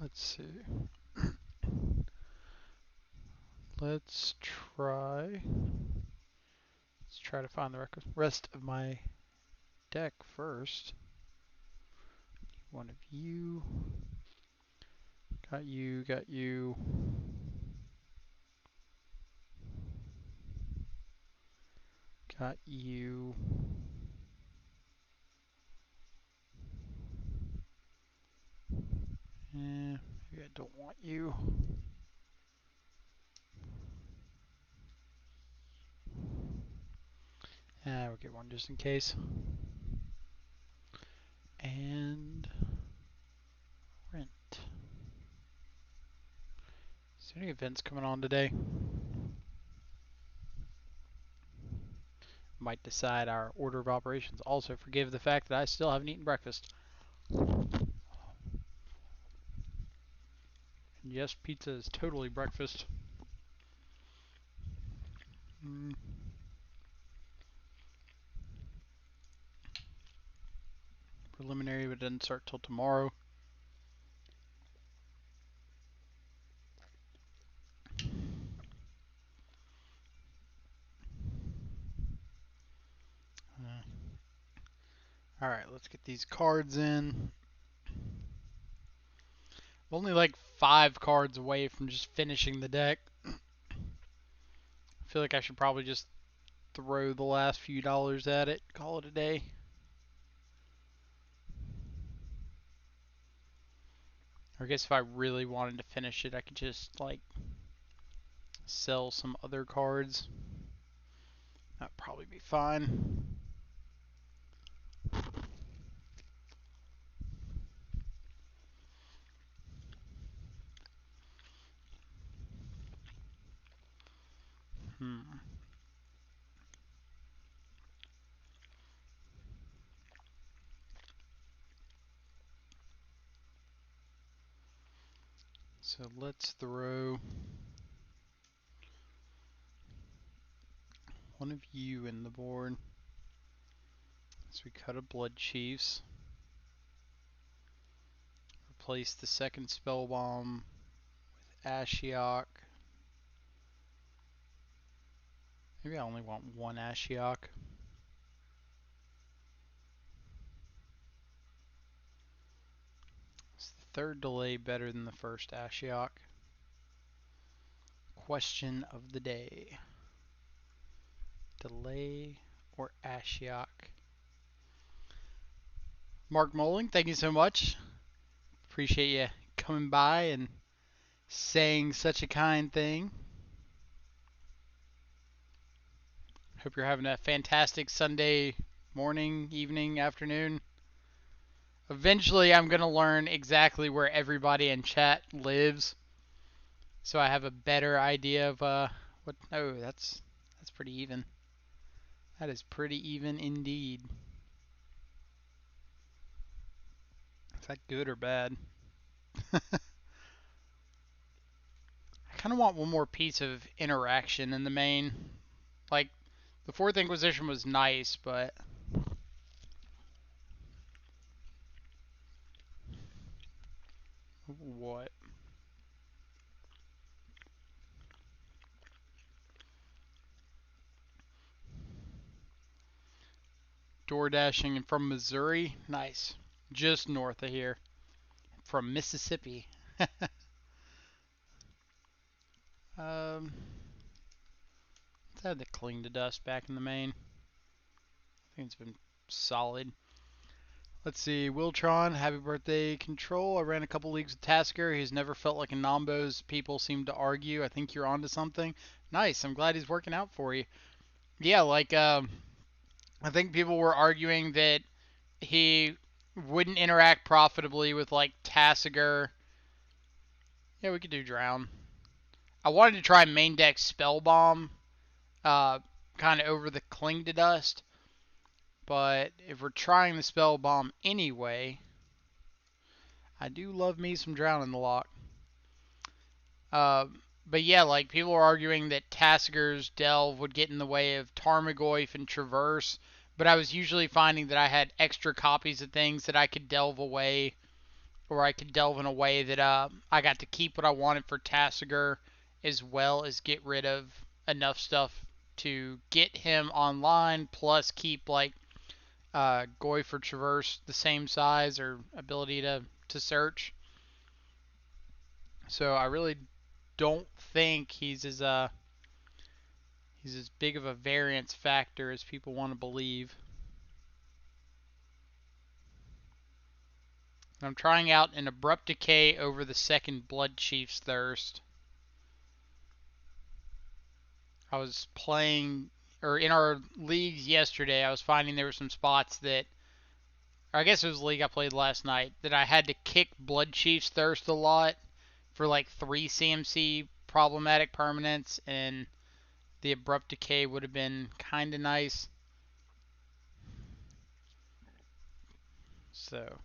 Let's see. Let's try. Let's try to find the rest of my deck first. One of you. Got you, got you. Got you. Maybe I don't want you. We'll get one just in case. And rent. Is there any events coming on today? Might decide our order of operations. Also, forgive the fact that I still haven't eaten breakfast. And yes, pizza is totally breakfast. Preliminary, but it doesn't start till tomorrow. Alright, let's get these cards in. I'm only like 5 cards away from just finishing the deck. I feel like I should probably just throw the last few dollars at it, call it a day. Or I guess if I really wanted to finish it, I could just like sell some other cards. That'd probably be fine. So let's throw one of you in the board. So we cut a Blood Chiefs. Replace the second Spell Bomb with Ashiok. Maybe I only want one Ashiok. Is the third delay better than the first Ashiok? Question of the day. Delay or Ashiok? Mark Moling, thank you so much. Appreciate you coming by and saying such a kind thing. Hope you're having a fantastic Sunday morning, evening, afternoon. Eventually, I'm going to learn exactly where everybody in chat lives, so I have a better idea of what. Oh, that's pretty even. That is pretty even indeed. Is that good or bad? I kind of want one more piece of interaction in the main. Like, the Fourth Inquisition was nice, but what? Door dashing from Missouri? Nice. Just north of here. From Mississippi. Let's add the Cling to Dust back in the main. I think it's been solid. Let's see, Wiltron, happy birthday, Control. I ran a couple leagues with Tasigur. He's never felt like a Nombos. People seem to argue. I think you're onto something. Nice, I'm glad he's working out for you. Yeah, like, I think people were arguing that he wouldn't interact profitably with, like, Tasigur. Yeah, we could do Drown. I wanted to try main deck Spell Bomb, kind of over the Cling to Dust. But if we're trying the Spell Bomb anyway, I do love me some Drown in the lock. But yeah, like people are arguing that Tasigur's Delve would get in the way of Tarmogoyf and Traverse, but I was usually finding that I had extra copies of things that I could delve away or I could delve in a way that I got to keep what I wanted for Tasigur, as well as get rid of enough stuff to get him online, plus keep like Goy for Traverse the same size or ability to search. So I really don't think he's as big of a variance factor as people want to believe. I'm trying out an Abrupt Decay over the second Blood Chief's Thirst. I was playing, or in our leagues yesterday, I was finding there were some spots that, or I guess it was the league I played last night, that I had to kick Blood Chief's Thirst a lot for like 3 CMC problematic permanents, and the Abrupt Decay would have been kind of nice. So,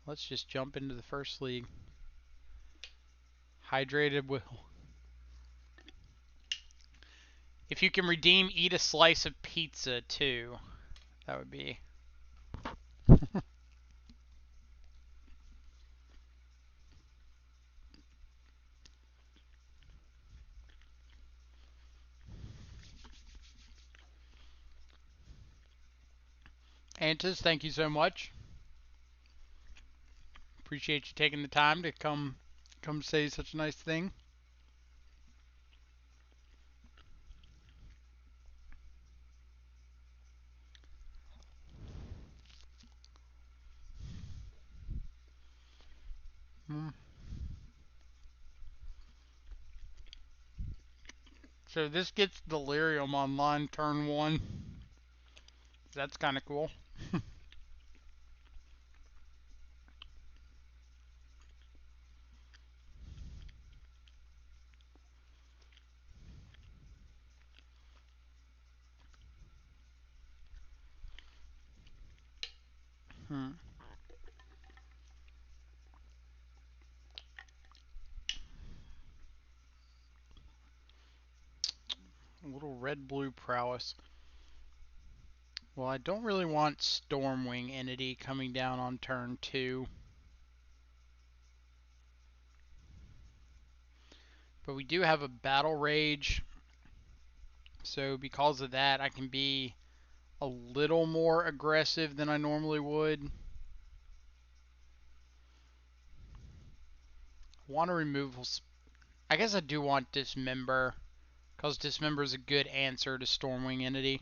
let's just jump into the first league. Hydrated Will. If you can redeem Eat a Slice of Pizza too, that would be... Antis, thank you so much. Appreciate you taking the time to come say such a nice thing. So this gets Delirium online turn 1. That's kind of cool. A little red-blue prowess. Well, I don't really want Stormwing Entity coming down on turn 2. But we do have a Battle Rage. So because of that, I can be a little more aggressive than I normally would. Want to remove... I guess I do want Dismember, because Dismember is a good answer to Stormwing Entity.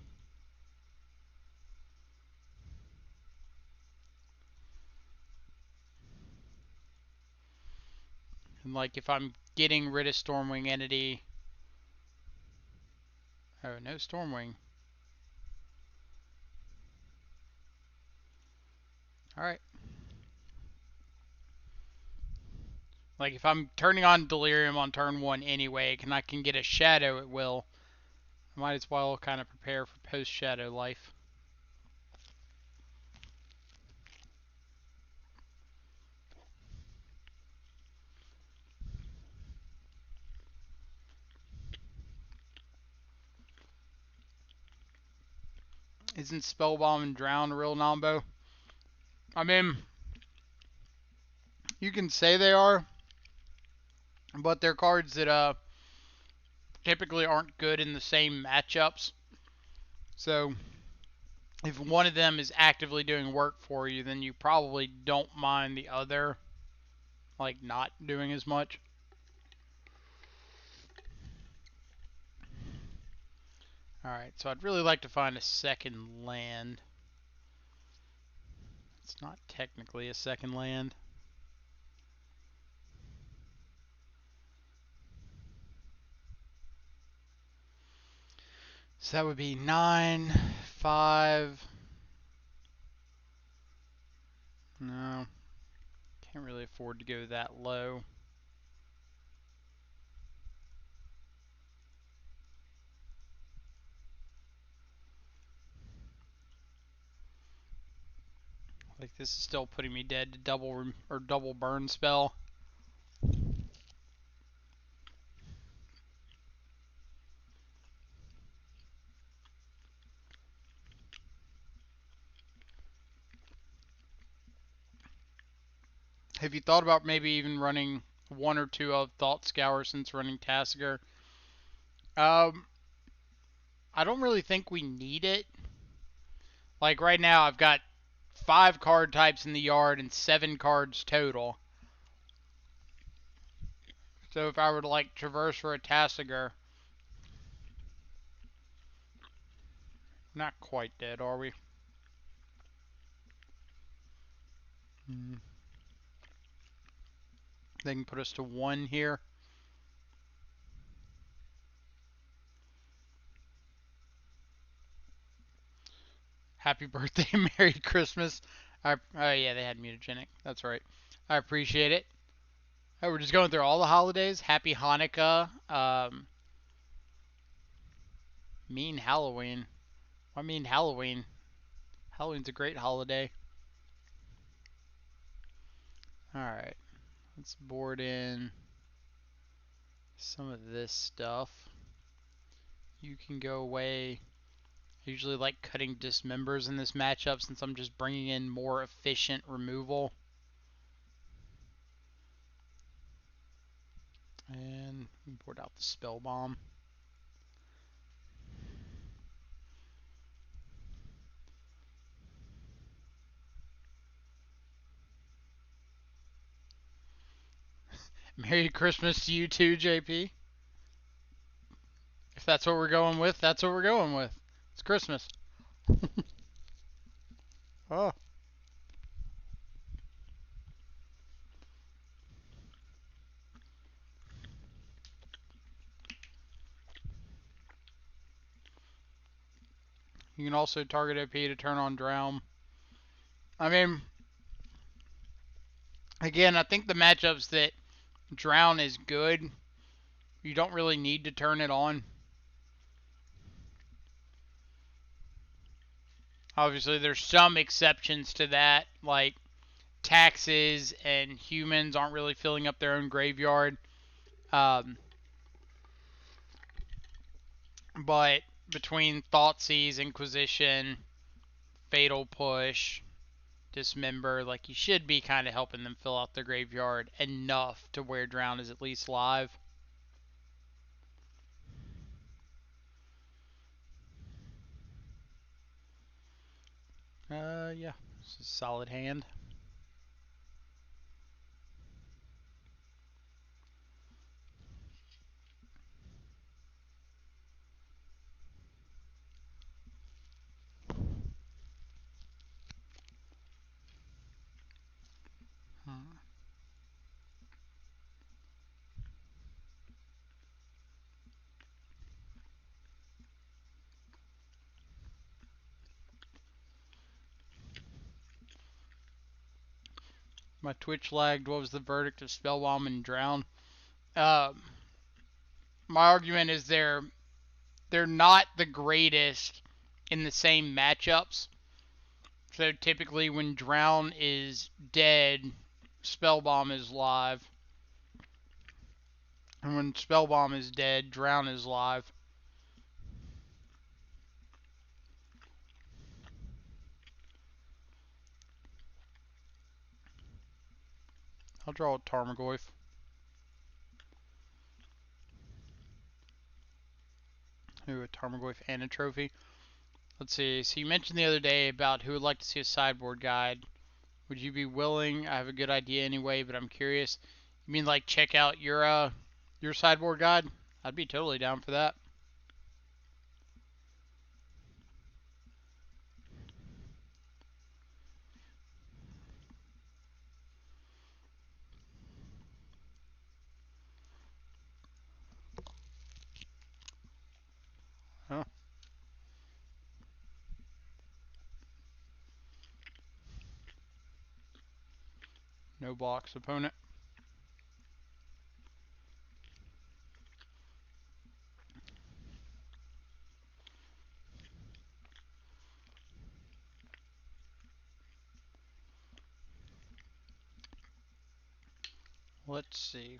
And like if I'm getting rid of Stormwing Entity... Oh, no Stormwing. Alright. Like if I'm turning on Delirium on turn 1 anyway, and I can get a Shadow at will, I might as well kind of prepare for post-Shadow life. Isn't Spellbomb and Drown a real nombo? I mean, you can say they are, but they're cards that typically aren't good in the same matchups. So if one of them is actively doing work for you, then you probably don't mind the other, like, not doing as much. Alright, so I'd really like to find a second land. It's not technically a second land. So that would be 9, 5. No. Can't really afford to go that low. Like this is still putting me dead to double burn spell. Have you thought about maybe even running one or two of Thought Scour since running Tasigur? Um, I don't really think we need it. Like right now, I've got 5 card types in the yard and 7 cards total. So if I were to like traverse for a Tasigur, not quite dead, are we? They can put us to 1 here. Happy birthday, Merry Christmas. Oh yeah, they had mutagenic. That's right. I appreciate it. Oh, we're just going through all the holidays. Happy Hanukkah. Mean Halloween. I mean Halloween. Halloween's a great holiday. Alright. Let's board in some of this stuff. You can go away. I usually like cutting dismembers in this matchup since I'm just bringing in more efficient removal. And board out the spell bomb. Merry Christmas to you too, JP. If that's what we're going with, that's what we're going with. It's Christmas. Oh. You can also target OP to turn on Drown. I mean, again, I think the matchups that Drown is good, you don't really need to turn it on. Obviously, there's some exceptions to that, like taxes and humans aren't really filling up their own graveyard. But between Thoughtseize, Inquisition, Fatal Push, Dismember, like you should be kind of helping them fill out their graveyard enough to where Drown is at least live. Yeah, it's a solid hand. My Twitch lagged. What was the verdict of Spellbomb and Drown? Uh, my argument is they're not the greatest in the same matchups. So typically when Drown is dead, Spellbomb is live. And when Spellbomb is dead, Drown is live. I'll draw a Tarmogoyf. Ooh, a Tarmogoyf and a trophy. Let's see. So you mentioned the other day about who would like to see a sideboard guide. Would you be willing? I have a good idea anyway, but I'm curious. You mean like check out your sideboard guide? I'd be totally down for that. Huh? No blocks, opponent. Let's see.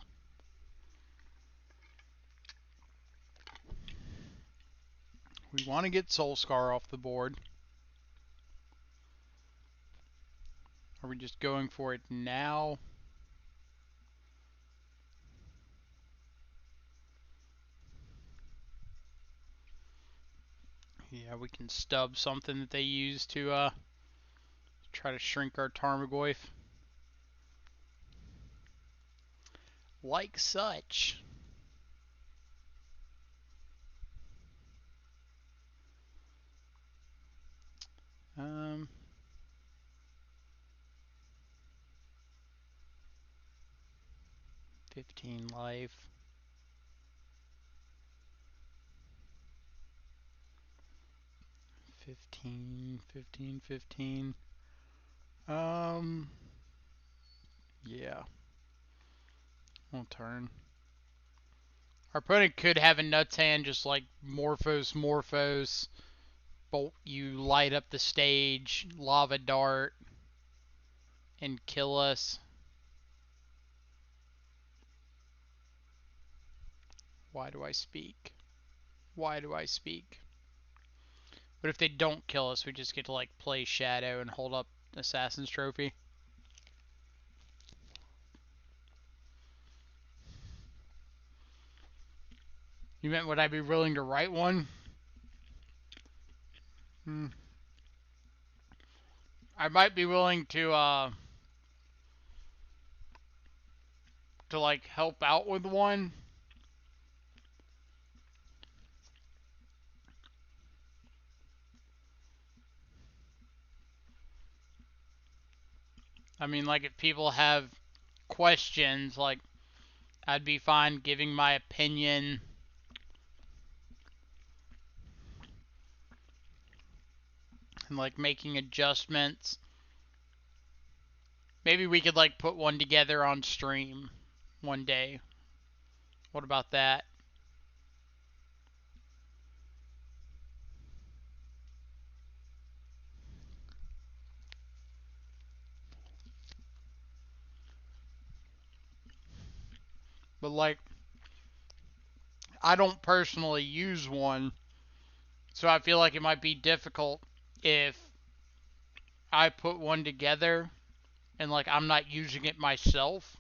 We want to get Soul Scar off the board. Are we just going for it now? Yeah, we can stub something that they use to try to shrink our Tarmogoyf. Like such. 15 life. 15, 15, 15. Yeah. Won't turn. Our opponent could have a nuts hand just like Morphos, Bolt, you light up the stage, Lava Dart, and kill us. Why do I speak? Why do I speak? But if they don't kill us, we just get to like play Shadow and hold up Assassin's Trophy. You meant would I be willing to write one? I might be willing to like help out with one. I mean, like if people have questions, like I'd be fine giving my opinion. And like making adjustments. Maybe we could like put one together on stream one day. What about that? But like I don't personally use one, so I feel like it might be difficult if I put one together and like I'm not using it myself.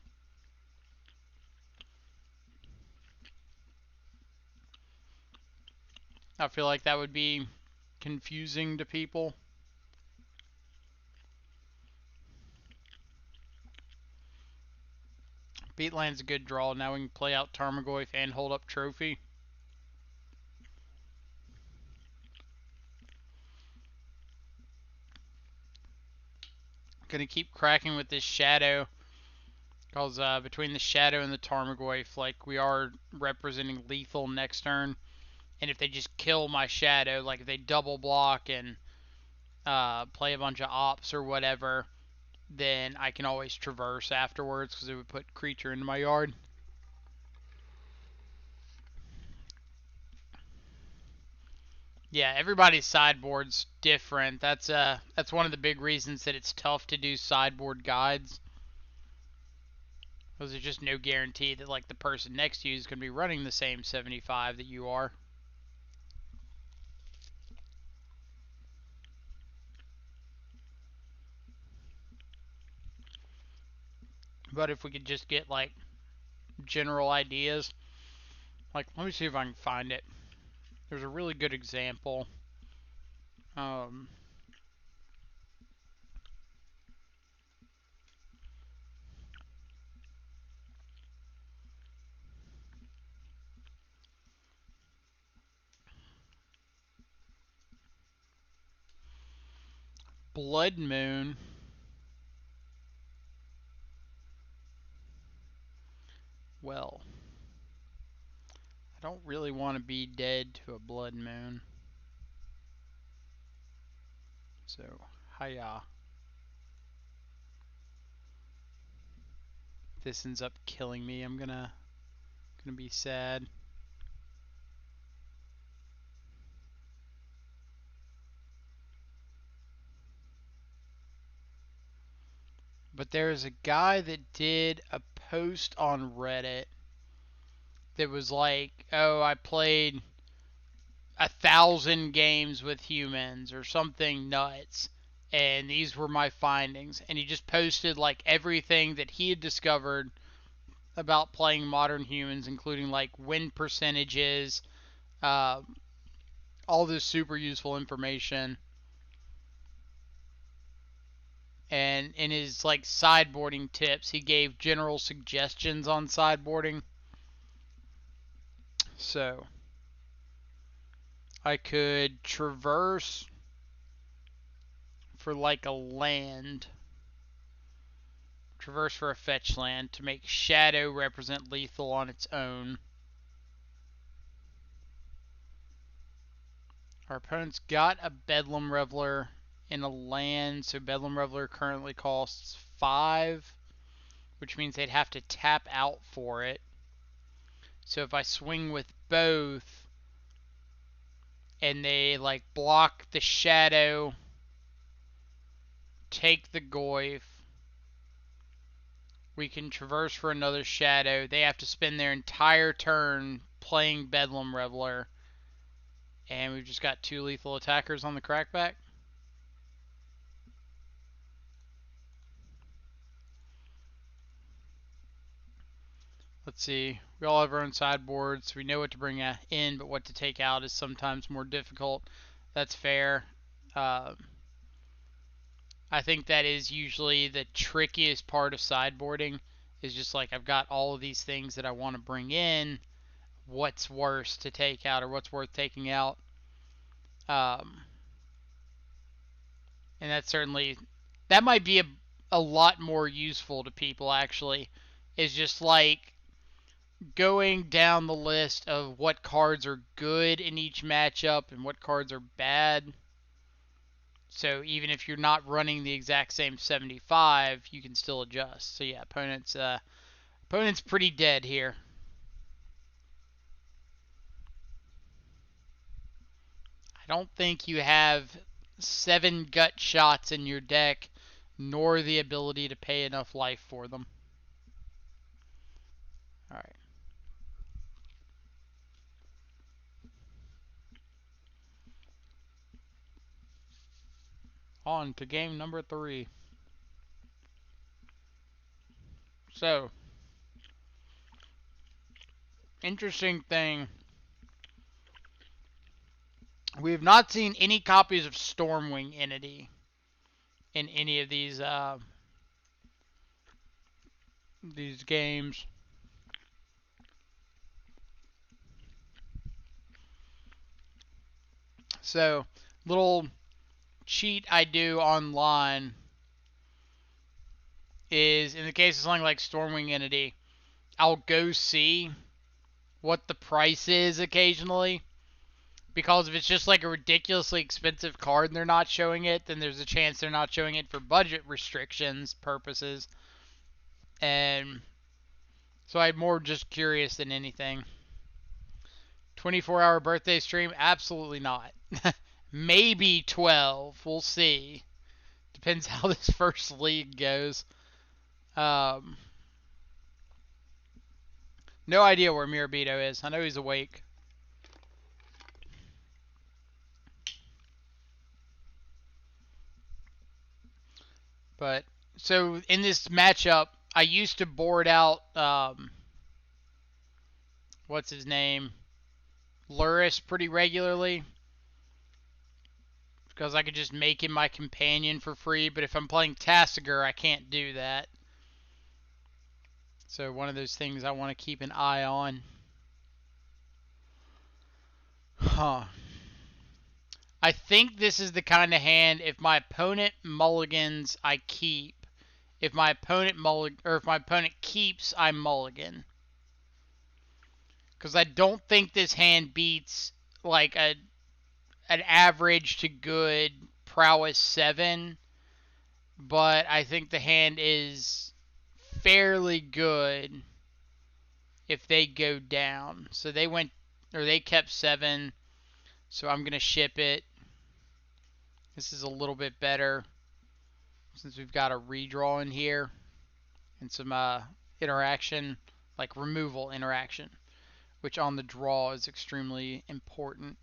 I feel like that would be confusing to people. Beatland's a good draw. Now we can play out Tarmogoyf and hold up Trophy. Gonna keep cracking with this Shadow. Because between the Shadow and the Tarmogoyf, like we are representing lethal next turn. And if they just kill my Shadow, like if they double block and play a bunch of ops or whatever, then I can always traverse afterwards because it would put creature into my yard. Yeah, everybody's sideboard's different. That's one of the big reasons that it's tough to do sideboard guides. Because there's just no guarantee that like the person next to you is going to be running the same 75 that you are. But if we could just get like general ideas, like let me see if I can find it. There's a really good example. Blood Moon. Well, I don't really want to be dead to a Blood Moon. So, hiya. If this ends up killing me, I'm gonna be sad. But there's a guy that did a post on Reddit that was like, oh, I played 1,000 games with humans or something nuts, and these were my findings. And he just posted like everything that he had discovered about playing modern humans, including like win percentages, uh, all this super useful information. And in his like sideboarding tips, he gave general suggestions on sideboarding. So I could traverse for like a land. Traverse for a fetch land to make Shadow represent lethal on its own. Our opponent's got a Bedlam Reveler in a land, so Bedlam Reveler currently costs 5, which means they'd have to tap out for it. So if I swing with both, and they like block the Shadow, take the Goyf, we can traverse for another Shadow. They have to spend their entire turn playing Bedlam Reveler. And we've just got 2 lethal attackers on the crackback. Let's see. We all have our own sideboards. We know what to bring in, but what to take out is sometimes more difficult. That's fair. I think that is usually the trickiest part of sideboarding. Is just like I've got all of these things that I want to bring in. What's worse to take out or what's worth taking out? And that's certainly that might be a lot more useful to people actually. Is just like going down the list of what cards are good in each matchup and what cards are bad. So even if you're not running the exact same 75, you can still adjust. So yeah, opponent's pretty dead here. I don't think you have 7 gut shots in your deck, nor the ability to pay enough life for them. All right. On to game number 3. So, interesting thing. We have not seen any copies of Stormwing Entity in any of these games. So, little cheat I do online is in the case of something like Stormwing Entity, I'll go see what the price is occasionally. Because if it's just like a ridiculously expensive card and they're not showing it, then there's a chance they're not showing it for budget restrictions purposes. And so I'm more just curious than anything. 24-hour birthday stream? Absolutely not. Maybe 12. We'll see. Depends how this first league goes. No idea where Mirabito is. I know he's awake. But so in this matchup, I used to board out what's his name, Luris pretty regularly because I could just make him my companion for free. But if I'm playing Tasigur, I can't do that. So one of those things I want to keep an eye on. Huh. I think this is the kind of hand if my opponent mulligans, I keep. If my opponent keeps, I mulligan. Because I don't think this hand beats like an average to good prowess 7, but I think the hand is fairly good if they go down. So they kept 7, so I'm going to ship it. This is a little bit better since we've got a redraw in here and some interaction, like removal interaction, which on the draw is extremely important.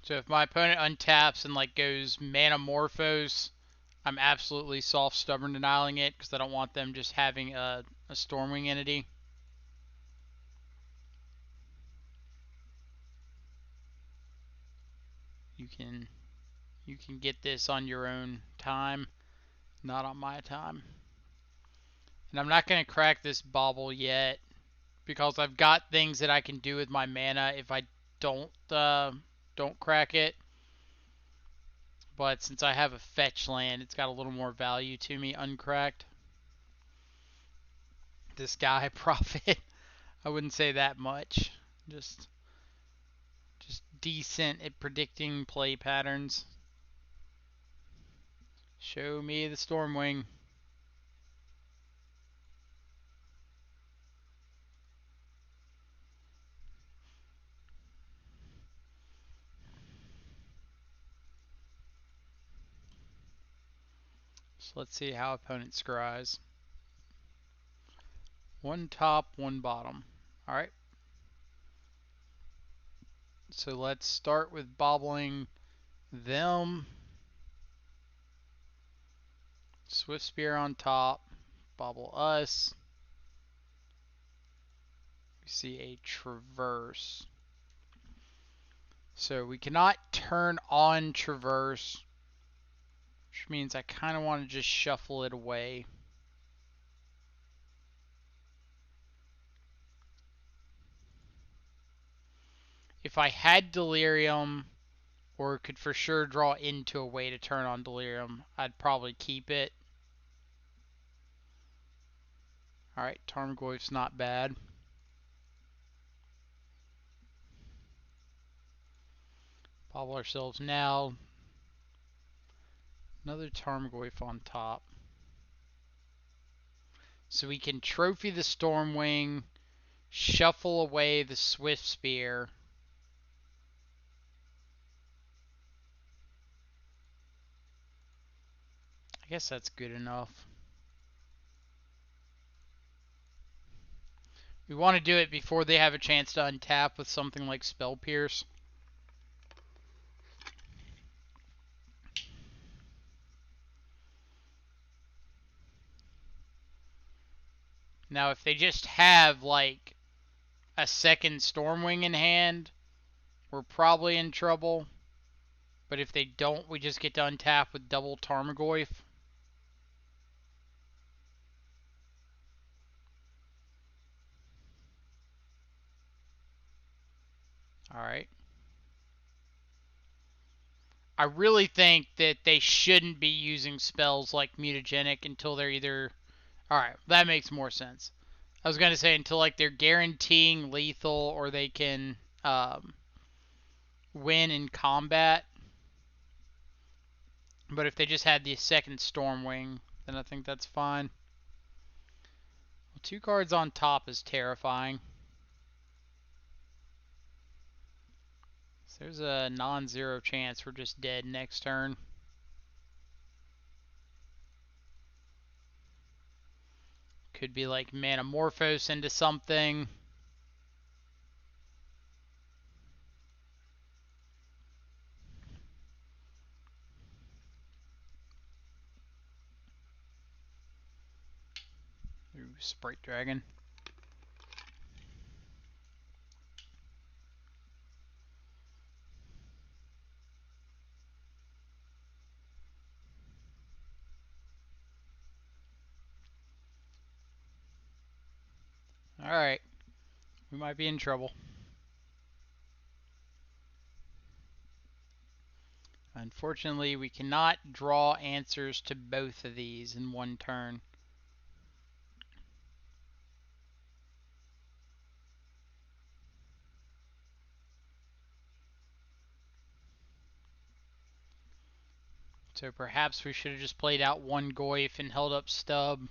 So if my opponent untaps and like goes Manamorphose, I'm absolutely soft, stubborn denying it because I don't want them just having a Stormwing entity. You can get this on your own time, not on my time. And I'm not going to crack this bauble yet because I've got things that I can do with my mana if I don't crack it. But since I have a fetch land, it's got a little more value to me uncracked. This guy Prophet, I wouldn't say that much. Just decent at predicting play patterns. Show me the Stormwing. So let's see how opponent scries. One top, one bottom. Alright. So let's start with bobbling them. Swift Spear on top. Bobble us. We see a Traverse. So we cannot turn on Traverse, which means I kind of want to just shuffle it away. If I had Delirium, or could for sure draw into a way to turn on Delirium, I'd probably keep it. Alright, Tarmogoyf's not bad. Bobble ourselves now. Another Tarmogoyf on top. So we can trophy the Stormwing, shuffle away the Swift Spear. I guess that's good enough. We want to do it before they have a chance to untap with something like Spell Pierce. Now, if they just have, like, a second Stormwing in hand, we're probably in trouble. But if they don't, we just get to untap with double Tarmogoyf. Alright. I really think that they shouldn't be using spells like Mutagenic until they're either... Alright, that makes more sense. I was going to say until like they're guaranteeing lethal or they can win in combat. But if they just had the second Stormwing, then I think that's fine. Well, 2 cards on top is terrifying. So there's a non-zero chance we're just dead next turn. Could be like Manamorphose into something. Ooh, Sprite Dragon. Alright. We might be in trouble. Unfortunately, we cannot draw answers to both of these in one turn. So perhaps we should have just played out one Goyf and held up Stub.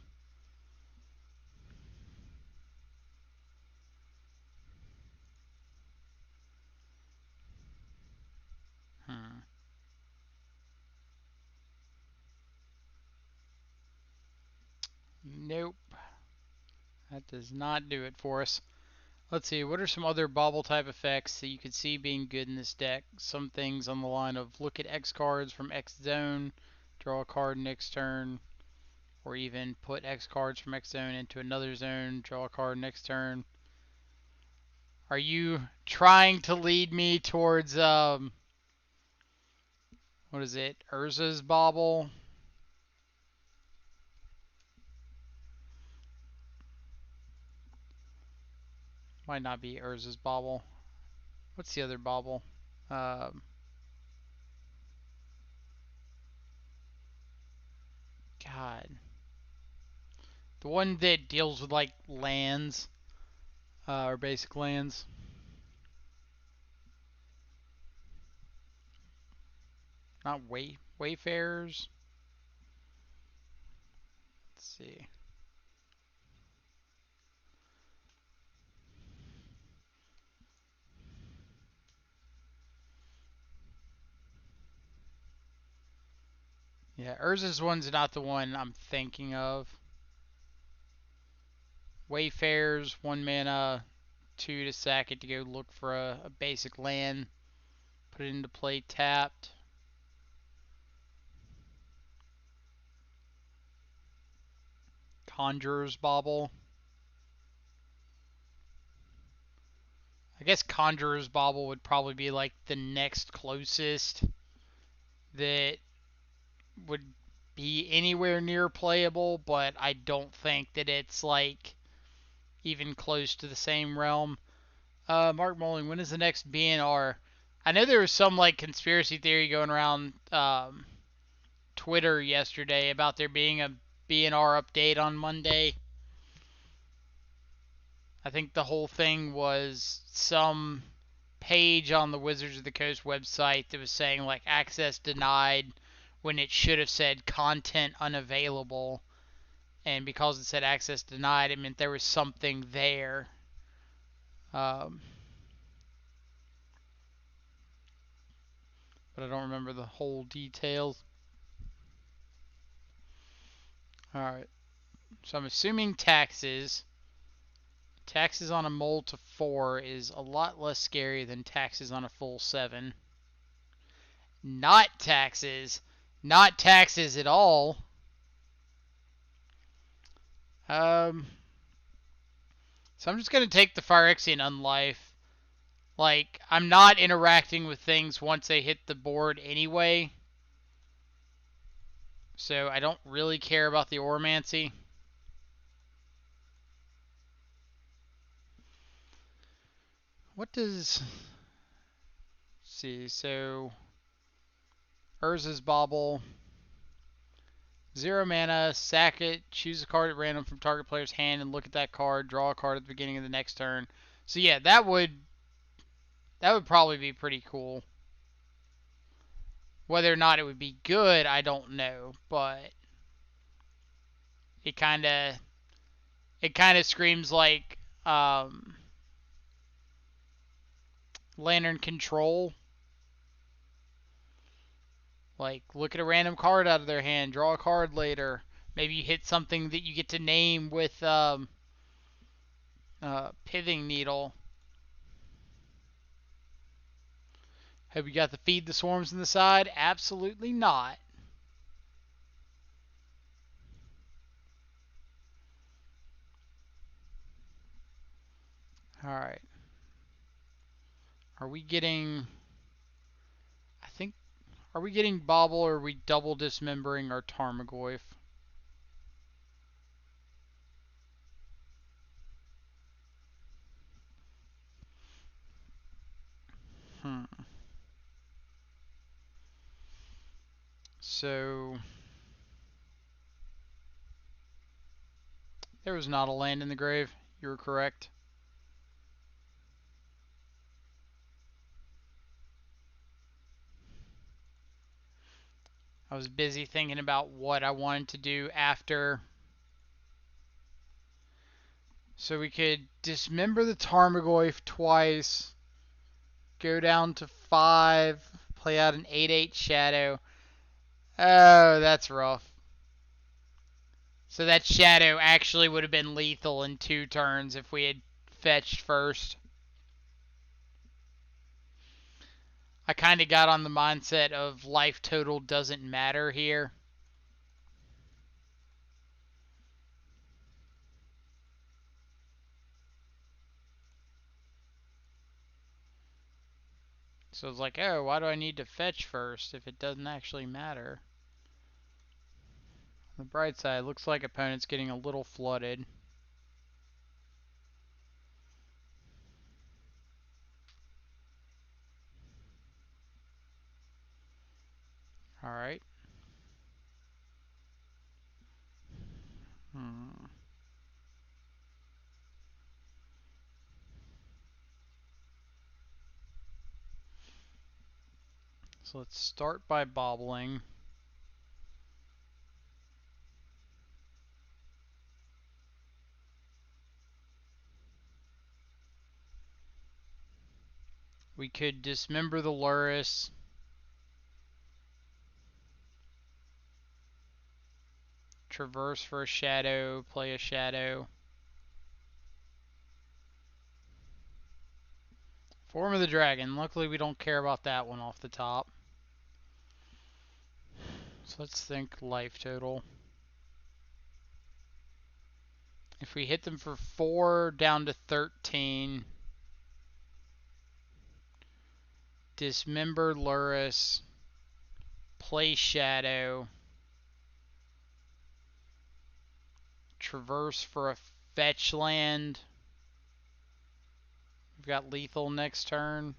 Nope. That does not do it for us. Let's see, what are some other bauble type effects that you could see being good in this deck? Some things on the line of look at X cards from X zone, draw a card next turn, or even put X cards from X zone into another zone, draw a card next turn. Are you trying to lead me towards, what is it, Urza's Bauble? Might not be Urza's Bauble. What's the other Bauble? Um, God. The one that deals with, like, lands, or basic lands. Not Wayfarers. Let's see. Yeah, Urza's one's not the one I'm thinking of. Wayfarers, 1 mana, 2 to sack it to go look for a basic land. Put it into play tapped. Conjurer's Bauble. I guess Conjurer's Bauble would probably be like the next closest that would be anywhere near playable, but I don't think that it's like even close to the same realm. Mark Moling, when is the next BNR? I know there was some like conspiracy theory going around Twitter yesterday about there being a BNR update on Monday. I think the whole thing was some page on the Wizards of the Coast website that was saying like access denied when it should have said content unavailable. And because it said access denied, it meant there was something there. But I don't remember the whole details. Alright, so I'm assuming taxes. Taxes on a mold to 4 is a lot less scary than taxes on a full 7. Not taxes. Not taxes at all. So I'm just going to take the Phyrexian Unlife. Like, I'm not interacting with things once they hit the board anyway. So I don't really care about the Oromancy. What does... Let's see, so... Urza's Bauble. 0 mana, sack it, choose a card at random from target player's hand and look at that card, draw a card at the beginning of the next turn. So yeah, that would probably be pretty cool. Whether or not it would be good, I don't know, but it kind of screams like Lantern Control. Like, look at a random card out of their hand, draw a card later. Maybe you hit something that you get to name with Pithing Needle. Have you got the Feed the Swarms on the side? Absolutely not. Alright. Are we getting... Are we getting Bauble or are we double dismembering our Tarmogoyf? So... There was not a land in the grave. You were correct. I was busy thinking about what I wanted to do after. So we could dismember the Tarmogoyf twice, go down to 5, play out an 8/8 Shadow. Oh, that's rough. So that Shadow actually would have been lethal in 2 turns if we had fetched first. I kind of got on the mindset of life total doesn't matter here. So it's like, oh, why do I need to fetch first if it doesn't actually matter? On the bright side, looks like opponent's getting a little flooded. Alright. So let's start by bobbling. We could dismember the Lurrus. Traverse for a shadow, play a shadow. Form of the Dragon. Luckily we don't care about that one off the top. So let's think life total. If we hit them for 4 down to 13. Dismember Lurrus. Play shadow. Traverse for a fetch land. We've got lethal next turn.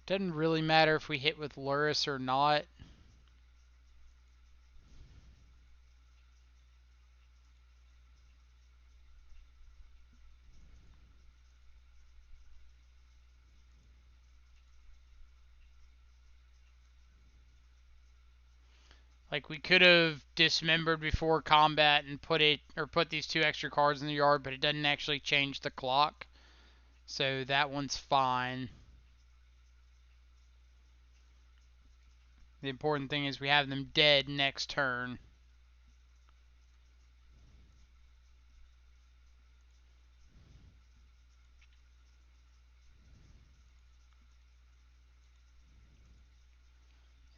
Doesn't really matter if we hit with Lurrus or not. Like we could have dismembered before combat and put these 2 extra cards in the yard, but it doesn't actually change the clock. So that one's fine. The important thing is we have them dead next turn.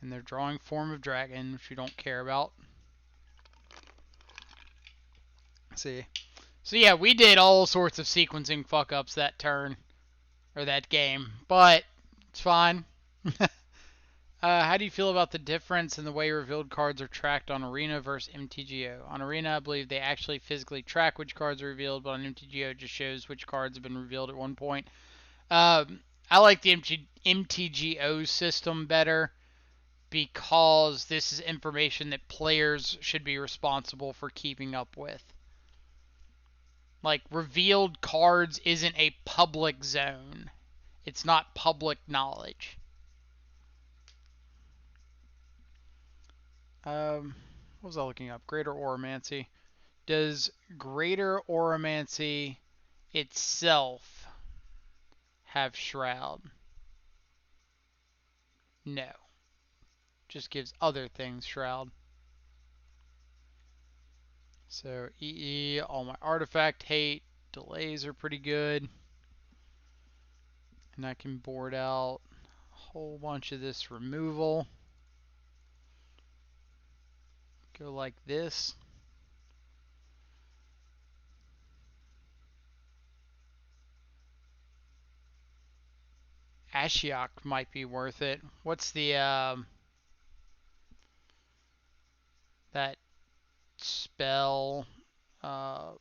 And they're drawing Form of Dragon, which we don't care about. Let's see. So yeah, we did all sorts of sequencing fuck-ups that turn. Or that game. But it's fine. How do you feel about the difference in the way revealed cards are tracked on Arena versus MTGO? On Arena, I believe they actually physically track which cards are revealed, but on MTGO it just shows which cards have been revealed at one point. I like the MTGO system better because this is information that players should be responsible for keeping up with. Like, revealed cards isn't a public zone. It's not public knowledge. What was I looking up? Greater Oromancy. Does Greater Oromancy itself have Shroud? No. Just gives other things Shroud. So EE, all my artifact hate, delays are pretty good. And I can board out a whole bunch of this removal. Go like this. Ashiok might be worth it. What's the that spell? The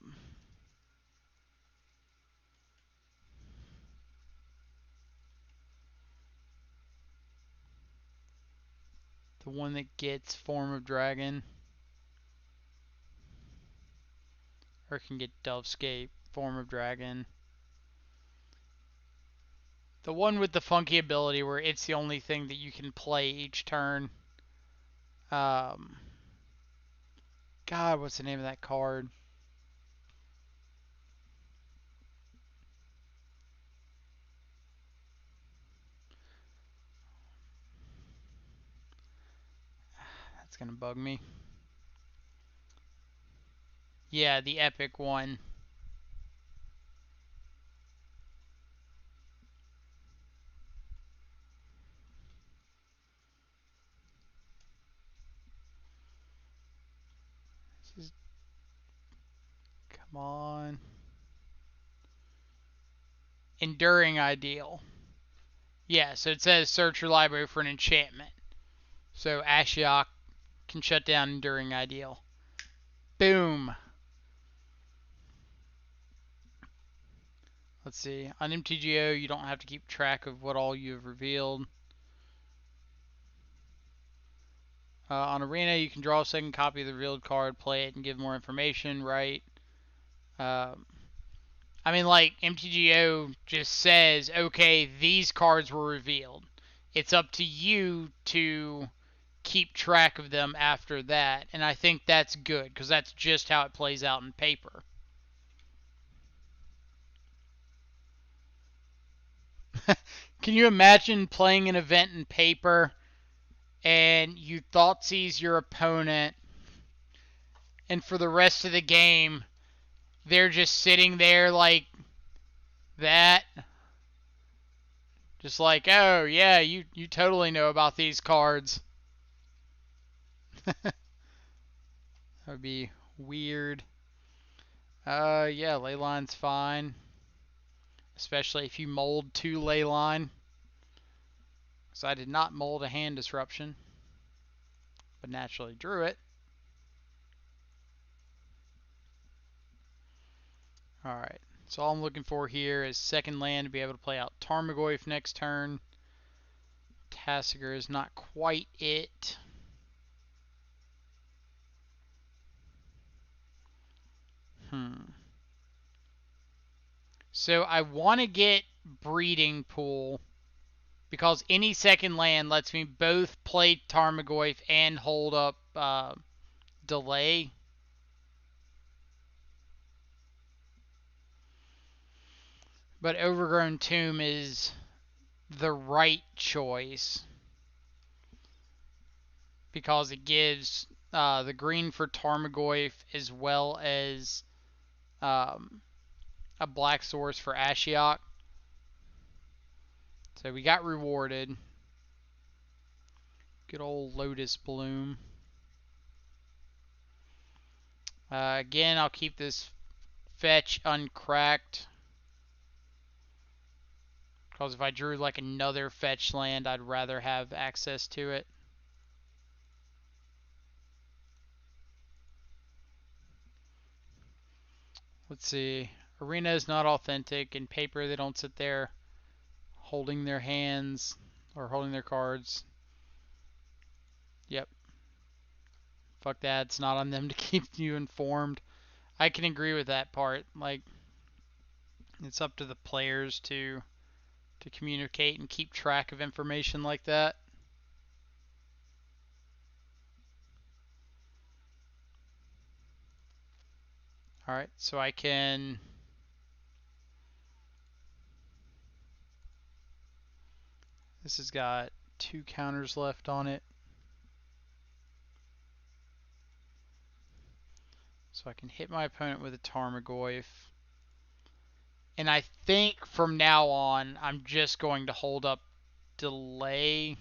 one that gets Form of Dragon, or can get Dovescape, Form of Dragon. The one with the funky ability where it's the only thing that you can play each turn. God, what's the name of that card? That's gonna bug me. Yeah, the epic one. This is, come Come on. Enduring Ideal. Yeah, so it says search your library for an enchantment. So Ashiok can shut down Enduring Ideal. Boom. Let's see. On MTGO, you don't have to keep track of what all you have revealed. On Arena, you can draw a second copy of the revealed card, play it, and give more information, right? I mean, like, MTGO just says, okay, these cards were revealed. It's up to you to keep track of them after that, and I think that's good, because that's just how it plays out in paper. Can you imagine playing an event in paper, and you Thoughtseize your opponent, and for the rest of the game, they're just sitting there like that? Just like, oh, yeah, you totally know about these cards. That would be weird. Yeah, Leyline's fine. Especially if you mold 2 Leyline. Because I did not mold a Hand Disruption. But naturally drew it. Alright. So all I'm looking for here is second land to be able to play out Tarmogoyf next turn. Tasigur is not quite it. So I want to get Breeding Pool because any second land lets me both play Tarmogoyf and hold up Delay. But Overgrown Tomb is the right choice because it gives the green for Tarmogoyf as well as a black source for Ashiok. So we got rewarded. Good old Lotus Bloom. Again, I'll keep this fetch uncracked. Because if I drew like another fetch land, I'd rather have access to it. Let's see. Arena is not authentic. In paper, they don't sit there holding their hands or holding their cards. Yep. Fuck that. It's not on them to keep you informed. I can agree with that part. Like, it's up to the players to communicate and keep track of information like that. Alright, so I can... This has got 2 counters left on it. So I can hit my opponent with a Tarmogoyf. And I think from now on, I'm just going to hold up Delay.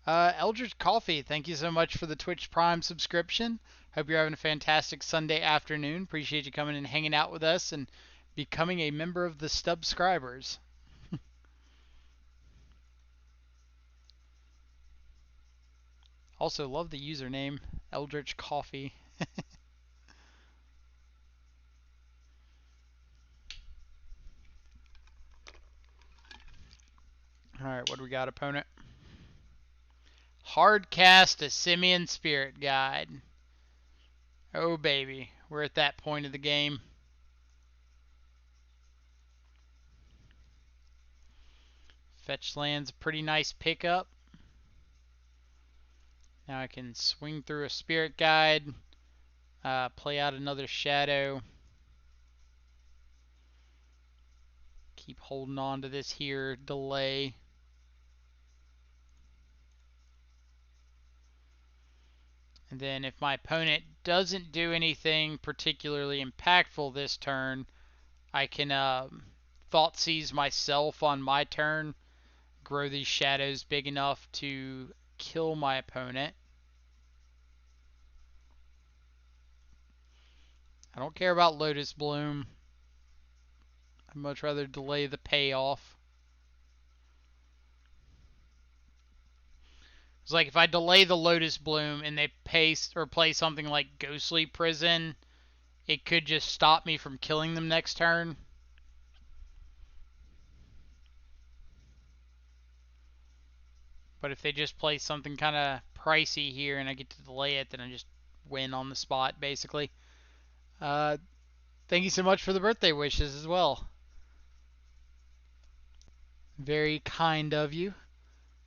Eldritch Coffee, thank you so much for the Twitch Prime subscription. Hope you're having a fantastic Sunday afternoon. Appreciate you coming and hanging out with us and becoming a member of the Stubscribers. Also, love the username, Eldritch Coffee. Alright, what do we got, opponent? Hardcast a Simian Spirit Guide. Oh, baby. We're at that point of the game. Fetch land's a pretty nice pickup. Now I can swing through a Spirit Guide, play out another Shadow. Keep holding on to this here Delay. And then if my opponent doesn't do anything particularly impactful this turn, I can Thoughtseize myself on my turn, grow these shadows big enough to kill my opponent. I don't care about Lotus Bloom. I'd much rather delay the payoff. It's like if I delay the Lotus Bloom and they play something like Ghostly Prison, it could just stop me from killing them next turn. But if they just play something kind of pricey here and I get to delay it, then I just win on the spot, basically. Thank you so much for the birthday wishes as well. Very kind of you.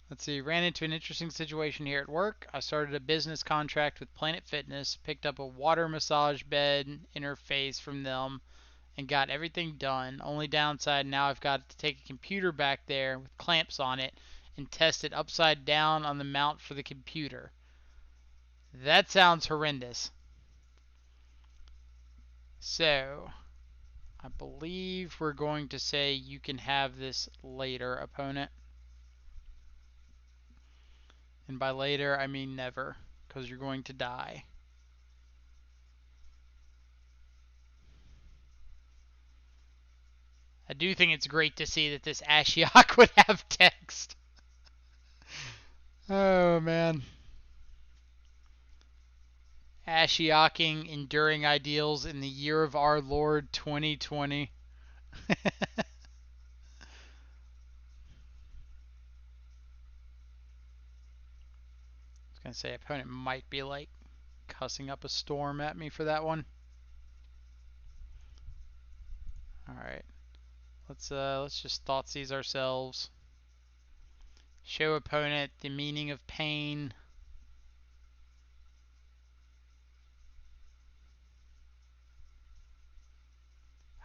Let's see, ran into an interesting situation here at work. I started a business contract with Planet Fitness, picked up a water massage bed interface from them, and got everything done. Only downside, now I've got to take a computer back there with clamps on it and test it upside down on the mount for the computer. That sounds horrendous. So, I believe we're going to say you can have this later, opponent. And by later, I mean never, because you're going to die. I do think it's great to see that this Ashiok would have text. Oh, man. Ashioking Enduring Ideals in the year of our Lord 2020. I was going to say, opponent might be like cussing up a storm at me for that one. Alright. Let's just Thoughtseize ourselves. Show opponent the meaning of pain.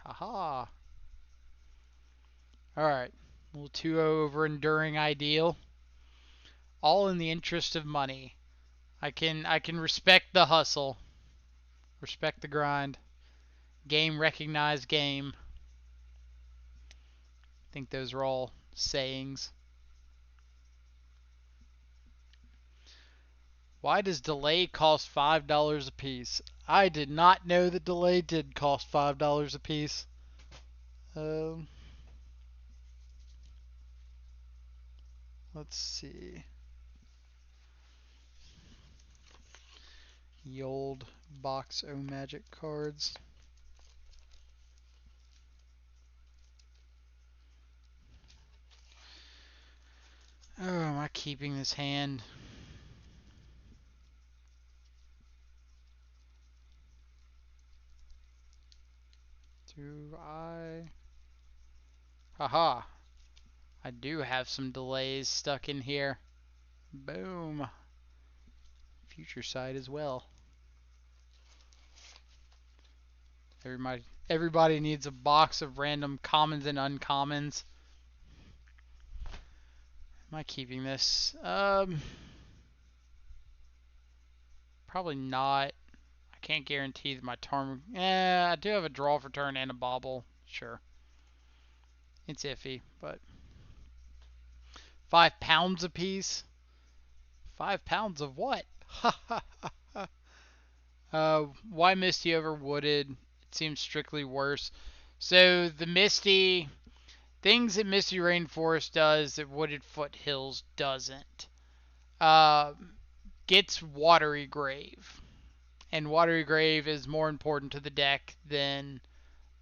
Haha. Alright. Little 2-0 over Enduring Ideal. All in the interest of money. I can respect the hustle. Respect the grind. Game recognized game. I think those are all sayings. Why does delay cost $5 a piece? I did not know that delay did cost $5 a piece. Let's see. The old box O Magic cards. Oh, am I keeping this hand? Do I? Haha. I do have some delays stuck in here. Boom. Future Sight as well. Everybody needs a box of random commons and uncommons. Am I keeping this? Probably not. I can't guarantee that my turn. I do have a draw for turn and a bobble. Sure. It's iffy, but 5 pounds a piece. 5 pounds of what? Why Misty over Wooded? It seems strictly worse. So the Misty things that Misty Rainforest does that Wooded Foothills doesn't. Gets Watery Grave. And Watery Grave is more important to the deck than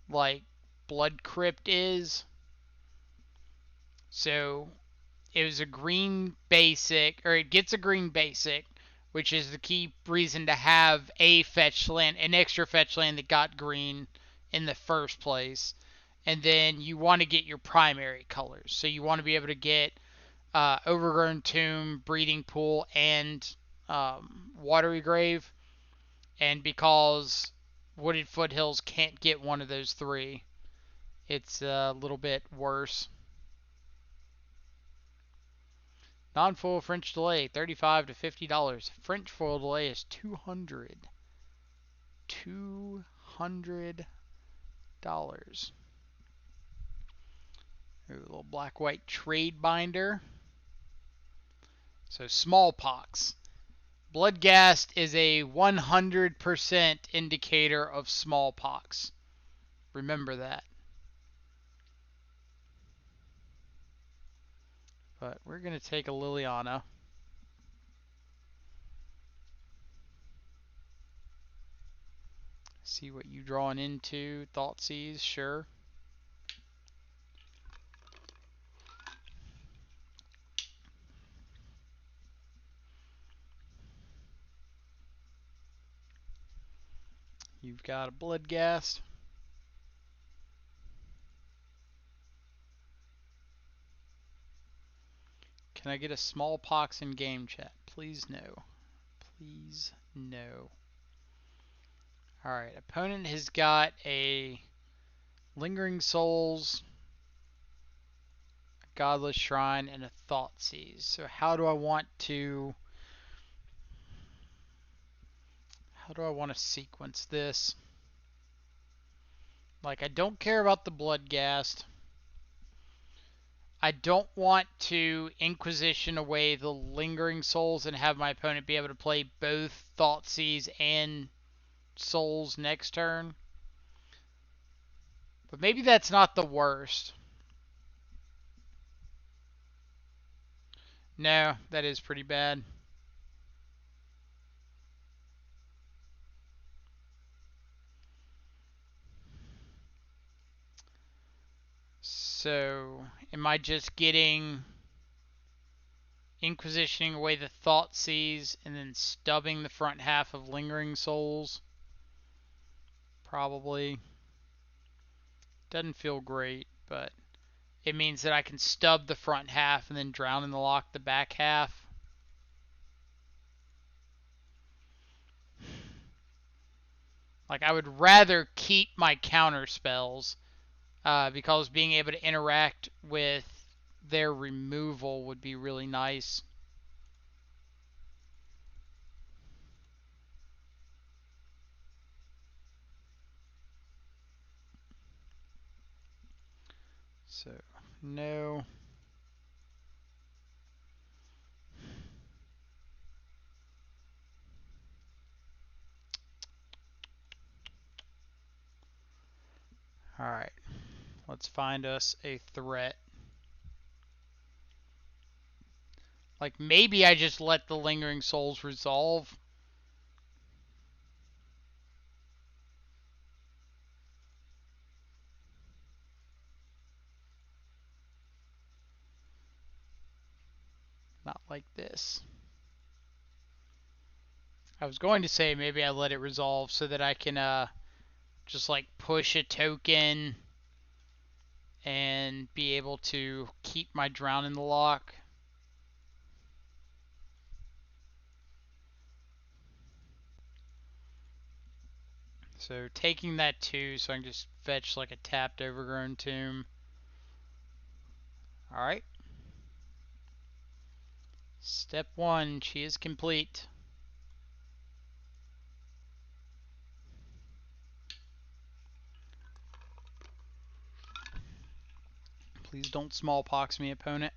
like Blood Crypt is. So it was a green basic, or it gets a green basic, which is the key reason to have a fetch land, an extra fetch land that got green in the first place. And then you want to get your primary colors. So you want to be able to get Overgrown Tomb, Breeding Pool, and Watery Grave. And because Wooded Foothills can't get one of those three, it's a little bit worse. Non-foil French delay, $35 to $50. French foil delay is $200. $200. Ooh, a little black-white trade binder. So Smallpox. Bloodghast is a 100% indicator of smallpox. Remember that. But we're going to take a Liliana. See what you drawing into. Thoughtseize, sure. You've got a Bloodghast. Can I get a smallpox in game chat? Please no. Please no. Alright, opponent has got a Lingering Souls, a Godless Shrine, and a Thoughtseize. So how do I want to sequence this? Like, I don't care about the Bloodghast. I don't want to Inquisition away the Lingering Souls and have my opponent be able to play both Thoughtseize and Souls next turn. But maybe that's not the worst. No, that is pretty bad. So, am I just getting Inquisitioning away the Thoughtseize and then stubbing the front half of Lingering Souls? Probably. Doesn't feel great, but it means that I can stub the front half and then drown in the lock the back half. Like, I would rather keep my counter spells because being able to interact with their removal would be really nice. So, no. Alright. Let's find us a threat. Like, maybe I just let the Lingering Souls resolve. Not like this. I was going to say maybe I let it resolve so that I can just like push a token and be able to keep my drown in the lock. So taking that 2 so I can just fetch like a tapped Overgrown Tomb. Alright. Step 1, she is complete. Please don't smallpox me, opponent.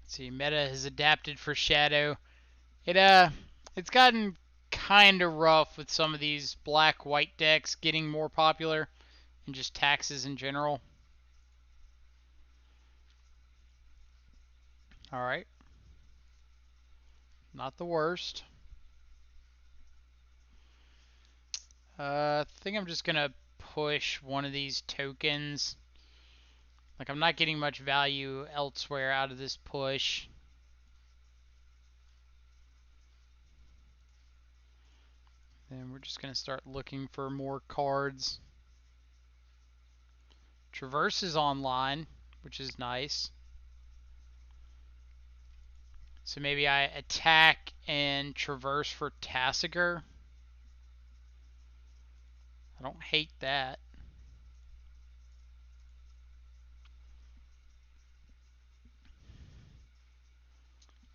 Let's see, meta has adapted for Shadow. It's gotten kind of rough with some of these black-white decks getting more popular and just taxes in general. Alright. Not the worst. I think I'm just going to push one of these tokens. Like, I'm not getting much value elsewhere out of this push. And we're just going to start looking for more cards. Traverse is online, which is nice. So maybe I attack and traverse for Tasigur. I don't hate that.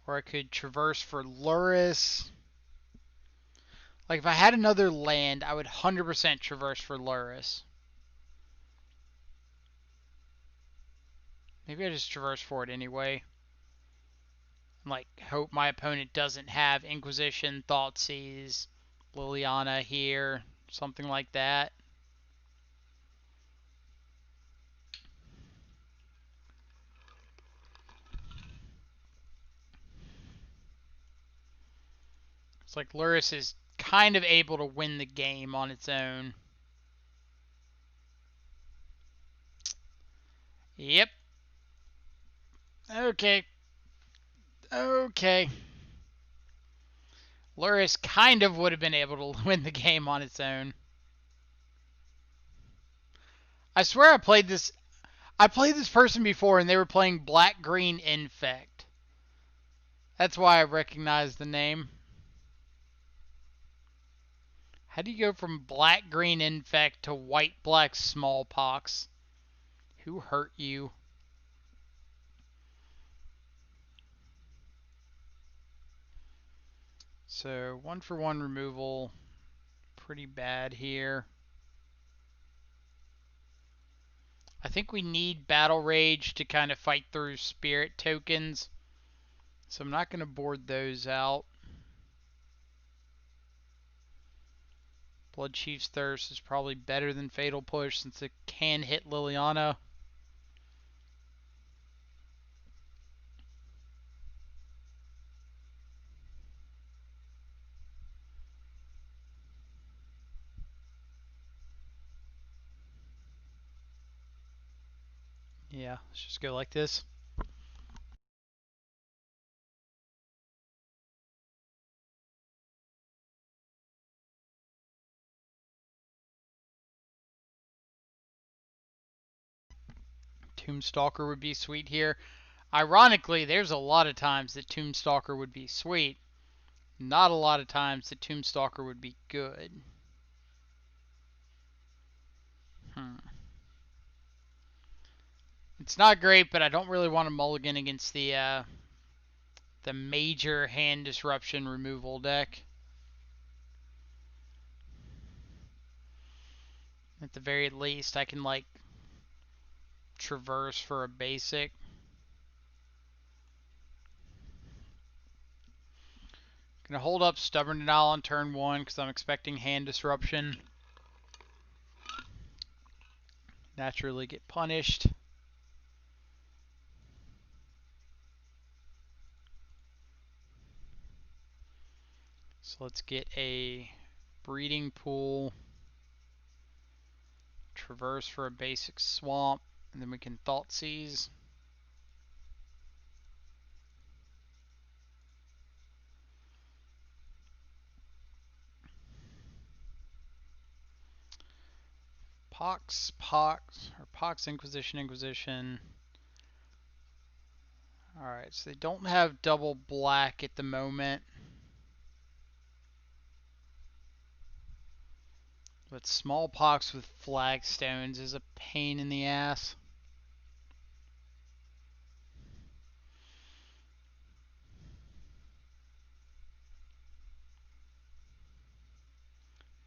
Or I could traverse for Luris. Like, if I had another land, I would 100% traverse for Luris. Maybe I just traverse forward anyway. And, like, hope my opponent doesn't have Inquisition, Thoughtseize, Liliana here, something like that. It's like Lurrus is kind of able to win the game on its own. Yep. Okay. Okay. Lurrus kind of would have been able to win the game on its own. I swear I played this person before and they were playing Black Green Infect. That's why I recognize the name. How do you go from Black Green Infect to White Black Smallpox? Who hurt you? So 1-for-1 removal, pretty bad here. I think we need Battle Rage to kind of fight through Spirit tokens. So I'm not going to board those out. Blood Chief's Thirst is probably better than Fatal Push since it can hit Liliana. Yeah, let's just go like this. Tombstalker would be sweet here. Ironically, there's a lot of times that Tombstalker would be sweet. Not a lot of times that Tombstalker would be good. It's not great, but I don't really want to mulligan against the major hand disruption removal deck. At the very least, I can, like, traverse for a basic. Gonna hold up Stubborn Denial on turn 1 because I'm expecting hand disruption. Naturally get punished. So let's get a breeding pool. Traverse for a basic swamp. And then we can Thoughtseize. Pox, Inquisition. Alright, so they don't have double black at the moment. But Smallpox with flagstones is a pain in the ass.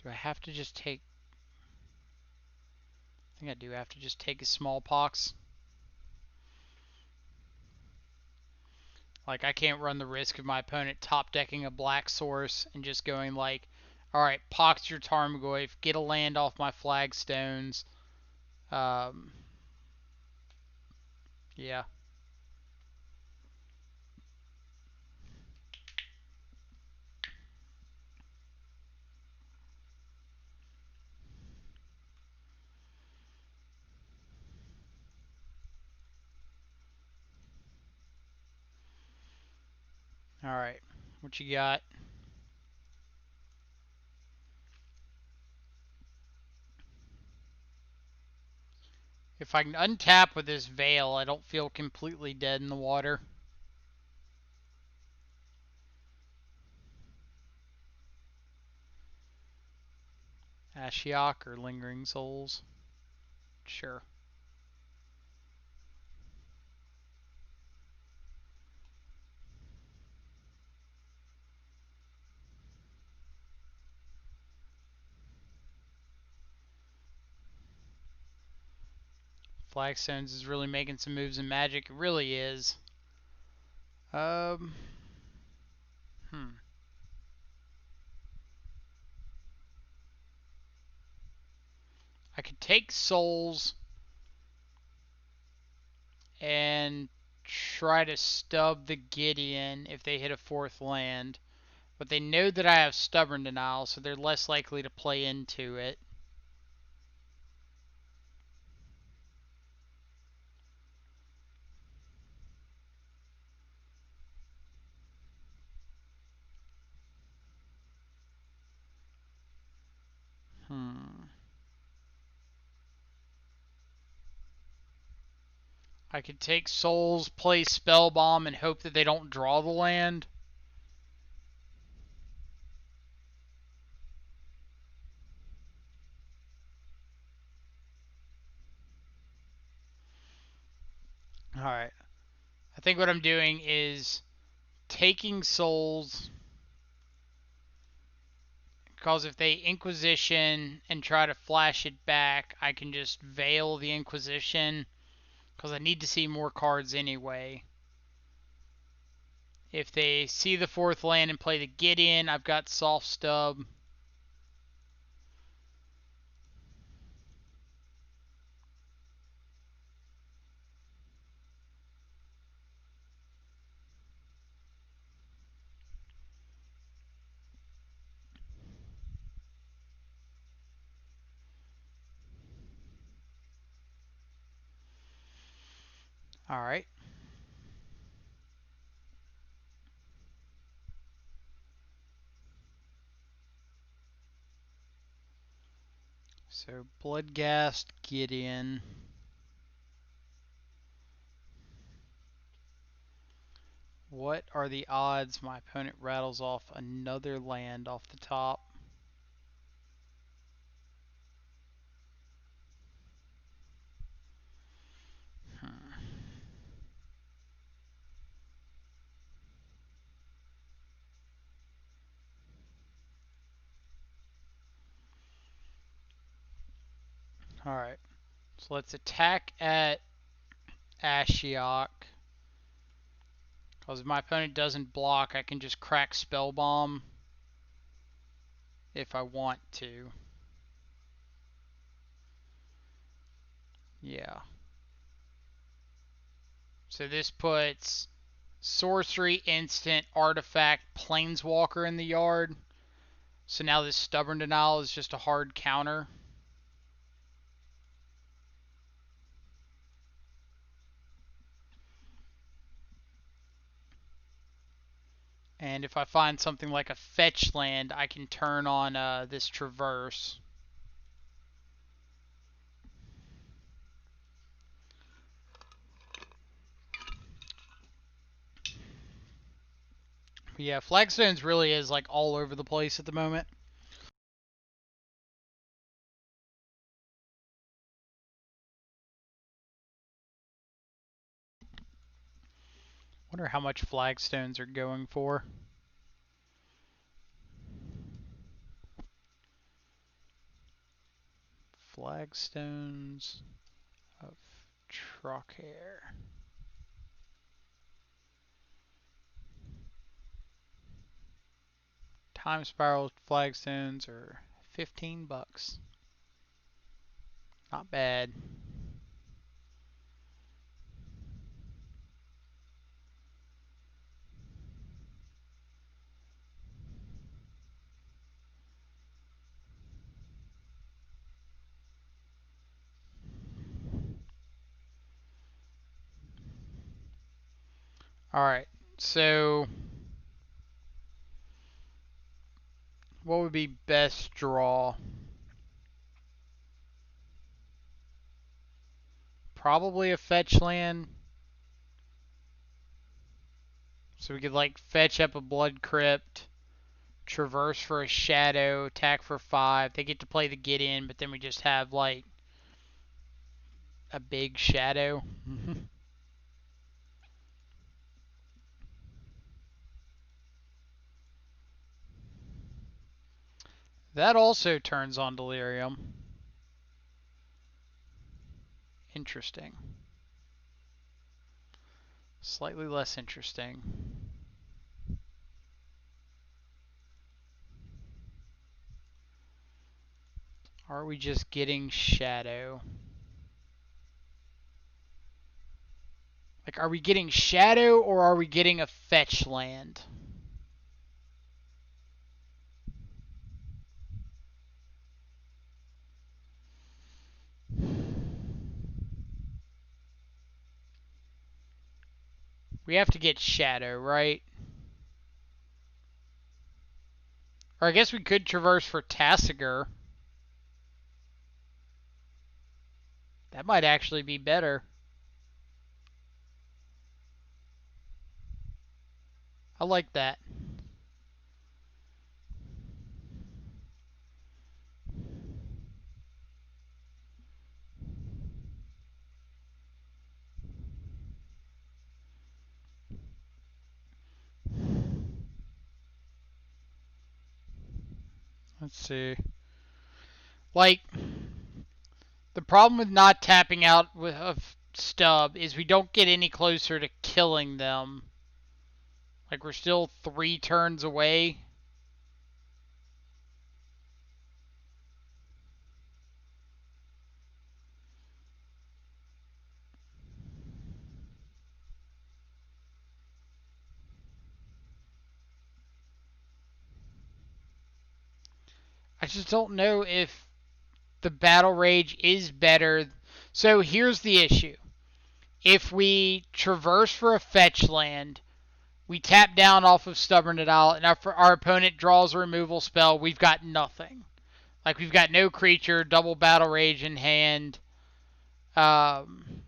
Do I have to just take... I think I do have to just take a Smallpox. Like, I can't run the risk of my opponent top decking a black source and just going like, alright, Pox your Tarmogoyf, get a land off my flagstones. Yeah. Alright, what you got? If I can untap with this Veil, I don't feel completely dead in the water. Ashiok or Lingering Souls? Sure. Flagstones is really making some moves in Magic. It really is. Um. Hmm. I could take Souls and try to stub the Gideon if they hit a fourth land. But they know that I have Stubborn Denial, so they're less likely to play into it. Hmm. I could take Souls, play Spellbomb, and hope that they don't draw the land. Alright. I think what I'm doing is taking Souls, because if they Inquisition and try to flash it back, I can just Veil the Inquisition, because I need to see more cards anyway. If they see the fourth land and play the Gideon, I've got Soft Stub. Alright. So Bloodghast, Gideon. What are the odds my opponent rattles off another land off the top? Hmm. Alright. So let's attack at Ashiok. Because if my opponent doesn't block, I can just crack Spellbomb if I want to. Yeah. So this puts sorcery, instant, artifact, planeswalker in the yard. So now this Stubborn Denial is just a hard counter. And if I find something like a fetch land, I can turn on this Traverse. But yeah, Flagstones really is like all over the place at the moment. Wonder how much Flagstones are going for. Flagstones of Trocair. Time Spiral Flagstones are $15. Not bad. Alright, so what would be best draw? Probably a fetch land. So we could like fetch up a Blood Crypt, traverse for a shadow, attack for 5. They get to play the Gideon, but then we just have like a big shadow. That also turns on Delirium. interesting. Slightly less interesting. Are we just getting Shadow? Like, are we getting Shadow or are we getting a fetch land? We have to get Shadow, right? Or I guess we could traverse for Tasigur. That might actually be better. I like that. Let's see. Like, the problem with not tapping out of Stub is we don't get any closer to killing them. Like, we're still 3 turns away. I just don't know if the Battle Rage is better. So here's the issue. If we traverse for a fetch land, we tap down off of Stubborn Adile, and our opponent draws a removal spell, we've got nothing. Like, we've got no creature, double Battle Rage in hand. And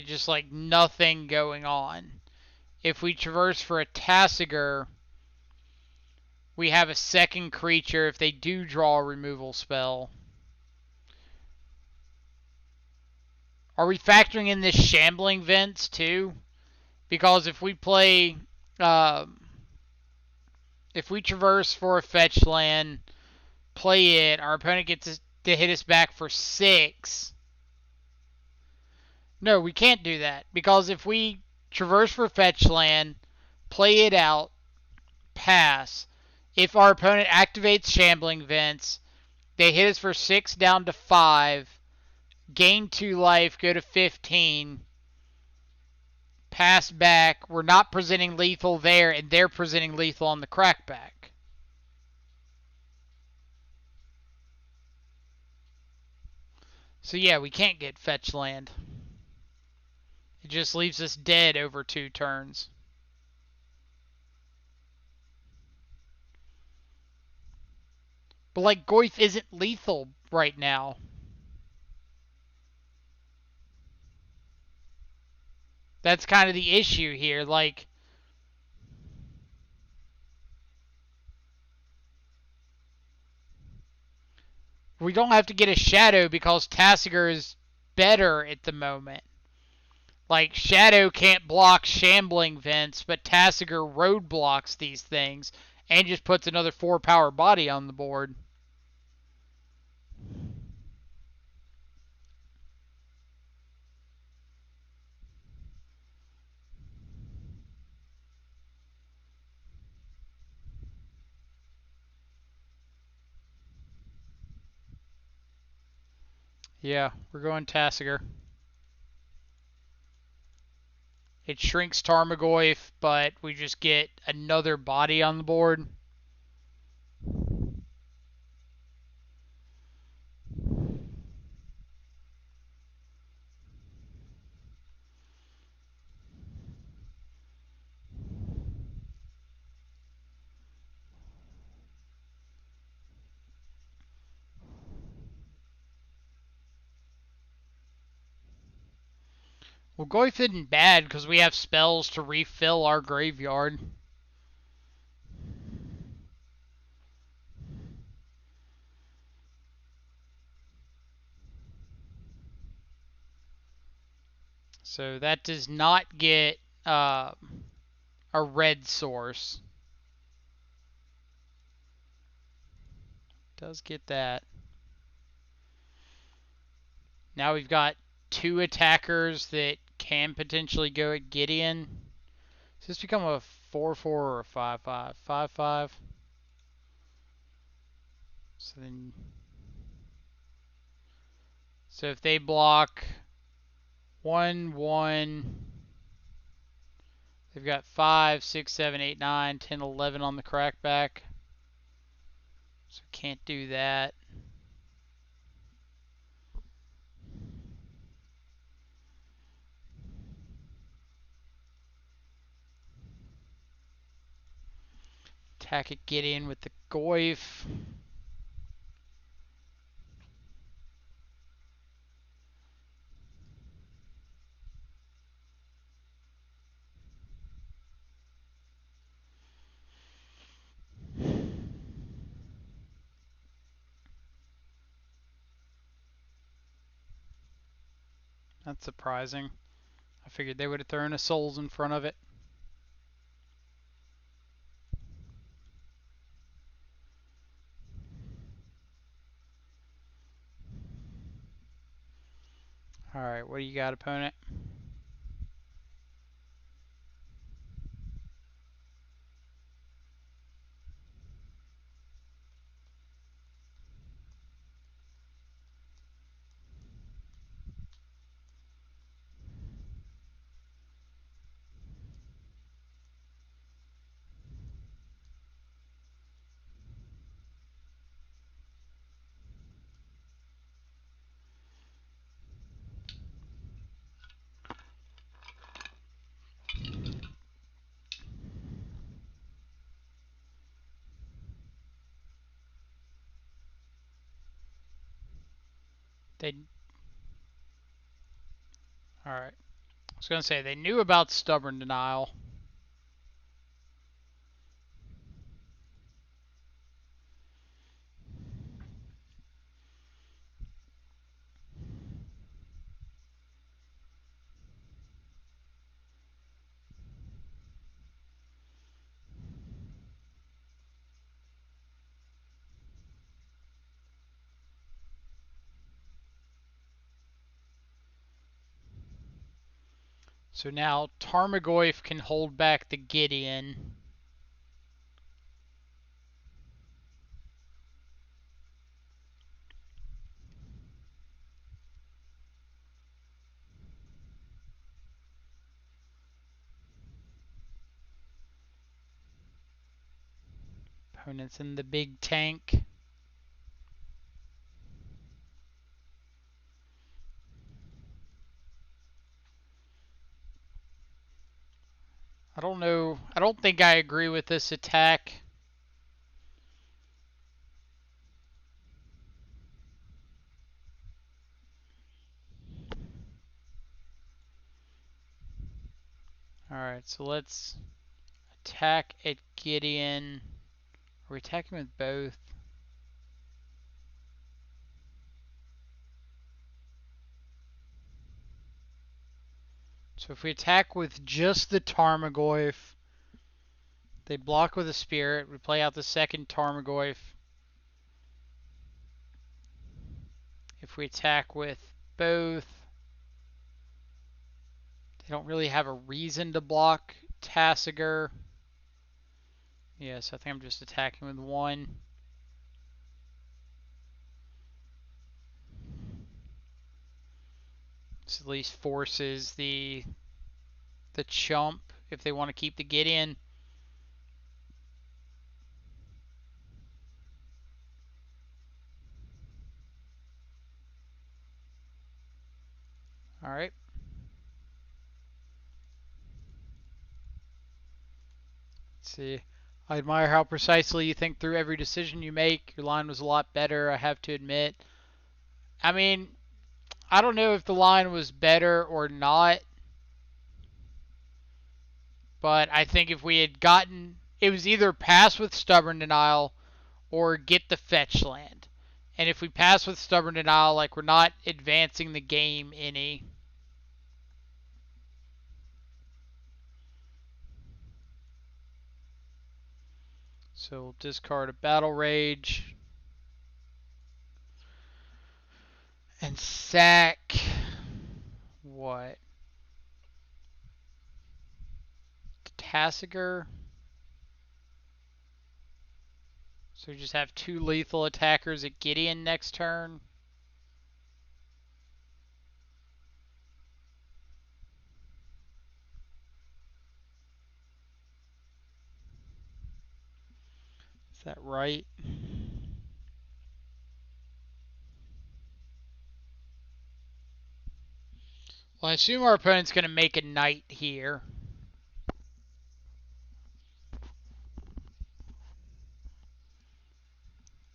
just, like, nothing going on. If we traverse for a Tasigur, we have a second creature if they do draw a removal spell. Are we factoring in this Shambling Vents too? Because if we play, if we traverse for a fetch land, play it, our opponent gets to hit us back for 6. No, we can't do that. Because if we traverse for fetch land, play it out, pass, if our opponent activates Shambling Vents, they hit us for 6 down to 5, gain 2 life, go to 15, pass back. We're not presenting lethal there, and they're presenting lethal on the crackback. So yeah, we can't get fetch land. It just leaves us dead over 2 turns. But like, Goyf isn't lethal right now. That's kind of the issue here. Like, we don't have to get a Shadow because Tasigur is better at the moment. Like, Shadow can't block Shambling Vents, but Tasigur roadblocks these things and just puts another 4 power body on the board. Yeah, we're going Tasigur. It shrinks Tarmogoyf, but we just get another body on the board. Well, Goyf isn't bad because we have spells to refill our graveyard. So that does not get a red source. Does get that. Now we've got two attackers that can potentially go at Gideon. Does this become a 4-4 or a 5-5? 5-5. So then, so if they block 1-1, they've got 5, 6, 7, 8, 9, 10, 11 on the crackback. So can't do that. Attack at Gideon with the Goyf. That's surprising. I figured they would have thrown a Souls in front of it. Alright, what do you got, opponent? They. Alright. I was going to say, they knew about Stubborn Denial. So now Tarmogoyf can hold back the Gideon. Opponent's in the big tank. I don't know. I don't think I agree with this attack. Alright, so let's attack at Gideon. Are we attacking with both? So if we attack with just the Tarmogoyf, they block with a Spirit. We play out the second Tarmogoyf. If we attack with both, they don't really have a reason to block Tasigur. Yes, I think I'm just attacking with one. This at least forces the chump if they want to keep the Gideon. Alright. Let's see. I admire how precisely you think through every decision you make. Your line was a lot better, I have to admit. I mean, I don't know if the line was better or not, but I think if we had gotten, it was either pass with Stubborn Denial or get the fetch land. And if we pass with Stubborn Denial, like, we're not advancing the game any. So we'll discard a Battle Rage. And sack what? Tasigur. So we just have 2 lethal attackers at Gideon next turn. Is that right? Well, I assume our opponent's going to make a knight here.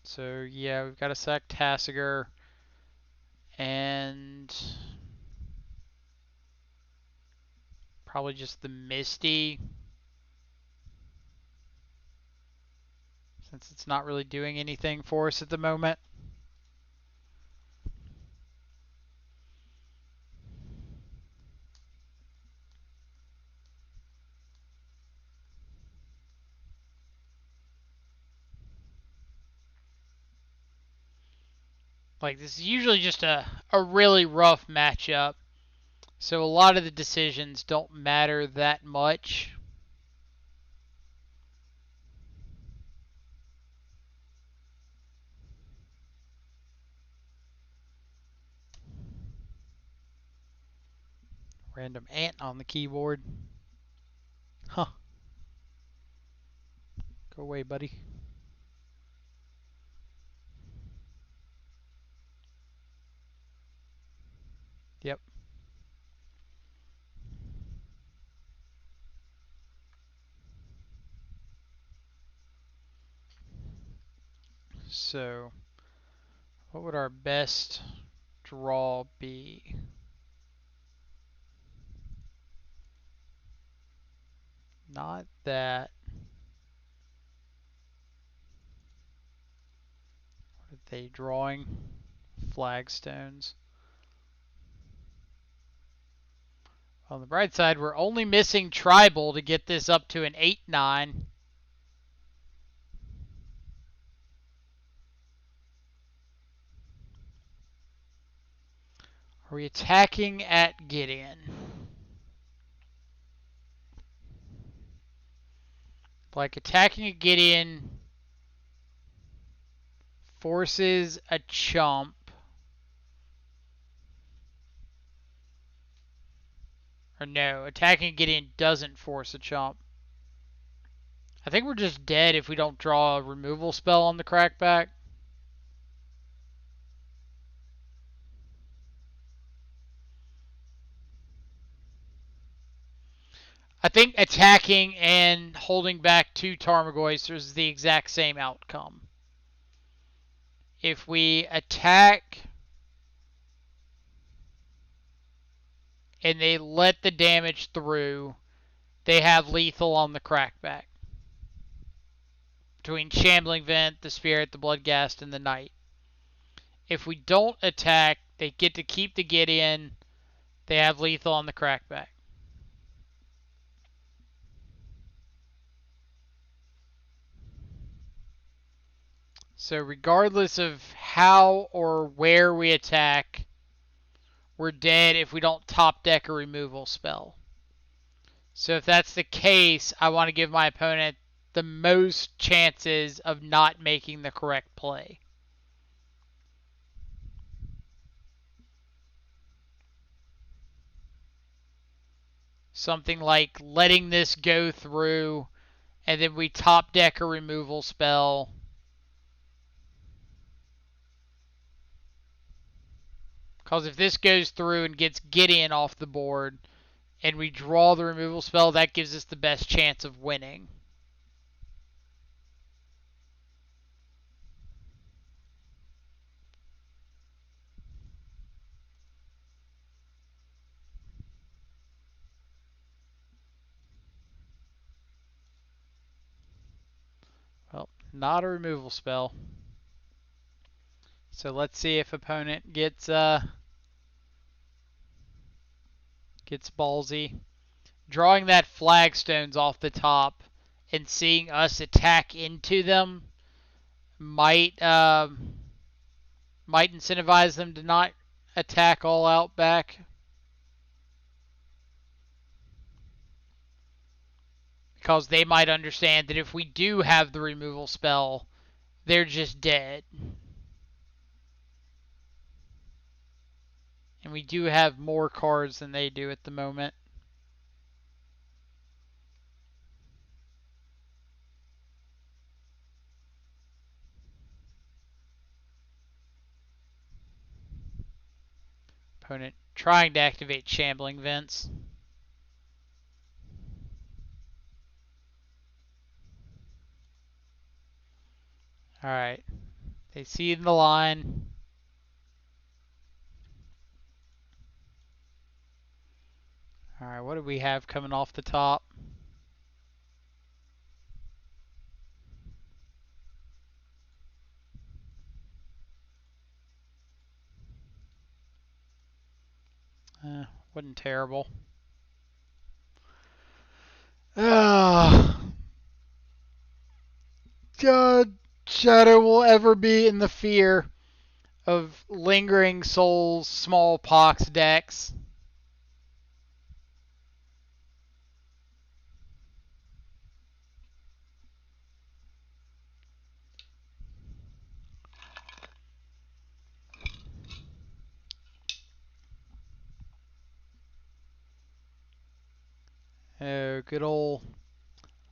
So, yeah, we've got to sack Tasigur. And probably just the Misty. Since it's not really doing anything for us at the moment. Like, this is usually just a really rough matchup. So a lot of the decisions don't matter that much. Random ant on the keyboard. Huh. Go away, buddy. Yep. So, what would our best draw be? Not that. What are they drawing? Flagstones. On the bright side, we're only missing tribal to get this up to an 8-9. Are we attacking at Gideon? Like, attacking at Gideon forces a chump. Or no, attacking Gideon doesn't force a chump. I think we're just dead if we don't draw a removal spell on the crackback. I think attacking and holding back 2 Tarmogoysters is the exact same outcome. If we attack and they let the damage through, they have lethal on the crackback. Between Shambling Vent, the Spirit, the Bloodghast, and the Knight. If we don't attack, they get to keep the Gideon. They have lethal on the crackback. So regardless of how or where we attack, we're dead if we don't top deck a removal spell. So if that's the case, I want to give my opponent the most chances of not making the correct play. Something like letting this go through, and then we top deck a removal spell. Because if this goes through and gets Gideon off the board, and we draw the removal spell, that gives us the best chance of winning. Well, not a removal spell. So let's see if opponent gets ballsy. Drawing that flagstones off the top and seeing us attack into them might incentivize them to not attack all out back. Because they might understand that if we do have the removal spell, they're just dead. And we do have more cards than they do at the moment. Opponent trying to activate Shambling Vents. Alright. They see the line. Alright, what do we have coming off the top? Wasn't terrible. God, Shadow will ever be in the fear of Lingering Souls Smallpox decks. Oh, good old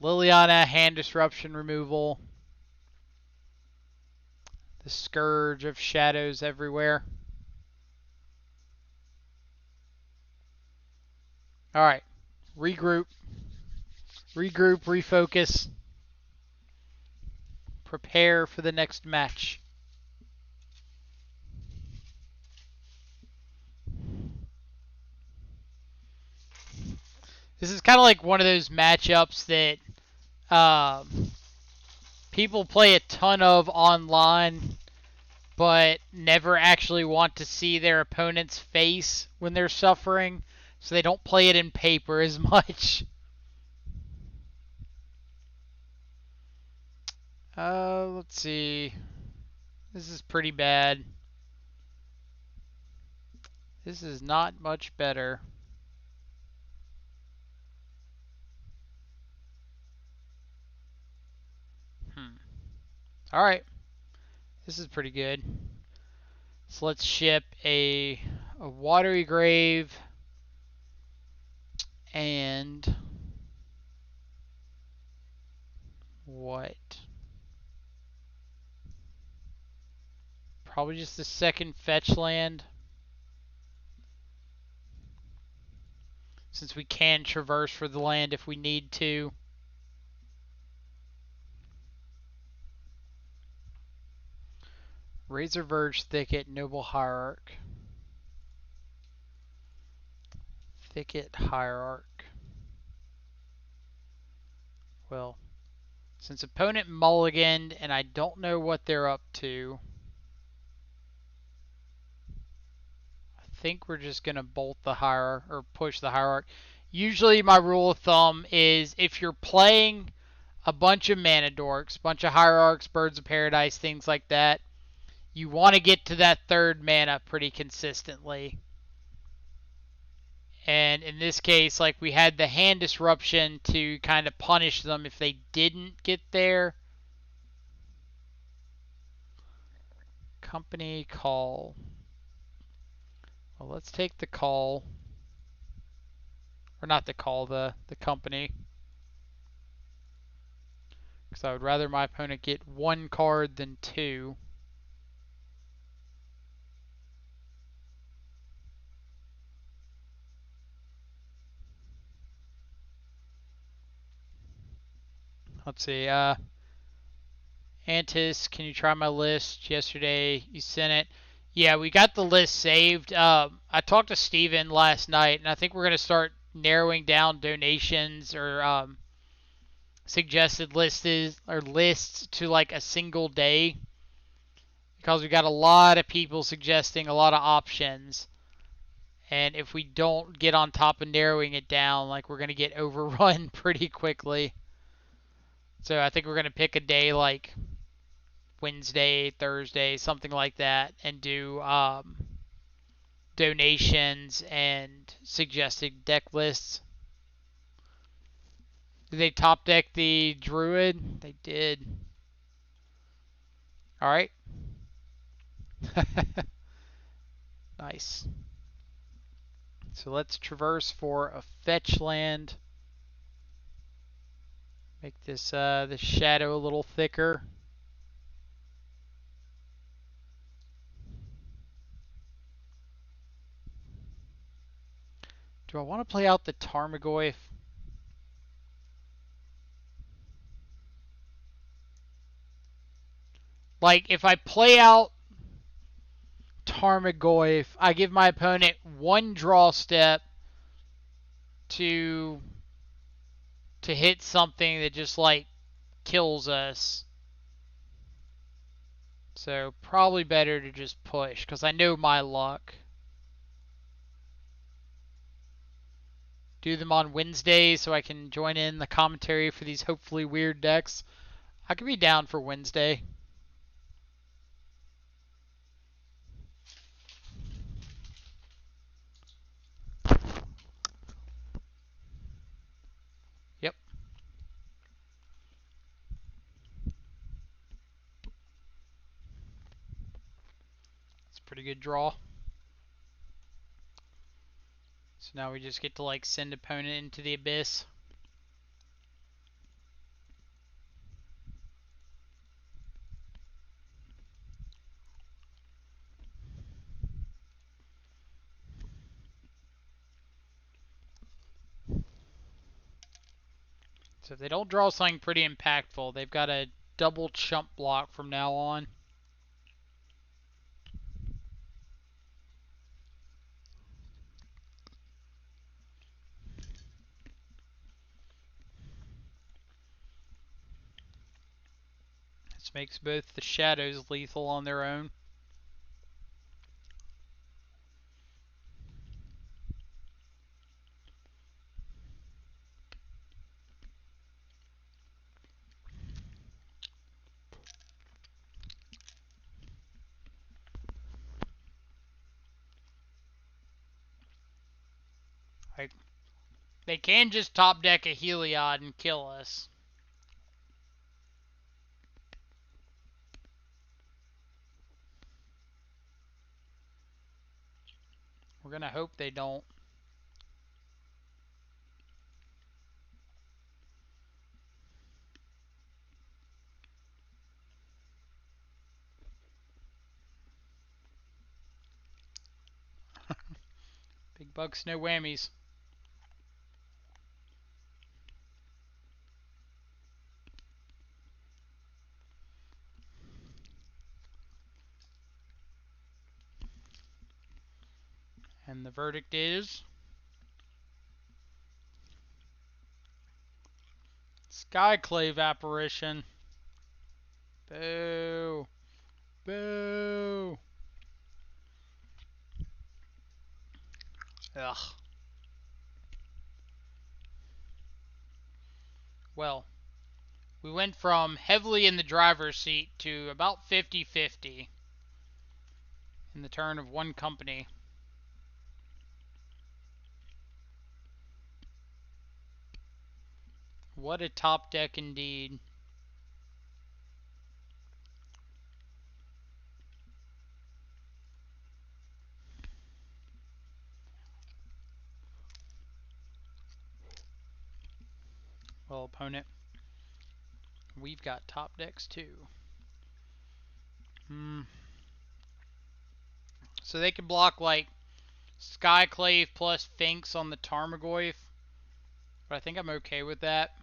Liliana hand disruption removal. The scourge of shadows everywhere. Alright. Regroup. Regroup, refocus. Prepare for the next match. This is kind of like one of those matchups that people play a ton of online, but never actually want to see their opponent's face when they're suffering, so they don't play it in paper as much. Let's see. This is pretty bad. This is not much better. Alright. This is pretty good. So let's ship a Watery Grave and what? Probably just the second fetch land. Since we can traverse for the land if we need to. Razor Verge, Thicket, Noble Hierarch. Thicket, Hierarch. Well, since opponent mulliganed and I don't know what they're up to, I think we're just going to bolt the Hierarch or push the Hierarch. Usually my rule of thumb is if you're playing a bunch of Mana Dorks, bunch of Hierarchs, Birds of Paradise, things like that, you want to get to that third mana pretty consistently. And in this case, like we had the hand disruption to kind of punish them if they didn't get there. Company call. Well, let's take the call. Or not the call, the company. Because I would rather my opponent get one card than two. Let's see. Antis, can you try my list? Yesterday you sent it. Yeah, we got the list saved. I talked to Steven last night, and I think we're going to start narrowing down donations or suggested lists to like a single day. Because we got a lot of people suggesting a lot of options. And if we don't get on top of narrowing it down, like we're going to get overrun pretty quickly. So I think we're going to pick a day like Wednesday, Thursday, something like that, and do donations and suggested deck lists. Did they top deck the Druid? They did. Alright. Nice. So let's traverse for a fetch land. Make this the shadow a little thicker. Do I want to play out the Tarmogoyf? Like, if I play out Tarmogoyf, I give my opponent one draw step to hit something that just, like, kills us. So, probably better to just push, because I know my luck. Do them on Wednesday so I can join in the commentary for these hopefully weird decks. I could be down for Wednesday. Yep. It's a pretty good draw. So now we just get to like send opponent into the abyss. So if they don't draw something pretty impactful, they've got a double chump block from now on. This makes both the shadows lethal on their own. Like, they can just top deck a Heliod and kill us. We're gonna hope they don't. Big bucks, no whammies. And the verdict is Skyclave Apparition. Boo. Boo. Ugh. Well, we went from heavily in the driver's seat to about 50-50 in the turn of one company. What a top deck indeed. Well, opponent, we've got top decks too. So they can block like Skyclave plus Finks on the Tarmogoyf, but I think I'm okay with that.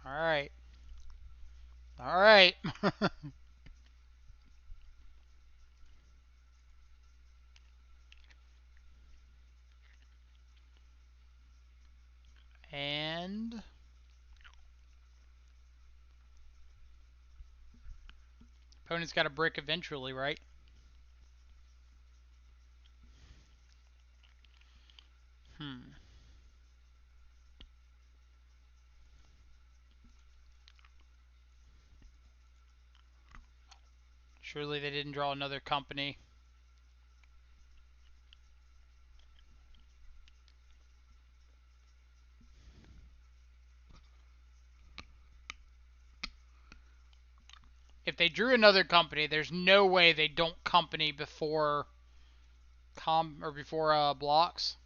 Alright. Alright. Opponent's got a brick eventually, right? Surely they didn't draw another company. If they drew another company, there's no way they don't company before blocks.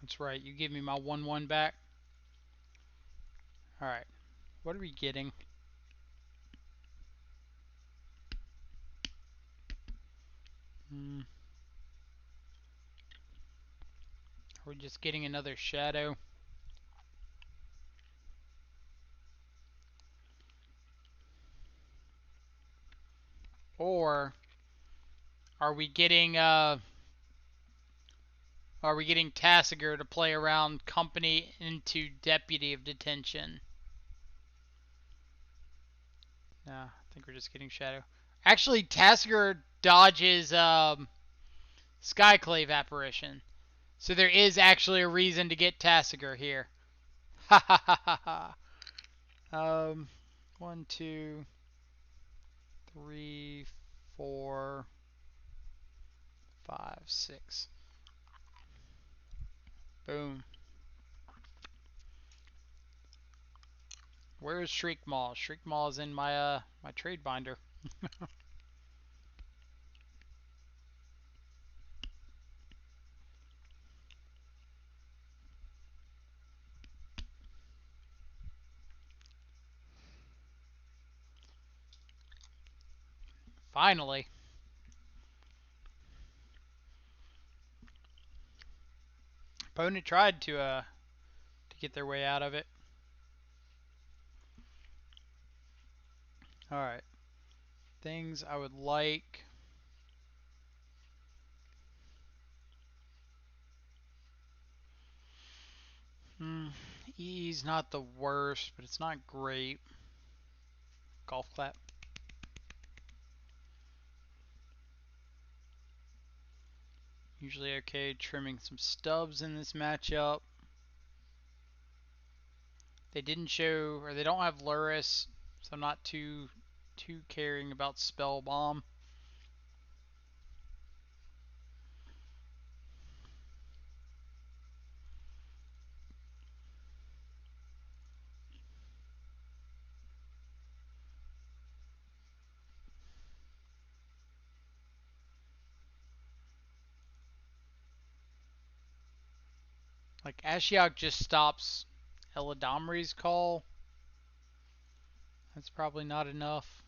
That's right. You give me my 1/1 back. All right. What are we getting? Are we just getting another shadow? Or are we getting Tasigur to play around company into deputy of detention? No, I think we're just getting shadow. Actually, Tasigur dodges Skyclave apparition. So there is actually a reason to get Tasigur here. Ha ha ha ha ha. 1, 2, 3, 4, 5, 6. Boom. Where is Shriek Maw? Shriek Maw is in my my trade binder. Finally. Opponent tried to get their way out of it. Alright. Things I would like. E's not the worst, but it's not great. Golf clap. Usually okay. Trimming some stubs in this matchup. They didn't show, or they don't have Luris, so I'm not too caring about Spell Bomb. Like, Ashiok just stops Eladamri's call. That's probably not enough.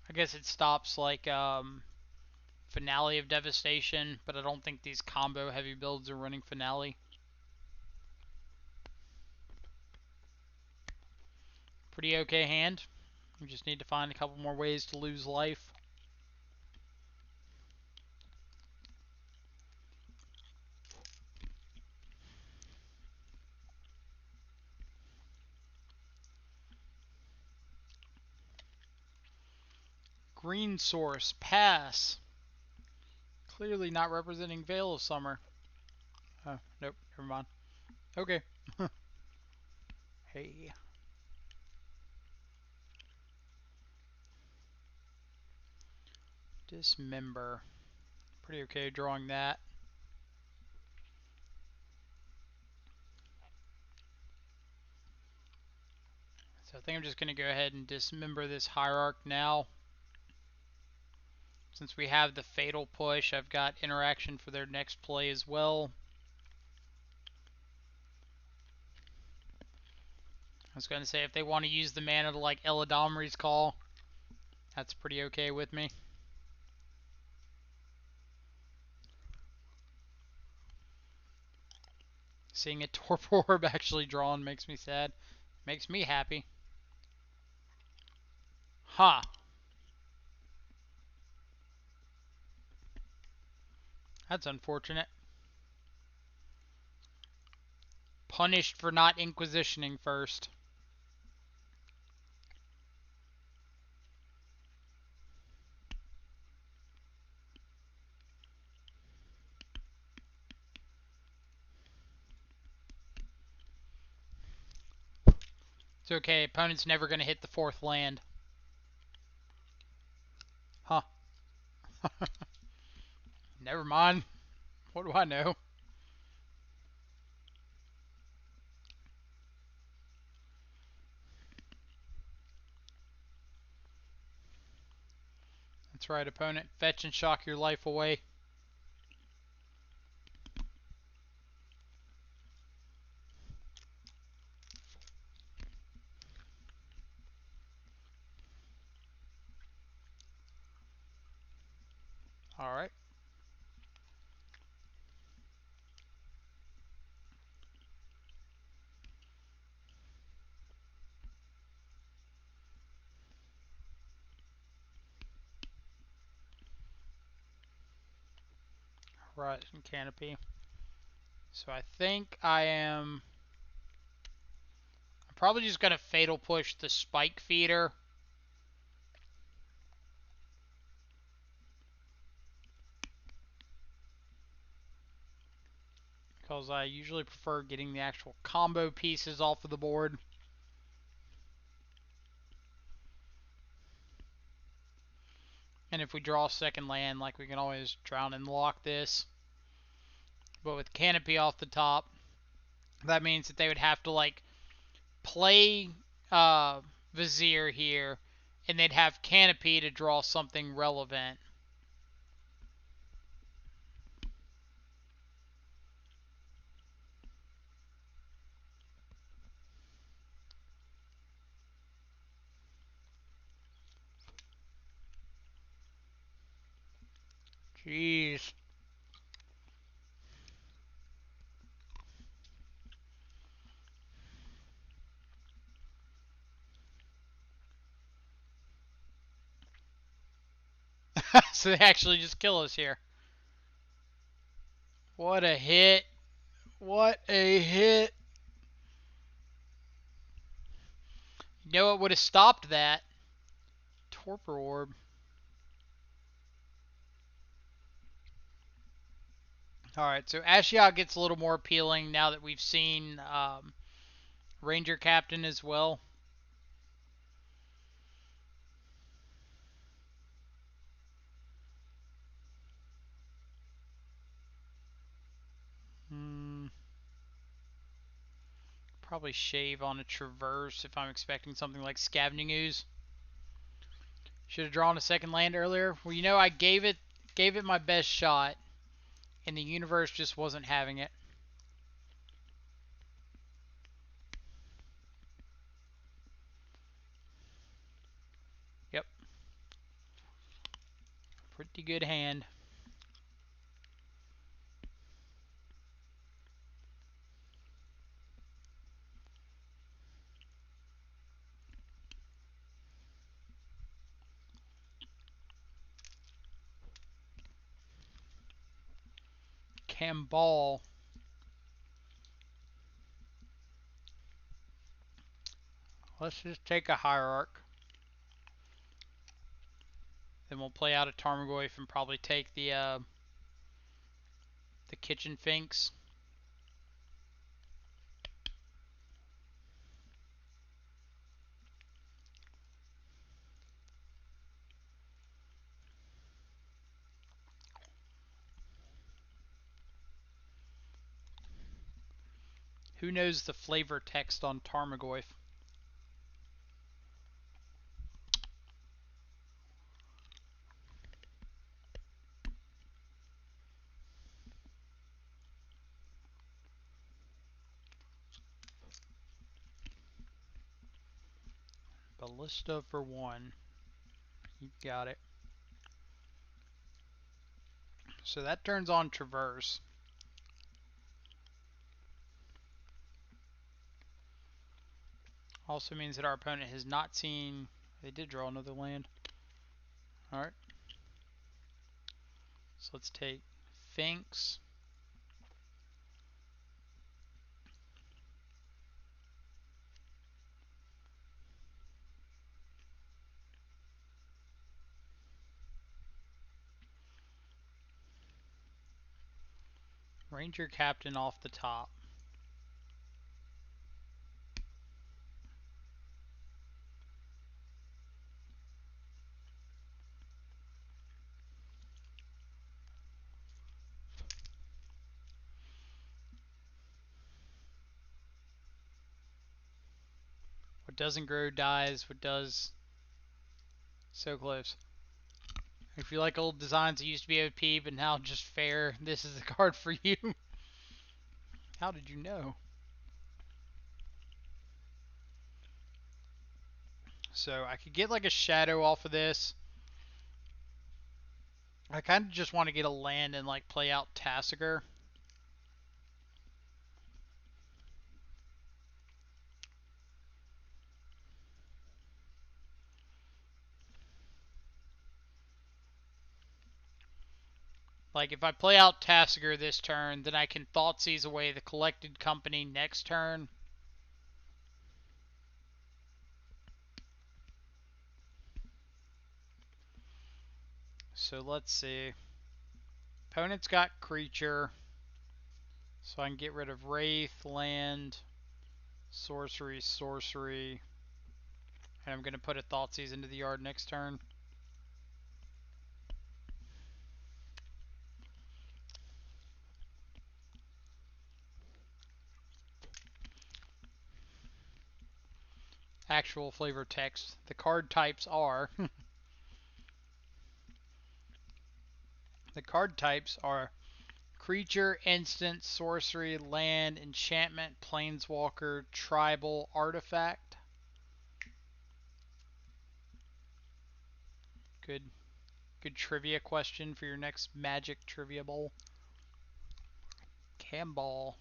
I guess it stops, like, Finale of Devastation, but I don't think these combo heavy builds are running Finale. Pretty okay hand. We just need to find a couple more ways to lose life. Green Source, pass. Clearly not representing Veil of Summer. Oh, nope, never mind. Okay. Hey. Dismember. Pretty okay drawing that. So I think I'm just going to go ahead and dismember this Hierarch now. Since we have the Fatal Push, I've got interaction for their next play as well. I was going to say, if they want to use the mana to, like, Eladamri's Call, that's pretty okay with me. Seeing a Torpor orb actually drawn makes me sad. Makes me happy. Ha! Huh. That's unfortunate. Punished for not inquisitioning first. It's okay, opponent's never going to hit the 4th land. Huh. Never mind. What do I know? That's right, opponent. Fetch and shock your life away. Alright. Horizon Canopy. So I think I'm probably just going to Fatal Push the Spike Feeder. Because I usually prefer getting the actual combo pieces off of the board. And if we draw a second land, like, we can always drown and lock this. But with Canopy off the top, that means that they would have to, like, play Vizier here, and they'd have Canopy to draw something relevant. Jeez. So they actually just kill us here. What a hit. What a hit. You know what would have stopped that? Torpor orb. Alright, so Ashiok gets a little more appealing now that we've seen Ranger Captain as well. Probably shave on a Traverse if I'm expecting something like Scavenging Ooze. Should have drawn a second land earlier. Well, you know, I gave it my best shot, and the universe just wasn't having it. Yep. Pretty good hand. Camball. Let's just take a Hierarch. Then we'll play out a Tarmogoyf and probably take the Kitchen Finks. Who knows the flavor text on Tarmogoyf? Ballista for 1. You got it. So that turns on Traverse. Also means that our opponent has not seen... They did draw another land. Alright. So let's take Finks. Ranger Captain off the top. What doesn't grow dies. What does... So close. If you like old designs that used to be OP but now just fair, this is the card for you. How did you know? So I could get like a shadow off of this. I kind of just want to get a land and like play out Tasigur. Like if I play out Tasigur this turn, then I can Thoughtseize away the Collected Company next turn. So let's see. Opponent's got creature. So I can get rid of Wraith, land, sorcery, sorcery. And I'm going to put a Thoughtseize into the yard next turn. Actual flavor text. The card types are... the card types are creature, instant, sorcery, land, enchantment, planeswalker, tribal, artifact. Good trivia question for your next Magic Trivia Bowl. Camball.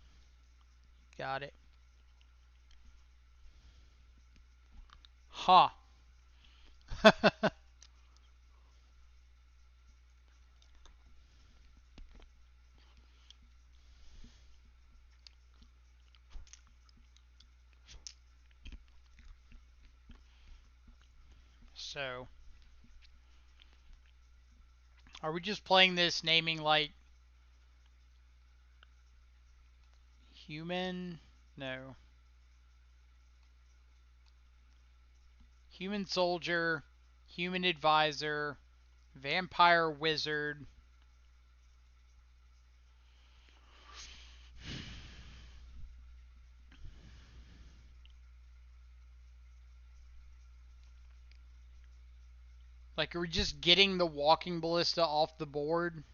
Got it. Ha. Huh. So, are we just playing this naming like human? No. Human soldier, human advisor, vampire wizard. Like, are we just getting the walking ballista off the board?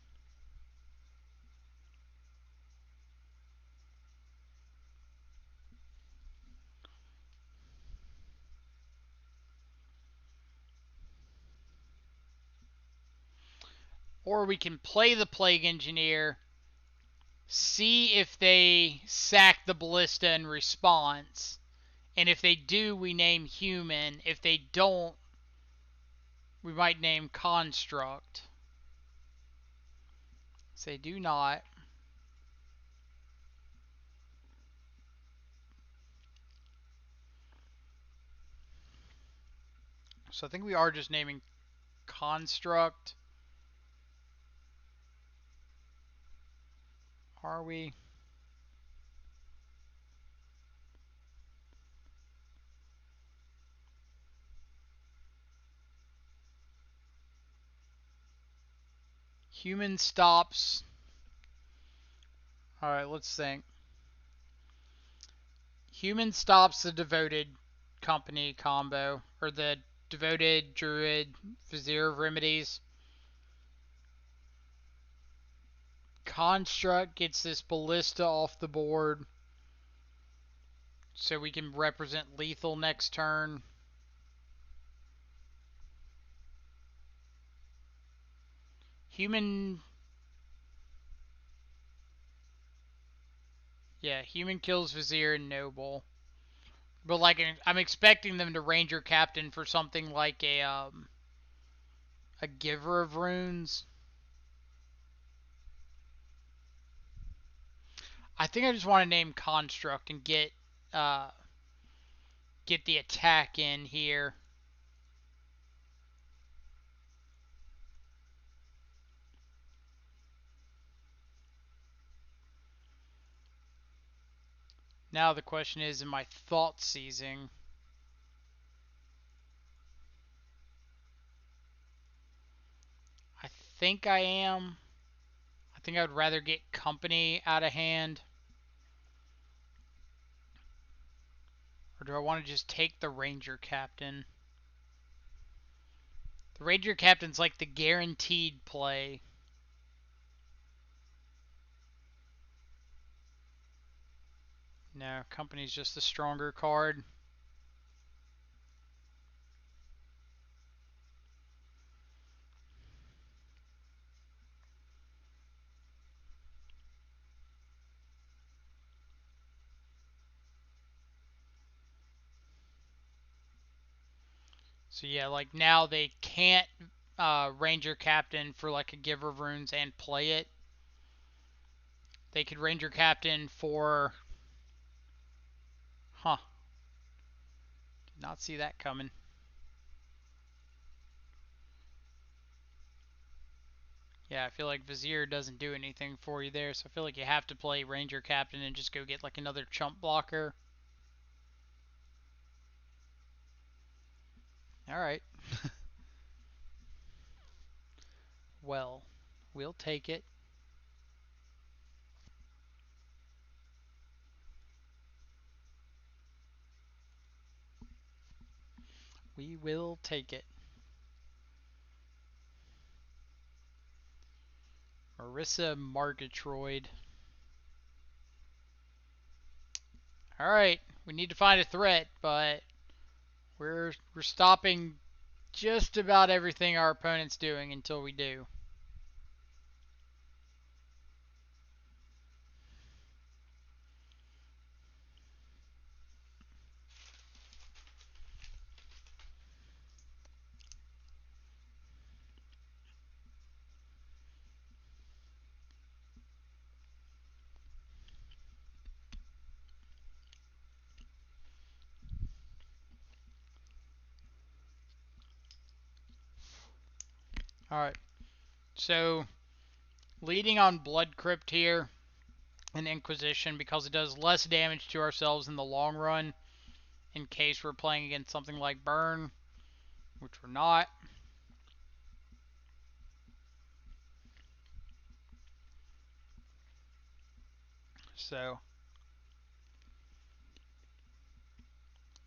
Or we can play the Plague Engineer, see if they sack the ballista in response, and if they do, we name human. If they don't, we might name construct. If they do not, so I think we are just naming construct. Are we? Human stops. Alright, let's think. Human stops the Devoted Company combo, or the Devoted Druid Vizier of Remedies. Construct gets this ballista off the board, so we can represent lethal next turn. Human... Yeah, human kills Vizier and Noble. But like, I'm expecting them to Ranger Captain for something like a Giver of Runes. I think I just want to name Construct and uh, get the attack in here. Now the question is, am I thought seizing? I think I am. I think I would rather get company out of hand. Or do I want to just take the Ranger Captain? The Ranger Captain's like the guaranteed play. No, company's just the stronger card. So yeah, like now they can't Ranger Captain for like a Giver of Runes and play it. They could Ranger Captain for... Huh. Did not see that coming. Yeah, I feel like Vizier doesn't do anything for you there, so I feel like you have to play Ranger Captain and just go get like another chump blocker. Alright. Well, we'll take it. We will take it. Marissa Margatroyd. Alright, we need to find a threat, but we're stopping just about everything our opponent's doing until we do. Alright, so leading on Blood Crypt here and Inquisition because it does less damage to ourselves in the long run in case we're playing against something like Burn, which we're not. So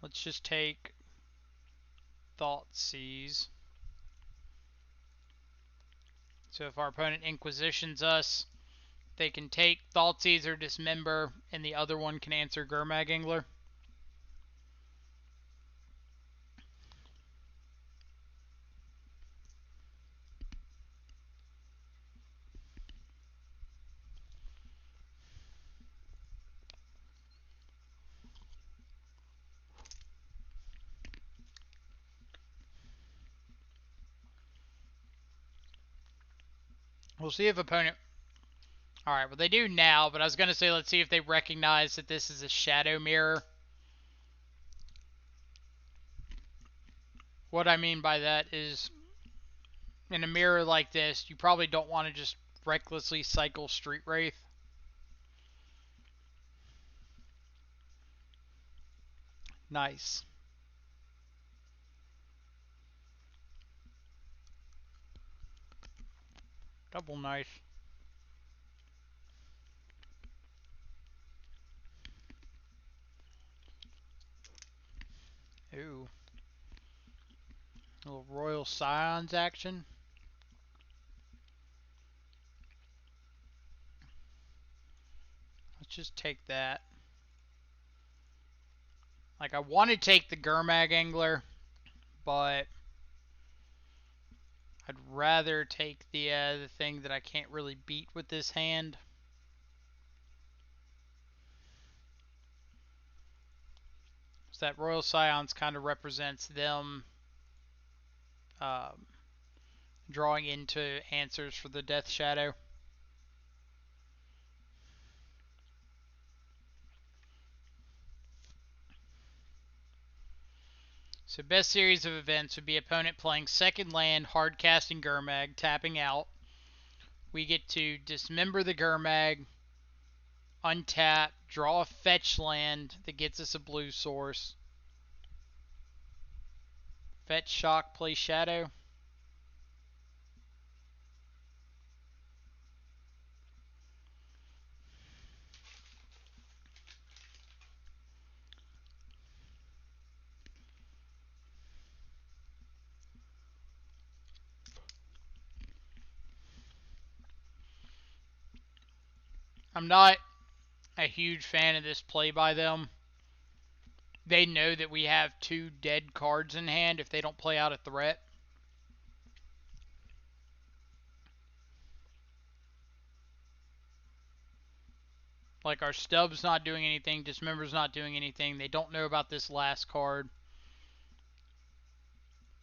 let's just take Thoughtseize. So if our opponent Inquisitions us, they can take Thoughtseize or Dismember, and the other one can answer Gurmag Angler. We'll see if opponent... Alright, well they do now, but I was going to say let's see if they recognize that this is a Shadow Mirror. What I mean by that is, in a mirror like this, you probably don't want to just recklessly cycle Street Wraith. Nice. Double knife. Ooh. A little Royal Scions action. Let's just take that. Like, I want to take the Gurmag Angler, but I'd rather take the thing that I can't really beat with this hand. So that Royal Scions kind of represents them um, drawing into answers for the Death Shadow. So best series of events would be opponent playing second land, hard casting Gurmag, tapping out. We get to dismember the Gurmag, untap, draw a fetch land that gets us a blue source. Fetch, shock, play Shadow. I'm not a huge fan of this play by them. They know that we have 2 dead cards in hand if they don't play out a threat. Like our Stub's not doing anything, Dismember's not doing anything. They don't know about this last card.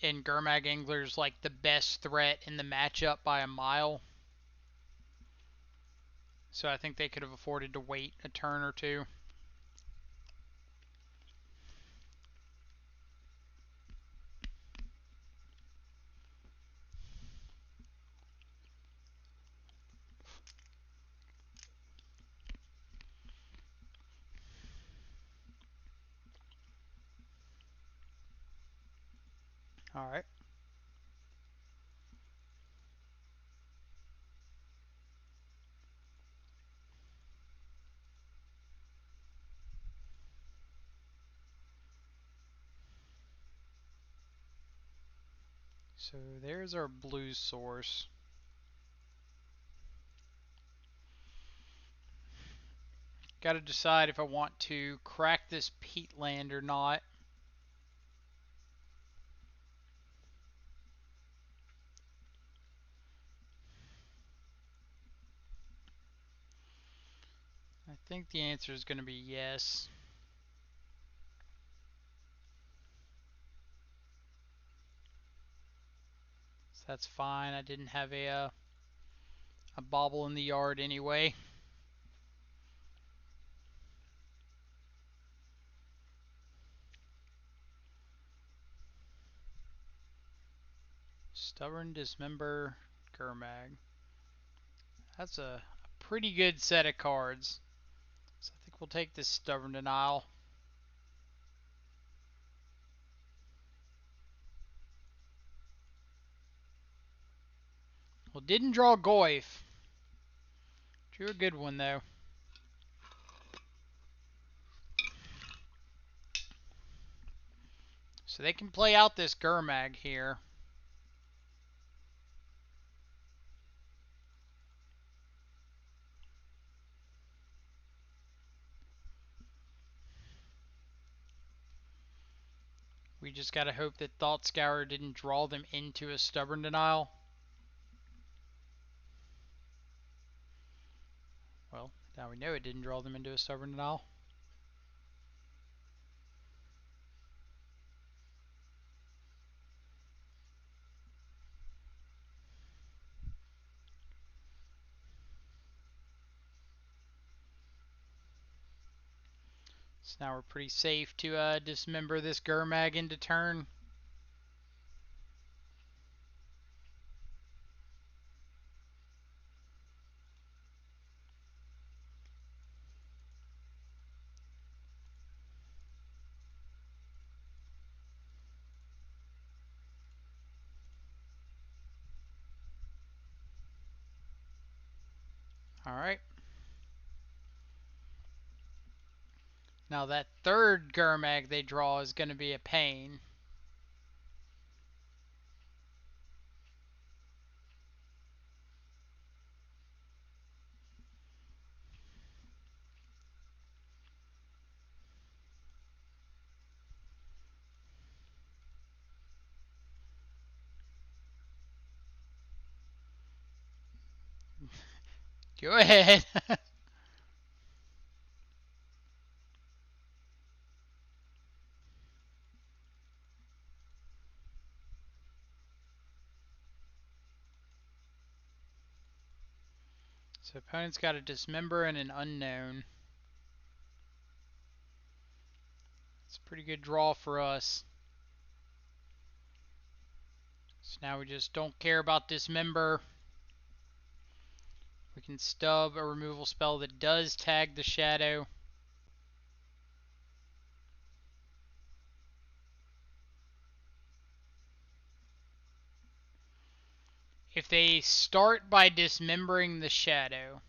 And Gurmag Angler's like the best threat in the matchup by a mile. So I think they could have afforded to wait a turn or two. Alright. So there's our blue source. Got to decide if I want to crack this peat land or not. I think the answer is going to be yes. So that's fine. I didn't have a bobble in the yard anyway. Stubborn, Dismember, Gurmag. That's a pretty good set of cards. So I think we'll take this Stubborn Denial. Well, didn't draw Goyf. Drew a good one, though. So they can play out this Gurmag here. We just gotta hope that Thought Scour didn't draw them into a Stubborn Denial. Well, now we know it didn't draw them into a Stubborn Denial. So now we're pretty safe to dismember this Gurmag into turn. Alright. Now that third Gurmag they draw is going to be a pain. Go ahead. So opponent's got a Dismember and an Unknown. It's a pretty good draw for us. So now we just don't care about Dismember. We can stub a removal spell that does tag the Shadow. If they start by dismembering the Shadow,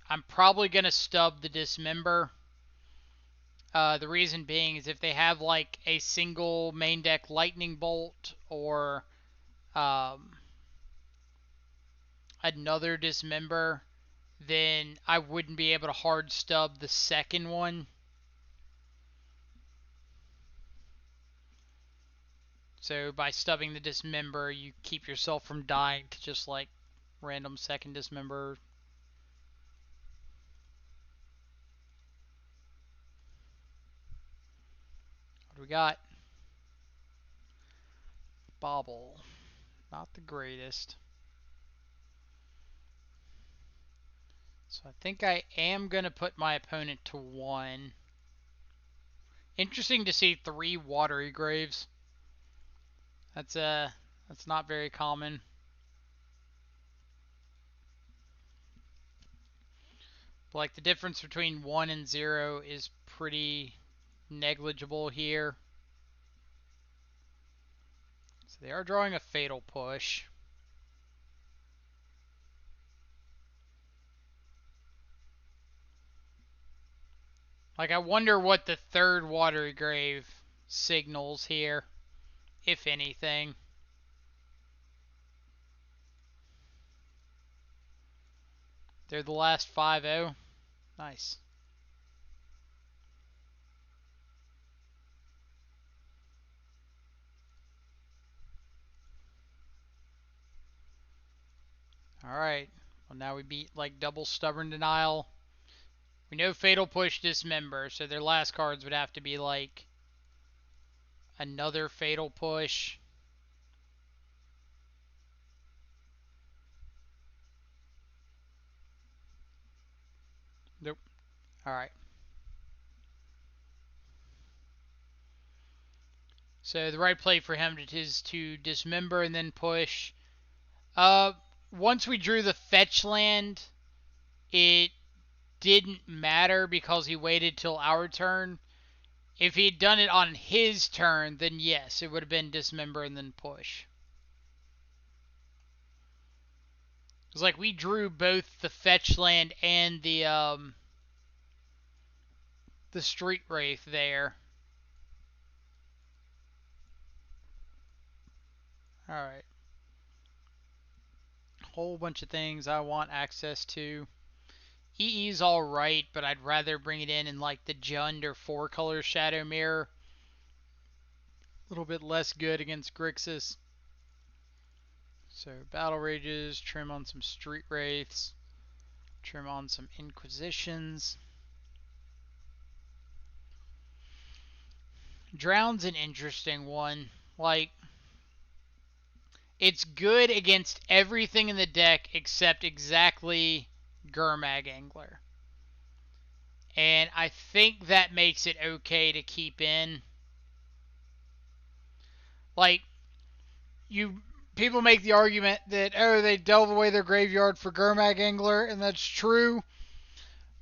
I'm probably going to stub the Dismember. The reason being is if they have like a single main deck Lightning Bolt or another Dismember, then I wouldn't be able to hard stub the second one. So by stubbing the Dismember, you keep yourself from dying to just like random second Dismember. What do we got? Bobble. Not the greatest. So I think I am going to put my opponent to 1. Interesting to see 3 Watery Graves. That's not very common. But like the difference between 1 and 0 is pretty negligible here. So they are drawing a Fatal Push. Like I wonder what the third Watery Grave signals here, if anything. They're the last 5-0. Nice. Alright. Well, now we beat like double Stubborn Denial. We know Fatal Push Dismember, so their last cards would have to be like another Fatal Push. Nope. Alright. So the right play for him is to Dismember and then push. Once we drew the fetch land, it didn't matter because he waited till our turn. If he had done it on his turn, then yes, it would have been Dismember and then push. It's like we drew both the fetch land and the Street Wraith there. Alright. Whole bunch of things I want access to. EE's alright, but I'd rather bring it in like the Jund or 4-color Shadow Mirror. A little bit less good against Grixis. So Battle Rages, trim on some Street Wraiths, trim on some Inquisitions. Drown's an interesting one. Like, it's good against everything in the deck except exactly Gurmag Angler. And I think that makes it okay to keep in. Like, people make the argument that, oh, they delve away their graveyard for Gurmag Angler, and that's true.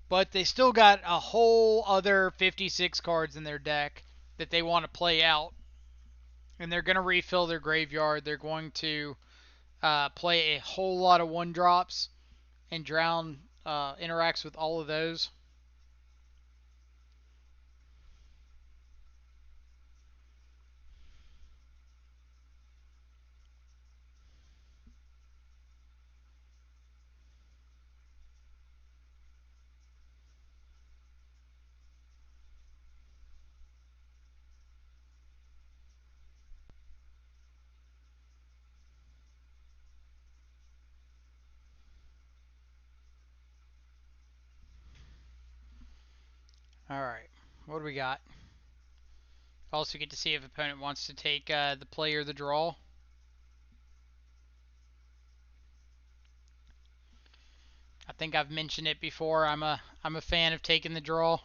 But they still got a whole other 56 cards in their deck that they want to play out. And they're going to refill their graveyard. They're going to play a whole lot of 1-drops. And Drown interacts with all of those. Alright, what do we got? Also get to see if opponent wants to take the play or the draw. think I've mentioned it before. I'm a fan of taking the draw.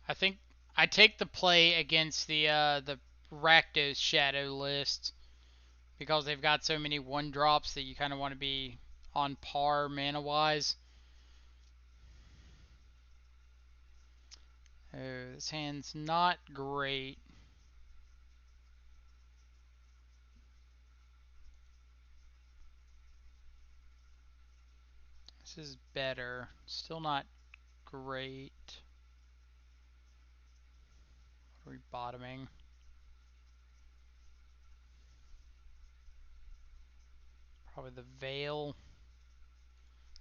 I think I take the play against the Rakdos Shadow list because they've got so many one drops that you kind of want to be on par mana wise. Oh, this hand's not great. This is better. Still not great. What are we bottoming? Probably the Veil,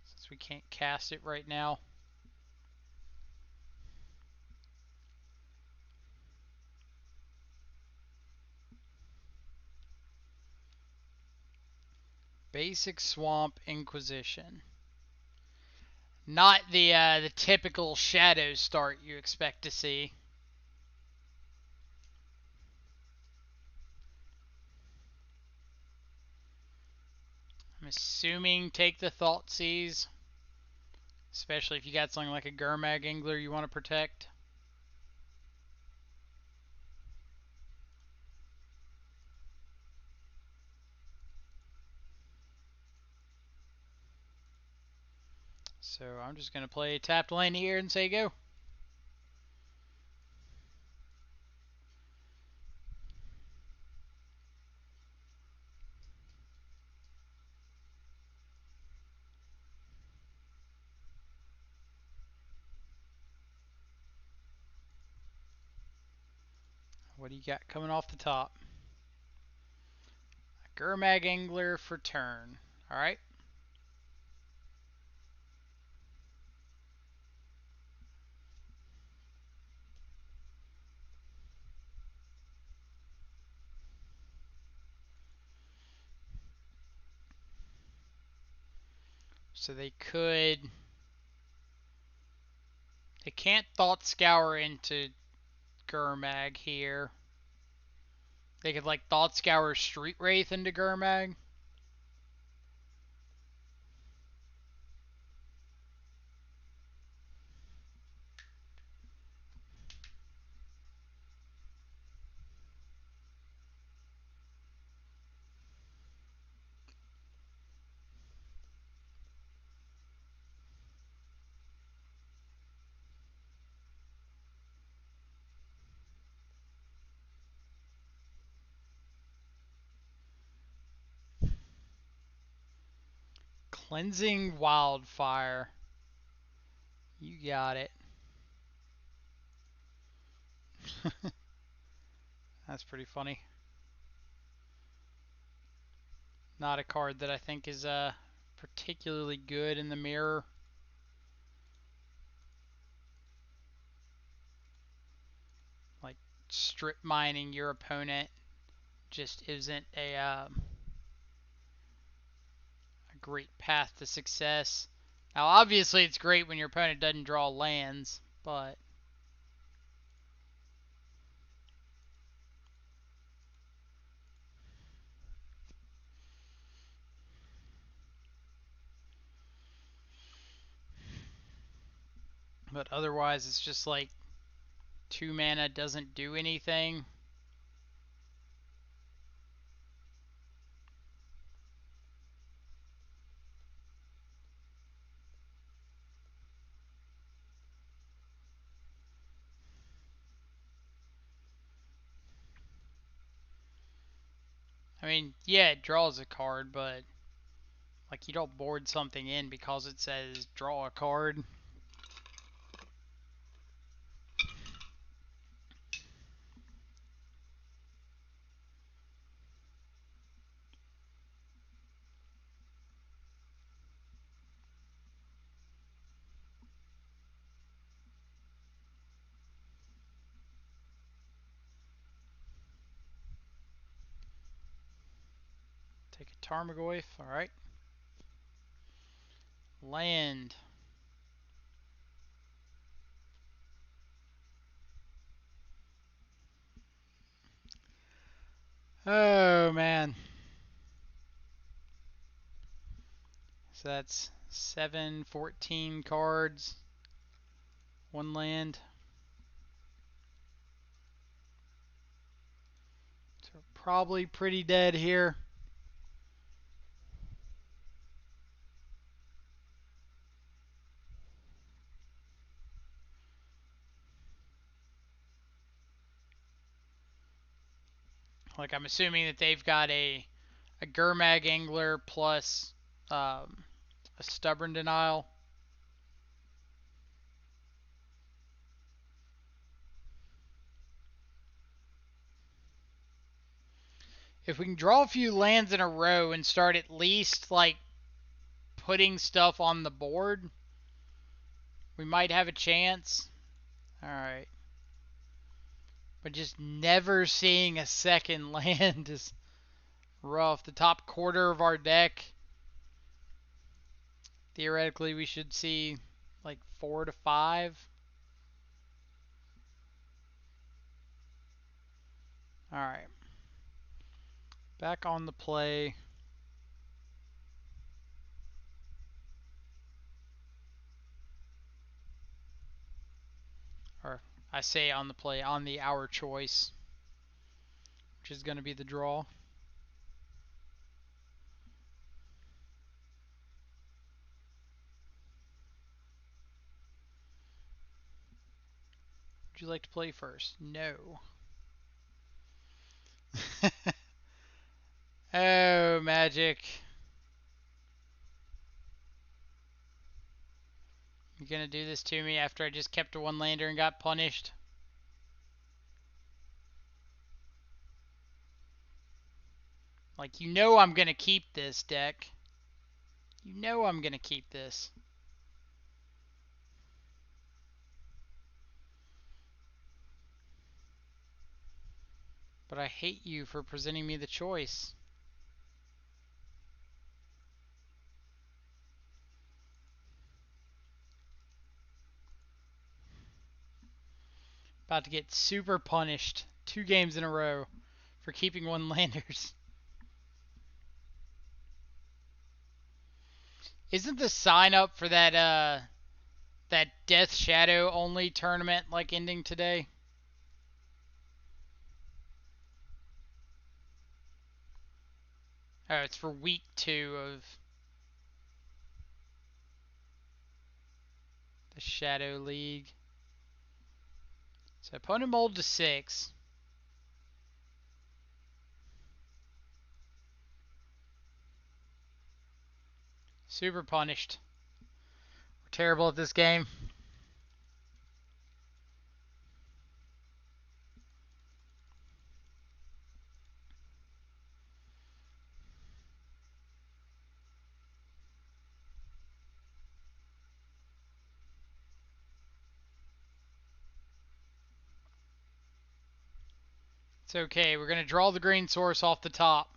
since we can't cast it right now. Basic Swamp Inquisition. Not the typical shadow start you expect to see. I'm assuming take the Thoughtseize, especially if you got something like a Gurmag Angler you want to protect. So I'm just going to play tapped land here and say go. What do you got coming off the top? A Gurmag Angler for turn. Alright. So they could... They can't Thought Scour into Gurmag here. They could like Thought Scour Street Wraith into Gurmag. Cleansing Wildfire. You got it. That's pretty funny. Not a card that I think is particularly good in the mirror. Like strip mining your opponent just isn't a great path to success. Now, obviously, it's great when your opponent doesn't draw lands, but otherwise, it's just like 2 mana doesn't do anything. I mean, yeah, it draws a card, but like you don't board something in because it says draw a card. Take a Tarmogoyf, alright. Land. Oh, man. So that's 7, 14 cards. One land. So we're probably pretty dead here. Like, I'm assuming that they've got a Gurmag Angler plus a Stubborn Denial. If we can draw a few lands in a row and start at least, like, putting stuff on the board, we might have a chance. Alright. But just never seeing a second land is rough. The top quarter of our deck, theoretically, we should see like 4 to 5. Alright. Back on the play. Or I say on the play, on the our choice, which is going to be the draw. Would you like to play first? No. Oh, Magic. You're going to do this to me after I just kept a one-lander and got punished? Like, you know I'm going to keep this, deck. You know I'm going to keep this. But I hate you for presenting me the choice. About to get super punished 2 games in a row for keeping one-landers. Isn't the sign up for that Death Shadow only tournament like ending today? Oh, it's for week 2 of the Shadow League. So opponent mold to 6. Super punished. We're terrible at this game. It's okay. We're going to draw the green source off the top.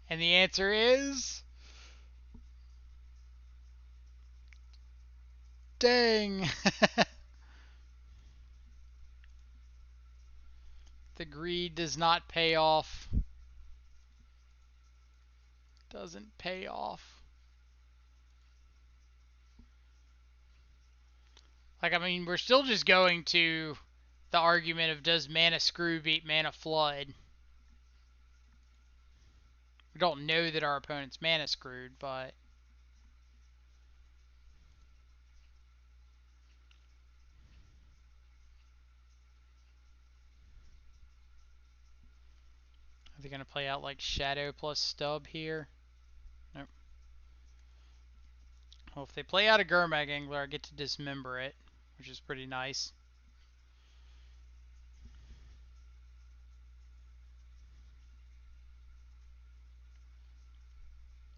And the answer is... Dang. The greed does not pay off. Doesn't pay off. Like, I mean, we're still just going to the argument of does Mana Screw beat Mana Flood? We don't know that our opponent's Mana Screwed, but... Are they going to play out like Shadow plus Stub here? Nope. Well, if they play out a Gurmag Angler, I get to dismember it, which is pretty nice.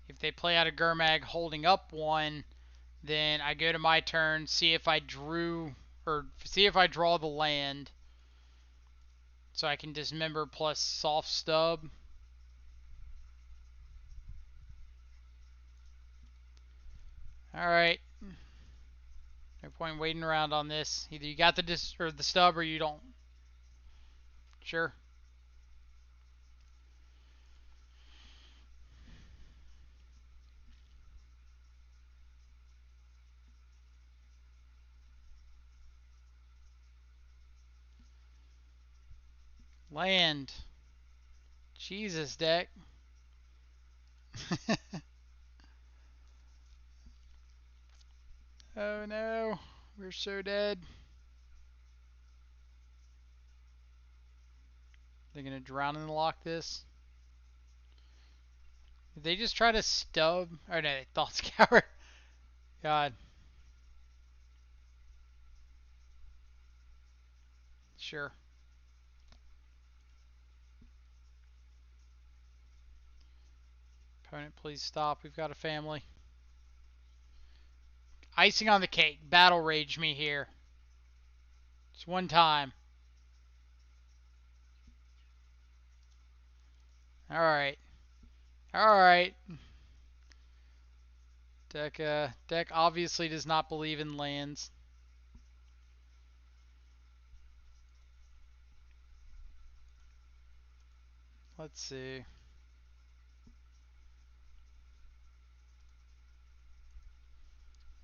If they play out a Gurmag holding up 1, then I go to my turn, see if I draw the land, so I can dismember plus soft stub. Alright. No point waiting around on this. Either you got the stub or you don't. Sure. Land. Jesus, deck. Oh no. We're so dead. They're gonna drown and lock this. Did they just try to stub? Or no, they thought scour. God. Sure. Opponent, please stop. We've got a family. Icing on the cake. Battle rage me here. Just one time. Alright. Alright. Deck obviously does not believe in lands. Let's see.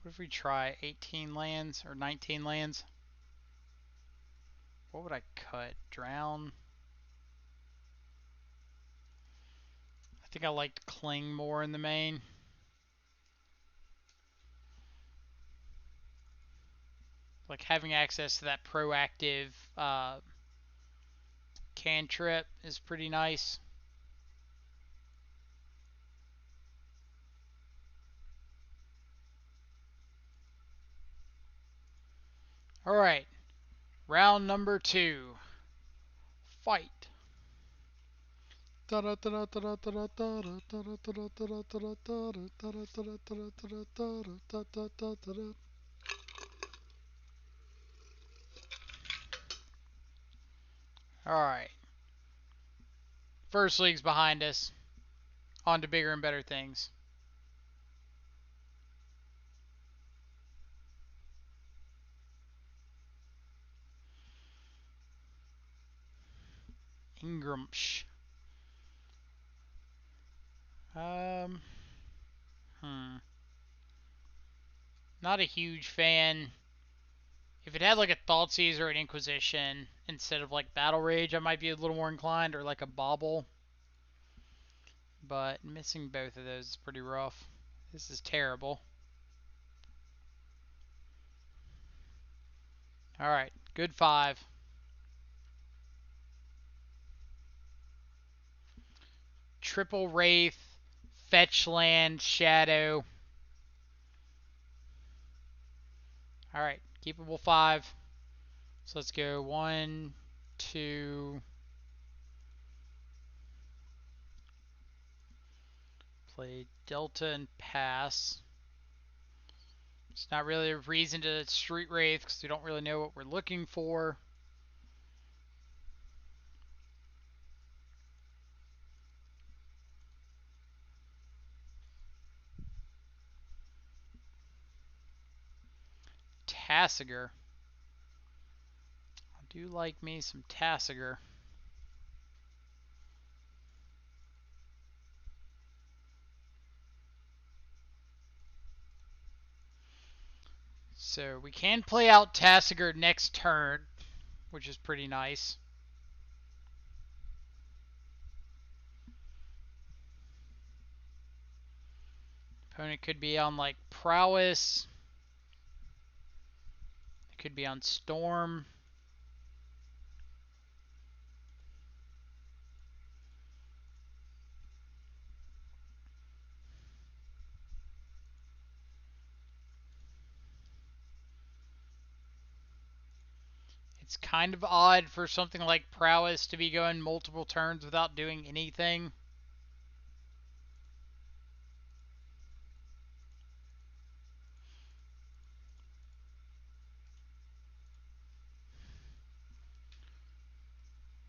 What if we try 18 lands or 19 lands? What would I cut? Drown? I think I liked Cling more in the main. Like having access to that proactive cantrip is pretty nice. Alright. Round number 2. Fight. Alright. First league's behind us. On to bigger and better things. Ingram. Not a huge fan. If it had like a Thoughtseize or an Inquisition instead of like Battle Rage, I might be a little more inclined, or like a Bauble. But missing both of those is pretty rough. This is terrible. Alright, good 5. Triple Wraith, Fetch Land, Shadow. Alright, keepable 5. So let's go 1, 2. Play Delta and pass. It's not really a reason to Street Wraith because we don't really know what we're looking for. Tasigur. I do like me some Tasigur. So we can play out Tasigur next turn, which is pretty nice. Opponent could be on like Prowess. It could be on Storm. It's kind of odd for something like Prowess to be going multiple turns without doing anything.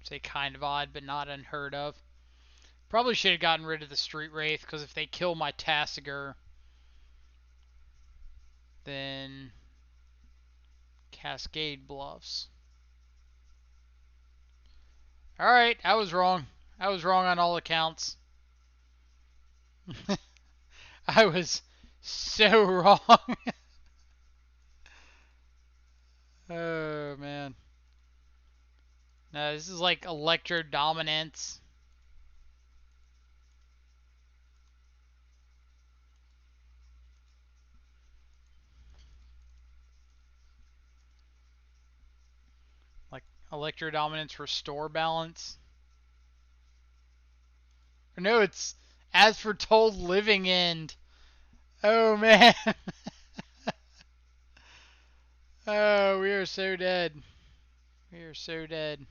Say kind of odd, but not unheard of. Probably should have gotten rid of the Street Wraith, because if they kill my Tasigur, then Cascade Bluffs. Alright, I was wrong. I was wrong on all accounts. I was so wrong. Oh, man. No, this is like Electro Dominance. Like Electro Dominance Restore Balance. Or no, it's As Foretold Living End. Oh, man. Oh, we are so dead. We are so dead.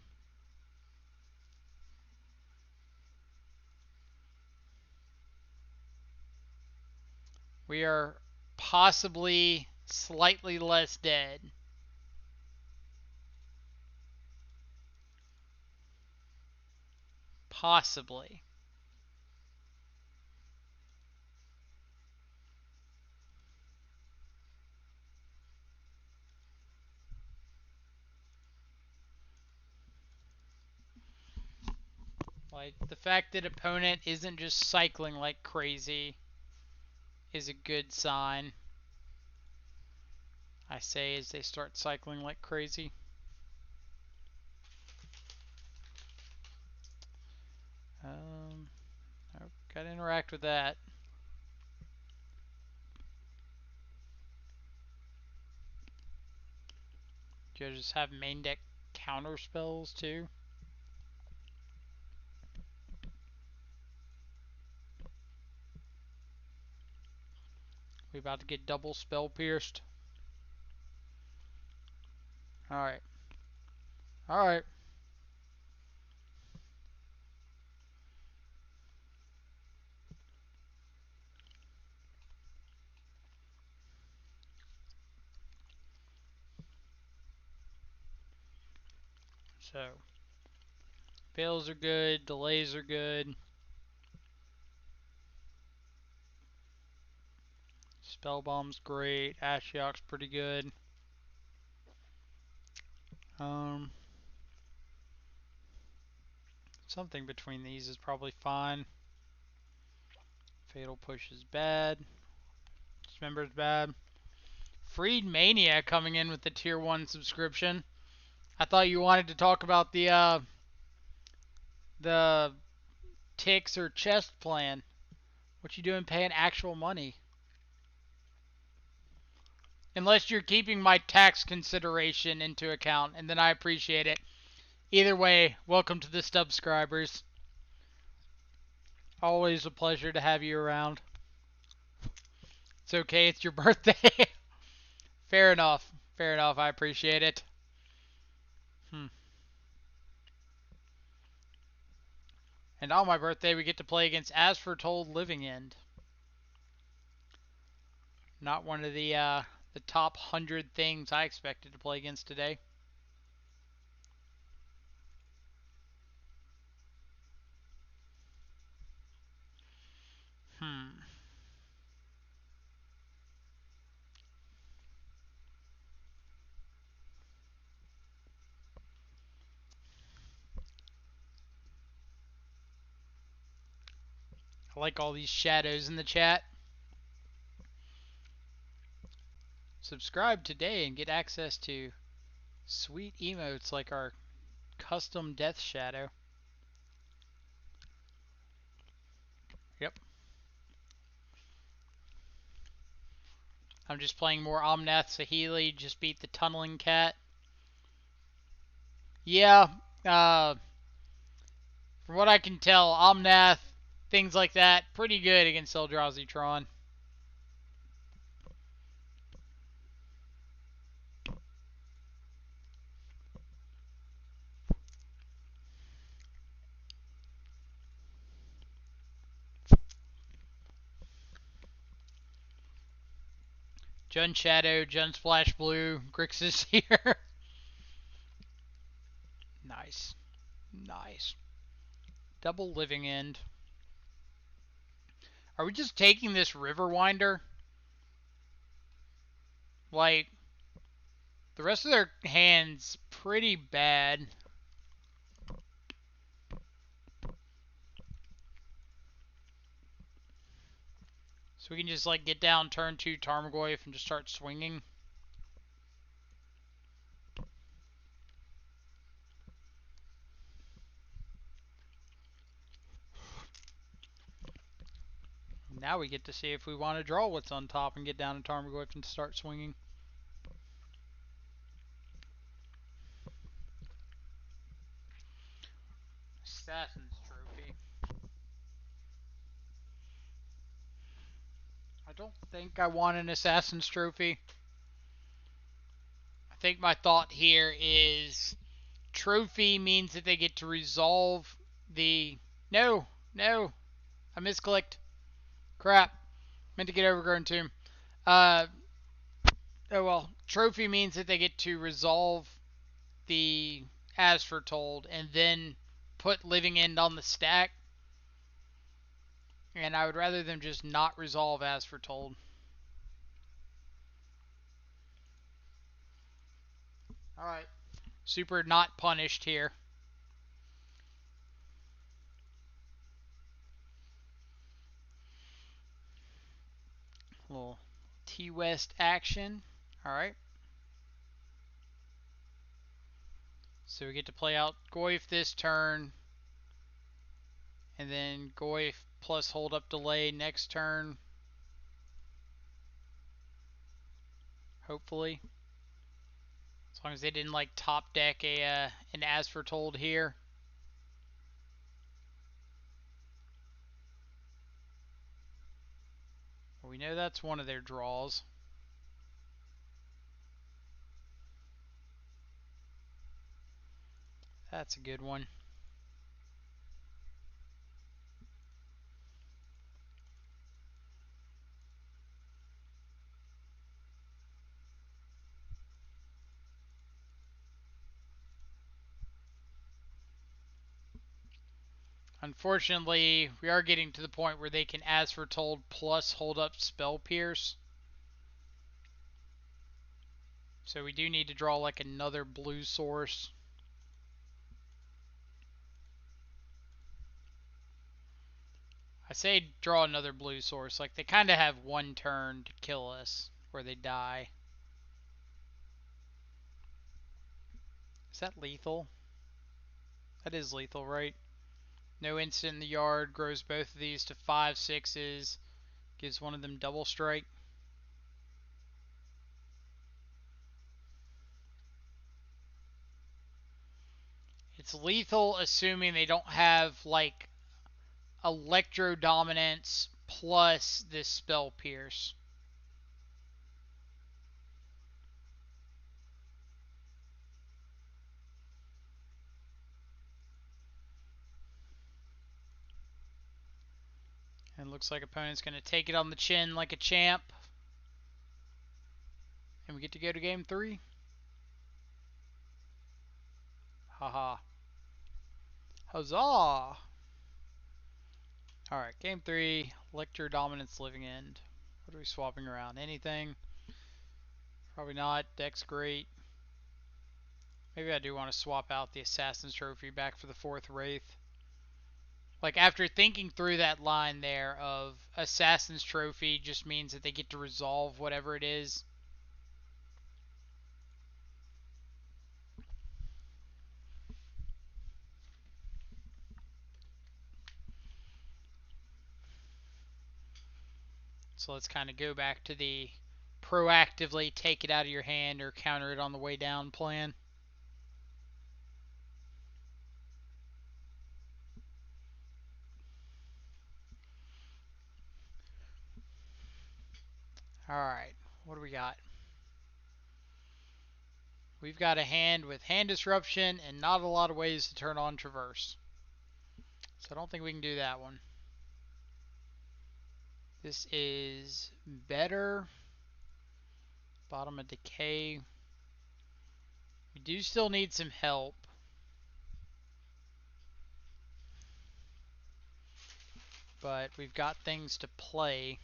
We are possibly slightly less dead. Possibly. Like, the fact that opponent isn't just cycling like crazy is a good sign. I say as they start cycling like crazy. Nope, gotta interact with that. Judges have main deck counter spells too. We about to get double spell pierced. Alright. Alright. So, fails are good, delays are good. Spellbomb's great, Ashiok's pretty good. Something between these is probably fine. Fatal Push is bad. Dismember's bad. Freed Mania coming in with the tier 1 subscription. I thought you wanted to talk about the ticks or chest plan. What you doing paying actual money? Unless you're keeping my tax consideration into account, and then I appreciate it. Either way, welcome to the subscribers. Always a pleasure to have you around. It's okay, it's your birthday. Fair enough. Fair enough, I appreciate it. And on my birthday, we get to play against As Foretold Living End. Not one of the top 100 things I expected to play against today. I like all these shadows in the chat. Subscribe today and get access to sweet emotes like our custom death shadow. Yep. I'm just playing more Omnath Saheeli, just beat the Tunneling Cat. Yeah, from what I can tell, Omnath, things like that, pretty good against Eldrazi Tron. Jun Shadow, Jun Splash Blue, Grix is here. Nice. Nice. Double Living End. Are we just taking this Riverwinder? Like, The rest of their hand's pretty bad. So we can just like get down turn 2 Tarmogoyf and just start swinging. Now we get to see if we want to draw what's on top and get down to Tarmogoyf and start swinging. Assassin's Trophy. I don't think I want an Assassin's Trophy. I think my thought here is trophy means that they get to resolve the... No! I misclicked. Crap. Meant to get Overgrown Tomb. Oh well. Trophy means that they get to resolve the As Foretold and then put Living End on the stack. And I would rather them just not resolve As Foretold. Alright. Super not punished here. Little T-West action. Alright. So we get to play out Goyf this turn. And then Goyf plus hold up delay next turn. Hopefully. As long as they didn't like top deck an As Foretold here. Well, we know that's one of their draws. That's a good one. Unfortunately, we are getting to the point where they can As Foretold plus hold up Spell Pierce. So we do need to draw like another blue source. I say draw another blue source. Like they kind of have one turn to kill us where they die. Is that lethal? That is lethal, right? No instant in the yard. Grows both of these to 5/6s. Gives one of them double strike. It's lethal assuming they don't have like Electro Dominance plus this Spell Pierce. And looks like opponent's going to take it on the chin like a champ. And we get to go to game 3. Haha. Huzzah! Alright, game 3. Electro Dominance Living End. What are we swapping around? Anything? Probably not. Deck's great. Maybe I do want to swap out the Assassin's Trophy back for the 4th Wraith. Like, after thinking through that line there of Assassin's Trophy just means that they get to resolve whatever it is. So let's kind of go back to the proactively take it out of your hand or counter it on the way down plan. Alright, what do we got? We've got a hand with hand disruption and not a lot of ways to turn on traverse. So I don't think we can do that one. This is better. Bottom of decay. We do still need some help. But we've got things to play.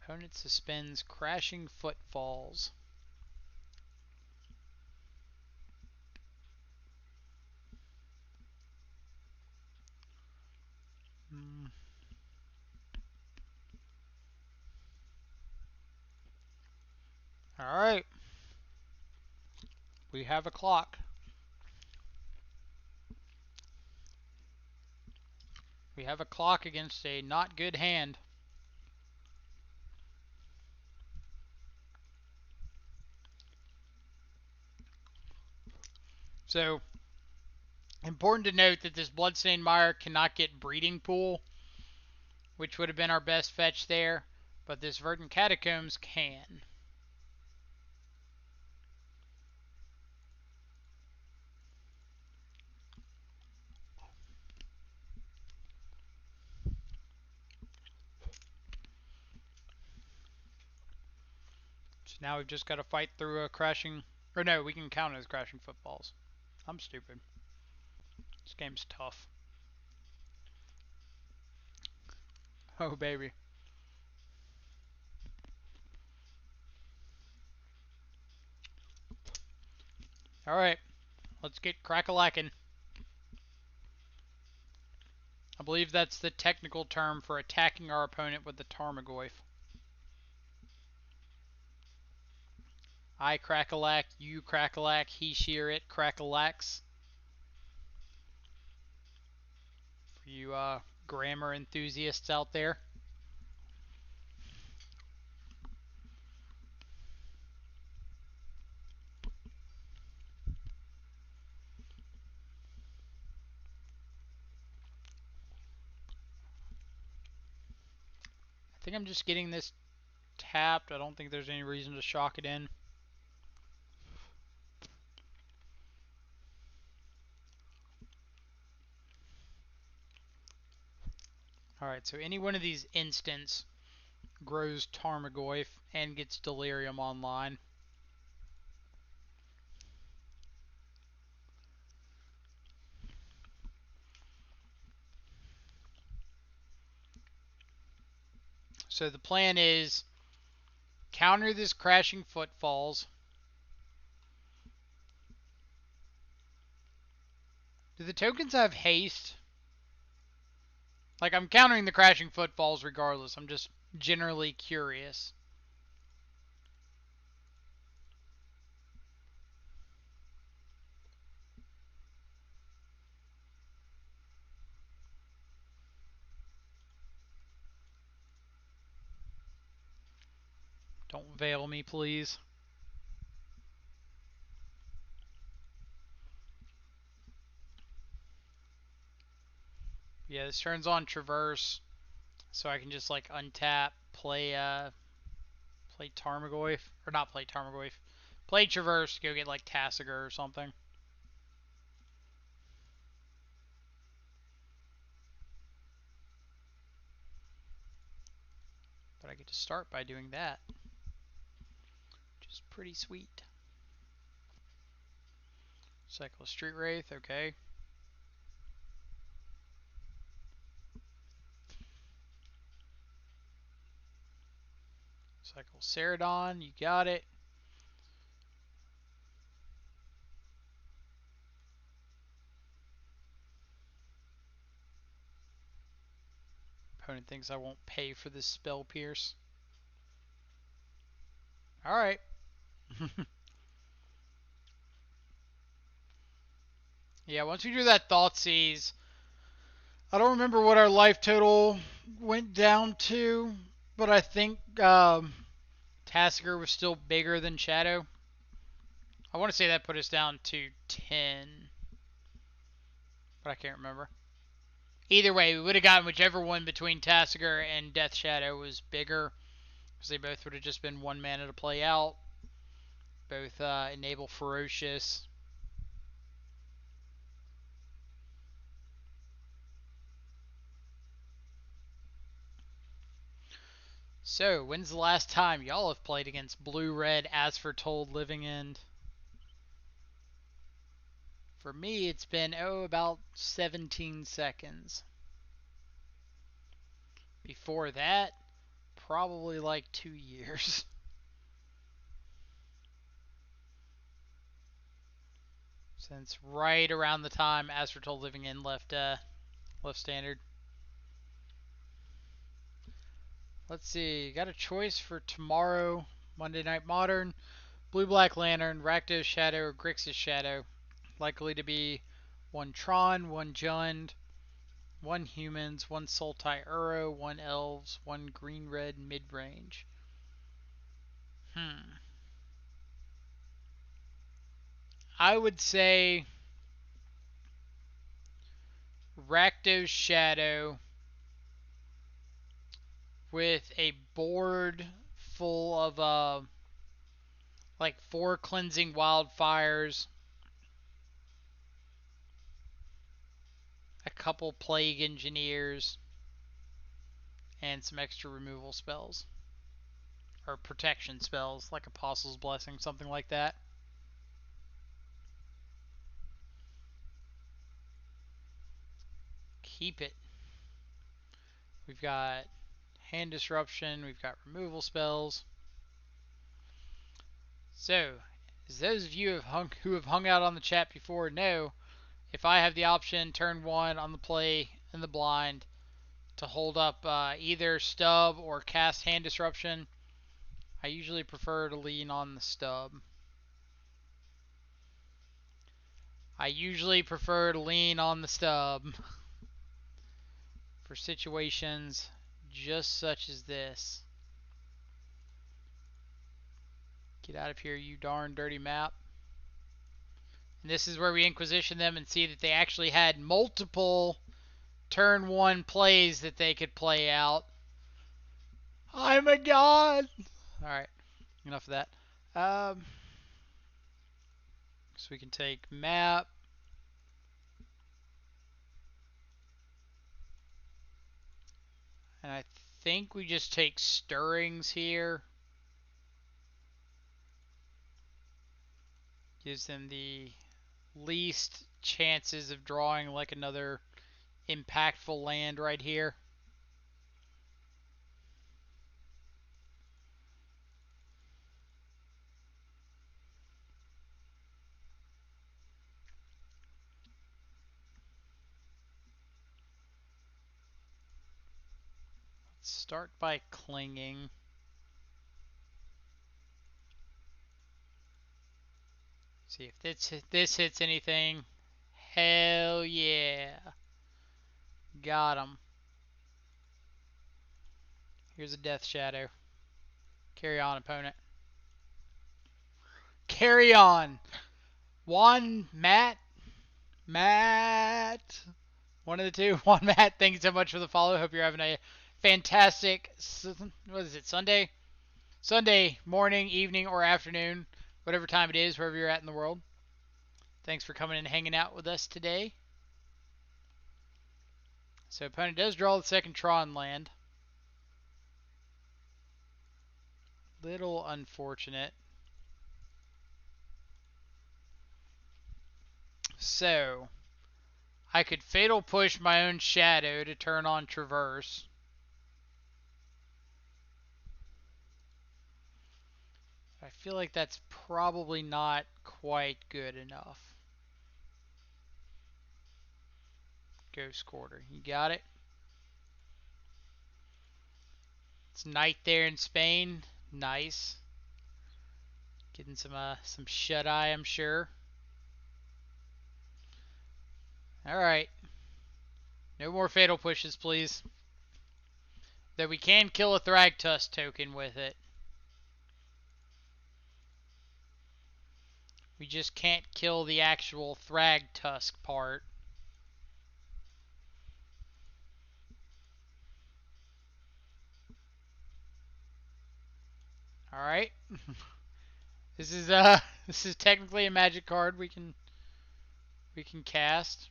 Opponent suspends Crashing Footfalls. Alright. We have a clock. We have a clock against a not good hand. So, important to note that this Bloodstained Mire cannot get Breeding Pool, which would have been our best fetch there, but this Verdant Catacombs can. So now we've just got to fight through a Crashing... Or no, we can count it as Crashing Footfalls. I'm stupid. This game's tough. Oh, baby. Alright, let's get crack-a-lackin'. I believe that's the technical term for attacking our opponent with the Tarmogoyf. I crack-a-lack, you crack-a-lack, he, she, or it crack-a-lacks. For you grammar enthusiasts out there. I think I'm just getting this tapped. I don't think there's any reason to shock it in. Alright, so any one of these instants grows Tarmogoyf and gets Delirium online. So the plan is counter this Crashing Footfalls. Do the tokens have haste? Like, I'm countering the Crashing Footfalls regardless. I'm just generally curious. Don't veil me, please. Yeah, this turns on Traverse, so I can just like untap, play Tarmogoyf, or not play Tarmogoyf, play Traverse, go get like Tasigur or something. But I get to start by doing that, which is pretty sweet. Cycle Street Wraith, okay. Cycle Ceradon, you got it. Opponent thinks I won't pay for this Spell Pierce. Alright. Yeah, once we do that Thoughtseize, I don't remember what our life total went down to, but I think Tasigur was still bigger than Shadow. I want to say that put us down to 10, but I can't remember. Either way, we would have gotten whichever one between Tasigur and Death Shadow was bigger, because they both would have just been 1 mana to play out. Both enable Ferocious. So, when's the last time y'all have played against Blue-Red As Foretold Living End? For me, it's been, about 17 seconds. Before that, probably like 2 years. Since right around the time Astrotold Living In left Standard. Let's see. Got a choice for tomorrow, Monday Night Modern. Blue Black Lantern, Rakdos Shadow, or Grixis Shadow. Likely to be one Tron, one Jund, one Humans, one Sultai Uro, one Elves, one Green Red mid range. I would say Rakdos Shadow with a board full of like 4 cleansing wildfires, a couple plague engineers, and some extra removal spells. Or protection spells, like Apostle's Blessing, something like that. Keep it. We've got Hand Disruption, we've got removal spells. So, as those of you who have hung out on the chat before know, if I have the option turn 1 on the play in the blind to hold up either stub or cast Hand Disruption, I usually prefer to lean on the stub. For situations just such as this. Get out of here, you darn dirty map. And this is where we Inquisition them and see that they actually had multiple turn 1 plays that they could play out. I'm a god! Alright, enough of that. So we can take map. And I think we just take Stirrings here. Gives them the least chances of drawing like another impactful land right here. Let's start by clinging. See if this hits anything. Hell yeah. Got him. Here's a Death Shadow. Carry on, opponent. Carry on. Juan, Matt. One of the two. Juan, Matt, thank you so much for the follow. Hope you're having a fantastic, what is it, Sunday? Sunday morning, evening, or afternoon. Whatever time it is, wherever you're at in the world. Thanks for coming and hanging out with us today. So opponent does draw the second Tron land. Little unfortunate. So, I could Fatal Push my own Shadow to turn on Traverse. I feel like that's probably not quite good enough. Ghost Quarter, you got it? It's night there in Spain. Nice. Getting some shut-eye, I'm sure. Alright. No more Fatal Pushes, please. Though we can kill a Thragtusk token with it. We just can't kill the actual Thragtusk part. Alright. This is technically a magic card we can cast.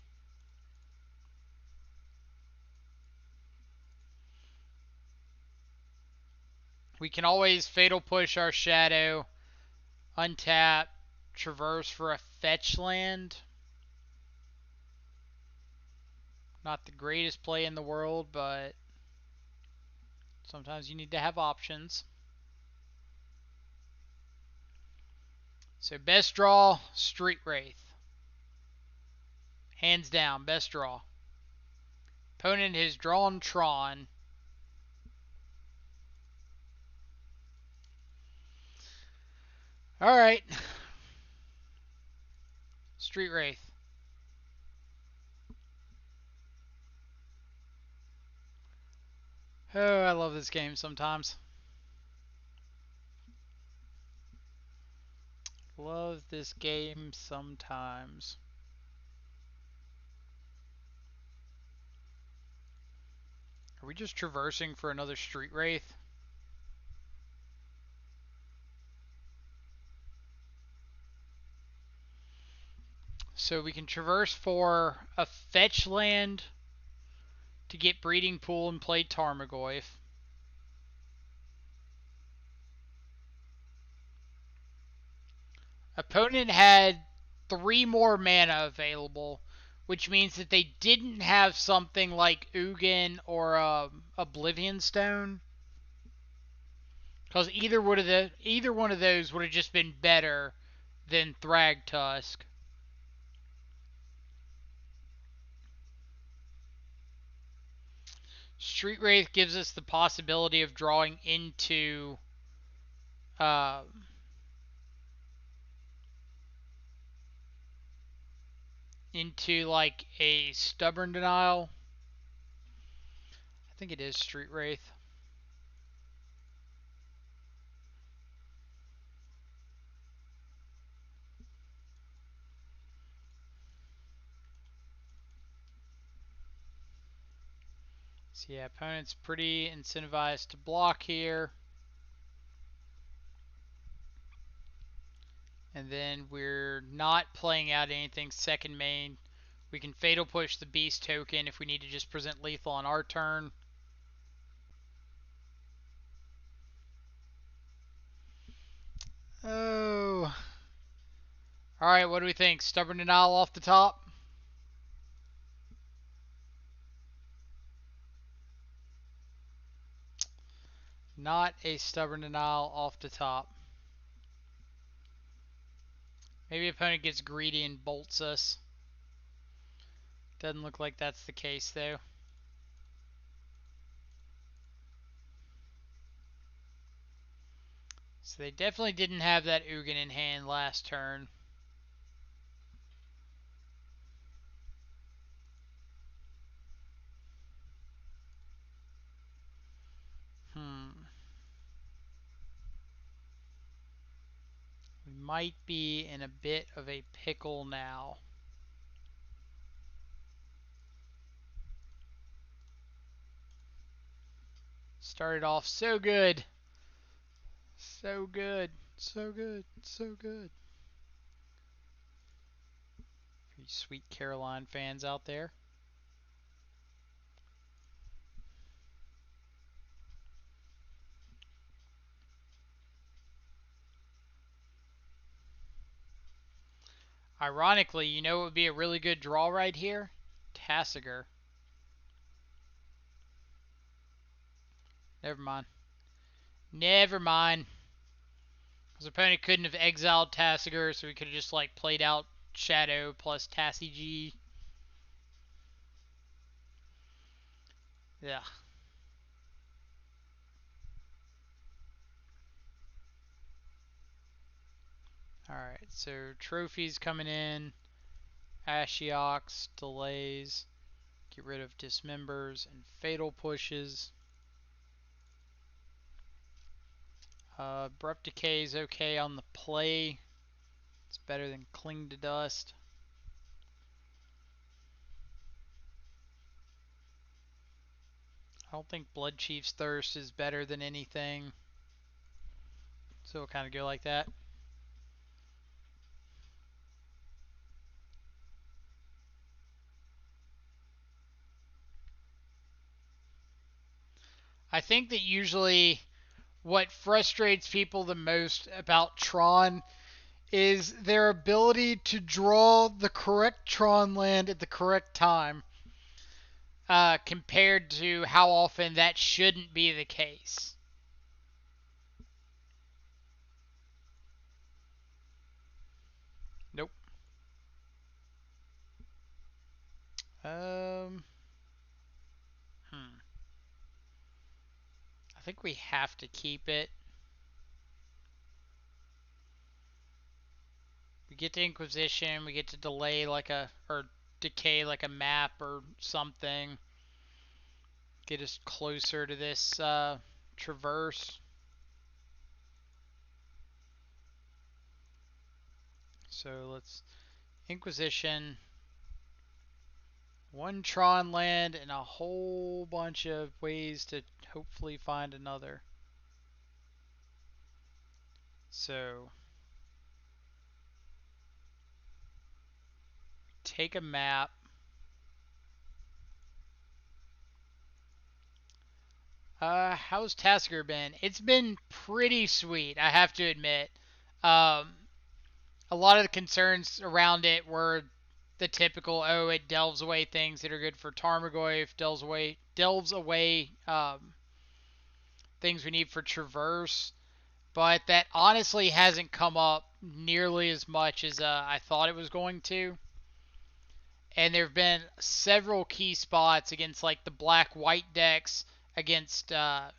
We can always Fatal Push our Shadow, untap, Traverse for a fetch land. Not the greatest play in the world, but Sometimes you need to have options. So best draw, Street Wraith. Hands down, best draw. Opponent has drawn Tron. Alright. Street Wraith. Oh, I love this game sometimes. Love this game sometimes. Are we just traversing for another Street Wraith? So we can traverse for a fetch land to get Breeding Pool and play Tarmogoyf. Opponent had 3 more mana available, which means that they didn't have something like Ugin or Oblivion Stone. Because either one of those would have just been better than Thragtusk. Street Wraith gives us the possibility of drawing uh, into like a Stubborn Denial. I think it is Street Wraith. So yeah, opponent's pretty incentivized to block here. And then we're not playing out anything second main. We can Fatal Push the Beast token if we need to just present lethal on our turn. Oh. Alright, what do we think? Stubborn Denial off the top? Not a Stubborn Denial off the top. Maybe opponent gets greedy and bolts us. Doesn't look like that's the case though. So they definitely didn't have that Ugin in hand last turn. We might be in a bit of a pickle now. Started off so good. So good. So good. So good. For you sweet Caroline fans out there. Ironically, you know what would be a really good draw right here? Tasigur. Never mind. Never mind. His opponent couldn't have exiled Tasigur, so he could have just like played out Shadow plus Tassi Yeah. Alright, so trophies coming in. Ashiox, delays. Get rid of dismembers and fatal pushes. Abrupt Decay is okay on the play. It's better than Cling to Dust. I don't think Blood Chief's Thirst is better than anything. So we'll kind of go like that. I think that usually what frustrates people the most about Tron is their ability to draw the correct Tron land at the correct time. compared to how often that shouldn't be the case. Nope. Um, I think we have to keep it. We get to Inquisition, we get to delay like a, or decay like a map or something. Get us closer to this traverse. So let's Inquisition, one Tron land, and a whole bunch of ways to hopefully find another. So take a map. How's Tasigur been? It's been pretty sweet, I have to admit. Um, a lot of the concerns around it were the typical, oh, it delves away things that are good for Tarmogoyf, delves away things we need for Traverse, but that honestly hasn't come up nearly as much as I thought it was going to. And there have been several key spots against like the black-white decks, against the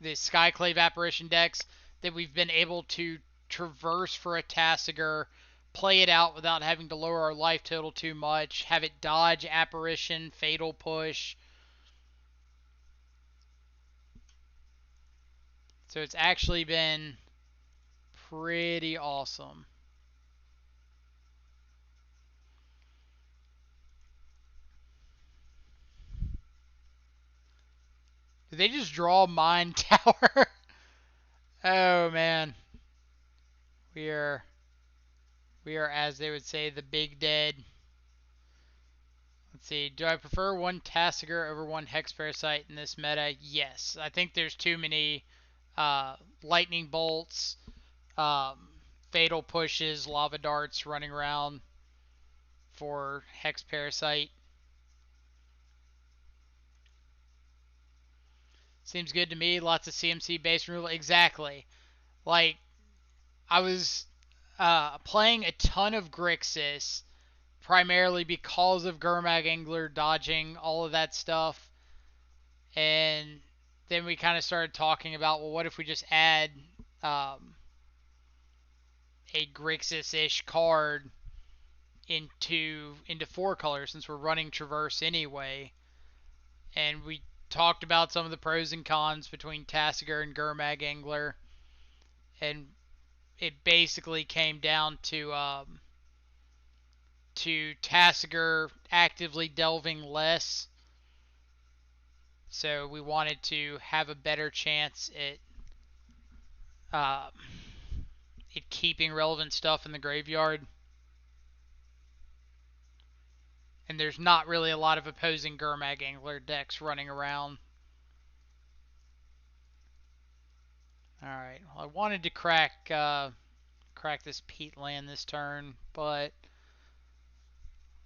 Skyclave Apparition decks, that we've been able to traverse for a Tasigur, play it out without having to lower our life total too much, have it dodge Apparition, Fatal Push. So it's actually been pretty awesome. Did they just draw Mine Tower? Oh man, we are we are, as they would say, the big dead. Let's see. Do I prefer one Tasigur over one Hex Parasite in this meta? Yes. I think there's too many lightning bolts, um, fatal pushes, lava darts running around for Hex Parasite. Seems good to me. Lots of CMC based rule. Exactly. Like, I was playing a ton of Grixis, primarily because of Gurmag Angler dodging all of that stuff. And then we kind of started talking about, well, what if we just add um, a Grixis-ish card into four colors, since we're running Traverse anyway. And we talked about some of the pros and cons between Tasigur and Gurmag Angler, and it basically came down to Tasigur actively delving less. So we wanted to have a better chance uh, at keeping relevant stuff in the graveyard. And there's not really a lot of opposing Gurmag Angler decks running around. Alright, well, I wanted to crack this peat land this turn, but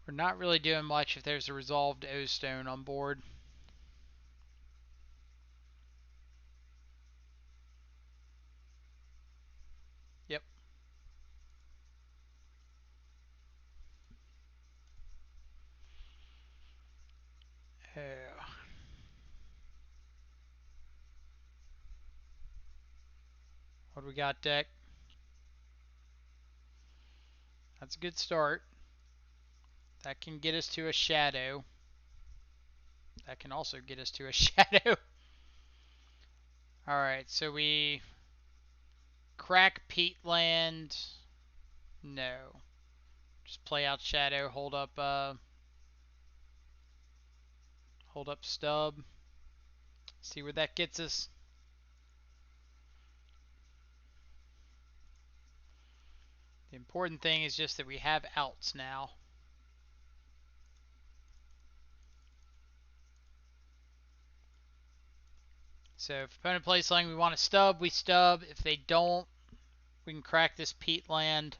we're not really doing much if there's a resolved O-Stone on board. Yep. Oh. What do we got, deck? That's a good start. That can get us to a shadow. That can also get us to a shadow. Alright, so we crack Peatland. No. Just play out shadow, hold up stub. See where that gets us. The important thing is just that we have outs now. So if opponent plays something we want to stub, we stub. If they don't, we can crack this peat land.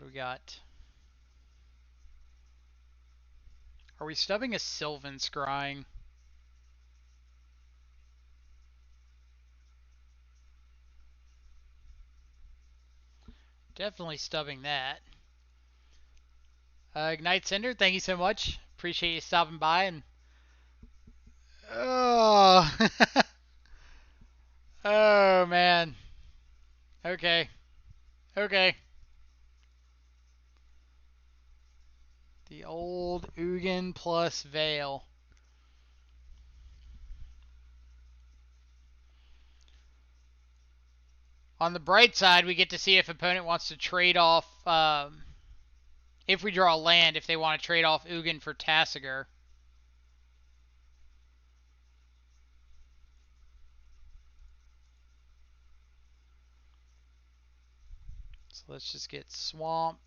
What do we got? Are we stubbing a Sylvan Scrying? Definitely stubbing that. Ignite Cinder, thank you so much. Appreciate you stopping by. And oh, oh man. Okay, okay. The old Ugin plus Veil. On the bright side, we get to see if opponent wants to trade off. If we draw a land, if they want to trade off Ugin for Tasigur. So let's just get Swamp.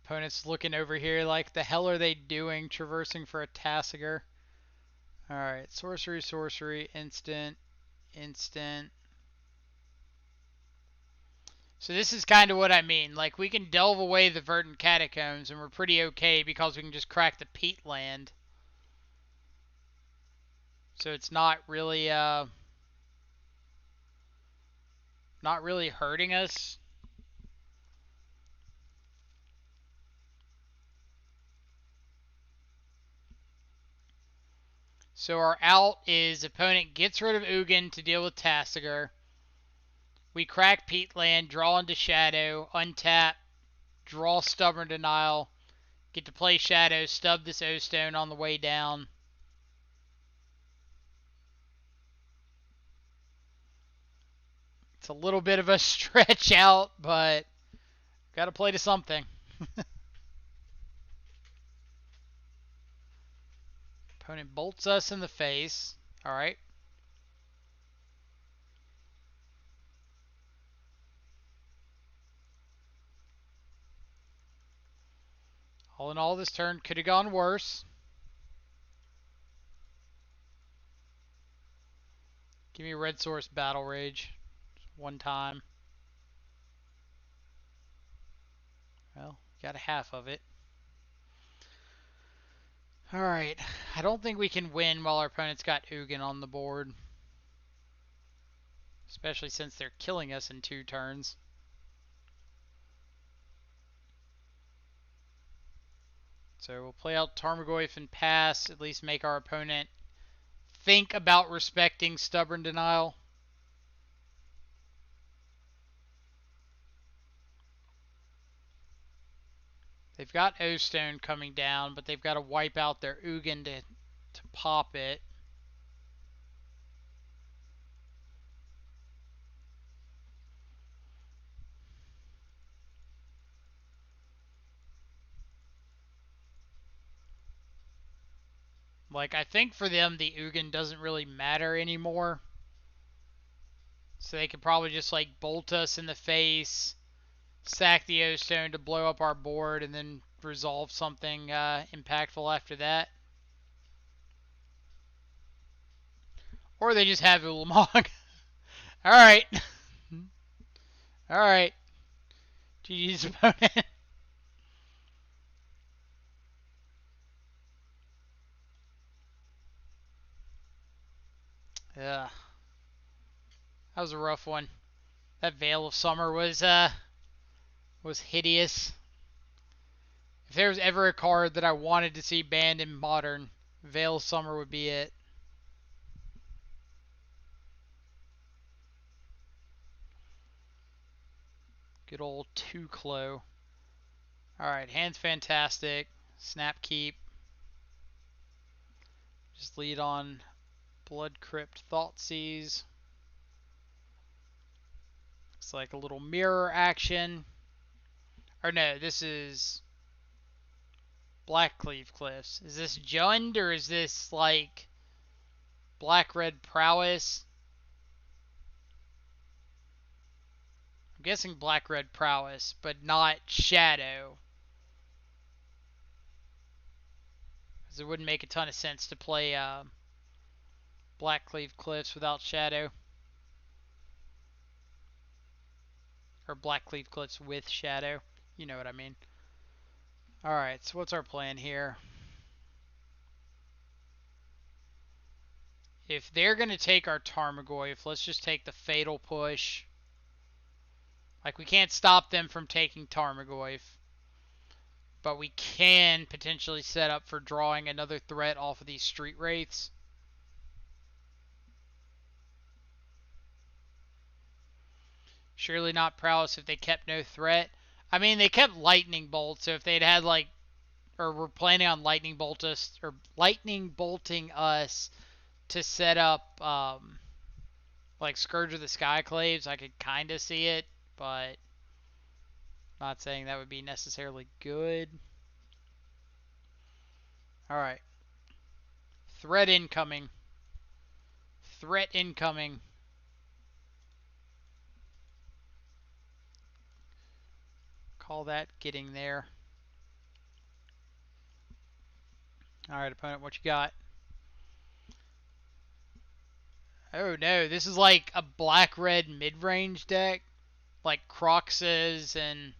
Opponent's looking over here like, the hell are they doing traversing for a Tasigur? Alright, sorcery, sorcery, instant, instant. So this is kind of what I mean. Like, we can delve away the Verdant Catacombs and we're pretty okay because we can just crack the Peat land. So it's not really hurting us. So our out is opponent gets rid of Ugin to deal with Tasigur. We crack Peatland, draw into Shadow, untap, draw Stubborn Denial, get to play Shadow, stub this O-Stone on the way down. It's a little bit of a stretch out, but got to play to something. Opponent bolts us in the face. All right. All in all, this turn could have gone worse. Give me Red Source Battle Rage. One time. Well, got a half of it. Alright. I don't think we can win while our opponent's got Ugin on the board. Especially since they're killing us in 2 turns. So we'll play out Tarmogoyf and pass. At least make our opponent think about respecting Stubborn Denial. They've got O-Stone coming down, but they've got to wipe out their Ugin to pop it. Like, I think for them, the Ugin doesn't really matter anymore. So they could probably just, like, bolt us in the face, sack the O-Stone to blow up our board, and then resolve something impactful after that. Or they just have Ulamog. Alright. Alright. GG's opponent. Yeah. That was a rough one. That Veil of Summer was hideous. If there was ever a card that I wanted to see banned in Modern, Veil of Summer would be it. Good old Tuklo. Alright, hand's fantastic. Snap keep. Just lead on Blood Crypt Thoughtseize. Looks like a little mirror action. Or no, this is Blackcleave Cliffs. Is this Jund or is this like Black-Red Prowess? I'm guessing Black-Red Prowess, but not Shadow. Because it wouldn't make a ton of sense to play Blackcleave Cliffs without Shadow. Or Blackcleave Cliffs with Shadow. You know what I mean. Alright, so what's our plan here? If they're going to take our Tarmogoyf, let's just take the Fatal Push. Like, we can't stop them from taking Tarmogoyf. But we can potentially set up for drawing another threat off of these Street Wraiths. Surely not Prowess if they kept no threat. I mean, they kept Lightning Bolt, so if they'd had, like, or were planning on Lightning Bolting us to set up, like, Scourge of the Skyclaves, I could kind of see it, but not saying that would be necessarily good. Alright. Threat incoming. Threat incoming. Call that getting there. Alright, opponent, what you got? Oh no, this is like a black-red mid-range deck. Like Croxes and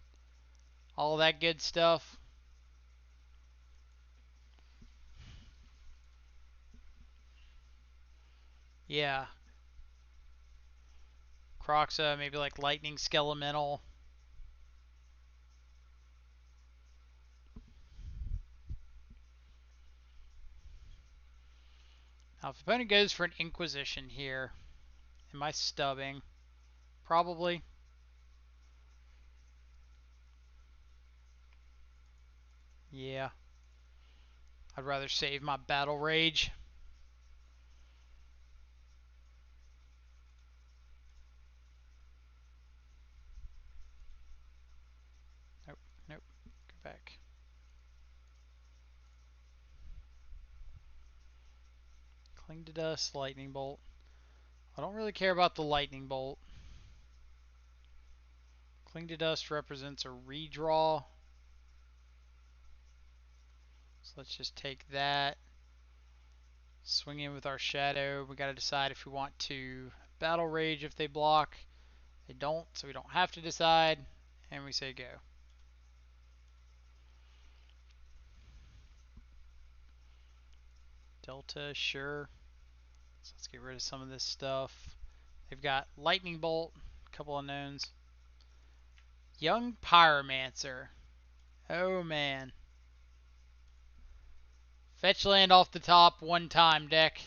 all that good stuff. Yeah. Croxa, maybe like Lightning Skelemental. Now, if the opponent goes for an Inquisition here, am I stubbing? Probably. Yeah. I'd rather save my Battle Rage. Nope, nope. Go back. Cling to Dust, Lightning Bolt. I don't really care about the Lightning Bolt. Cling to Dust represents a redraw. So let's just take that. Swing in with our Shadow. We got to decide if we want to Battle Rage if they block. They don't, so we don't have to decide. And we say go. Delta, sure. So let's get rid of some of this stuff. They've got Lightning Bolt, a couple unknowns. Young Pyromancer. Oh man. Fetch land off the top one time, deck.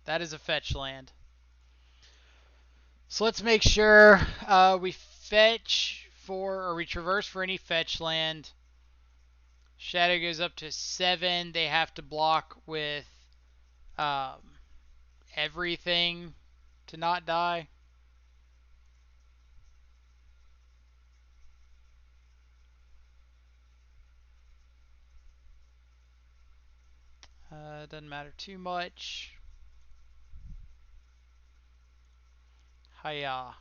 That is a fetch land. So let's make sure we fetch for, or we traverse for any fetch land. Shadow goes up to 7. They have to block with everything to not die. Doesn't matter too much. Hiya.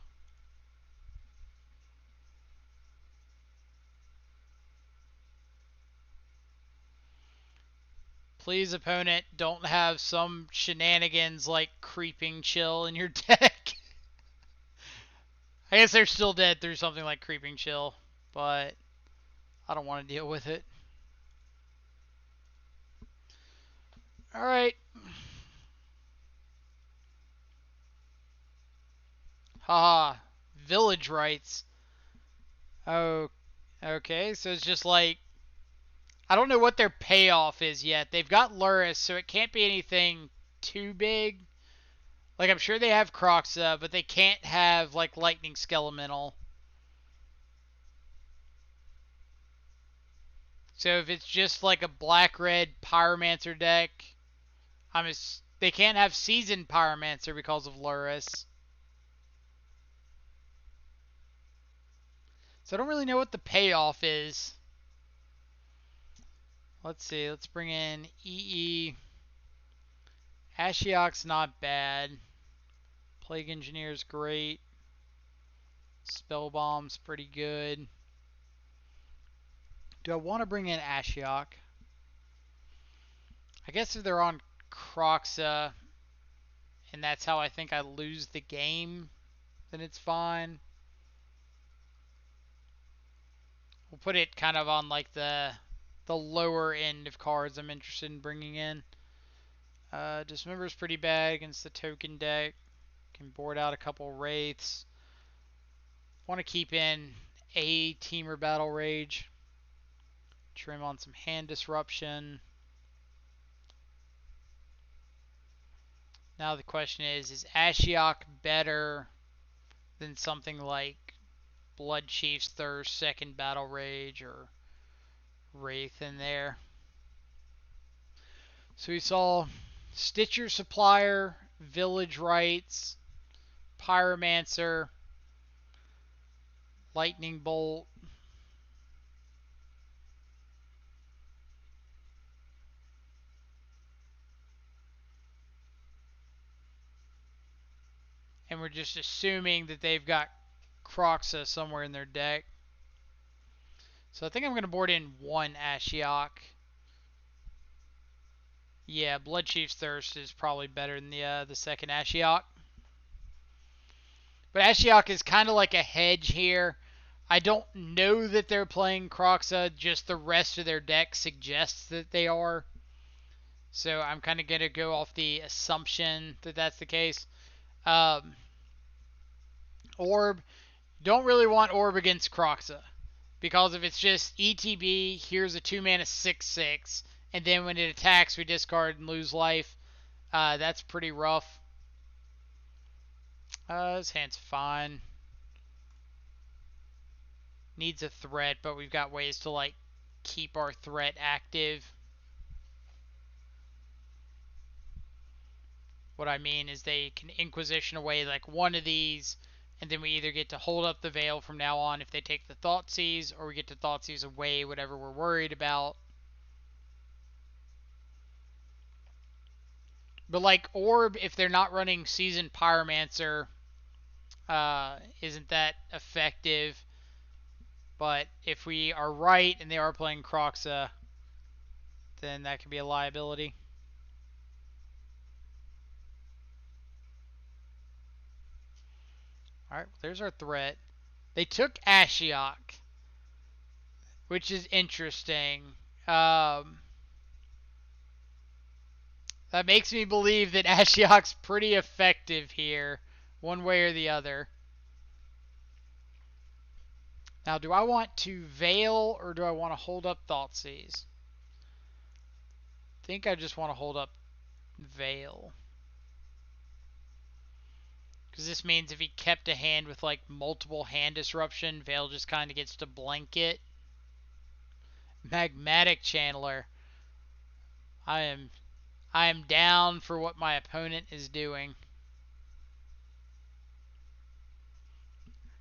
Please, opponent, don't have some shenanigans like Creeping Chill in your deck. I guess they're still dead through something like Creeping Chill, but I don't want to deal with it. Alright. Haha. Village Rights. Oh, okay. So it's just like, I don't know what their payoff is yet. They've got Luris, so it can't be anything too big. Like, I'm sure they have Croxa, but they can't have, like, Lightning Skelemental. So if it's just, like, a black-red Pyromancer deck, they can't have Seasoned Pyromancer because of Luris. So I don't really know what the payoff is. Let's see. Let's bring in EE. Ashiok's not bad. Plague Engineer's great. Spellbomb's pretty good. Do I want to bring in Ashiok? I guess if they're on Croxa, and that's how I think I lose the game, then it's fine. We'll put it kind of on like the lower end of cards I'm interested in bringing in. Dismember's pretty bad against the token deck. Can board out a couple Wraiths. Want to keep in a Teamer Battle Rage. Trim on some hand disruption. Now the question is Ashiok better than something like Blood Chief's Thirst, Second Battle Rage, or Wraith in there? So we saw Stitcher Supplier, Village Rites, Pyromancer, Lightning Bolt, and we're just assuming that they've got Croxa somewhere in their deck. So I think I'm going to board in one Ashiok. Yeah, Blood Chief's Thirst is probably better than the second Ashiok. But Ashiok is kind of like a hedge here. I don't know that they're playing Croxa, just the rest of their deck suggests that they are. So I'm kind of going to go off the assumption that that's the case. Orb, don't really want Orb against Croxa. Because if it's just ETB, here's a 2-mana 6/6, and then when it attacks, we discard and lose life, that's pretty rough. This hand's fine. Needs a threat, but we've got ways to, like, keep our threat active. What I mean is they can Inquisition away, like, one of these, and then we either get to hold up the Veil from now on if they take the Thoughtseize, or we get to Thoughtseize away whatever we're worried about. But, like, Orb, if they're not running Seasoned Pyromancer, isn't that effective. But if we are right and they are playing Croxa, then that could be a liability. Alright, well, there's our threat. They took Ashiok, which is interesting. That makes me believe that Ashiok's pretty effective here, one way or the other. Now, do I want to Veil or do I want to hold up Thoughtseize? I think I just want to hold up Veil. Because this means if he kept a hand with like multiple hand disruption, Veil just kind of gets to blanket. Magmatic Channeler. I am down for what my opponent is doing.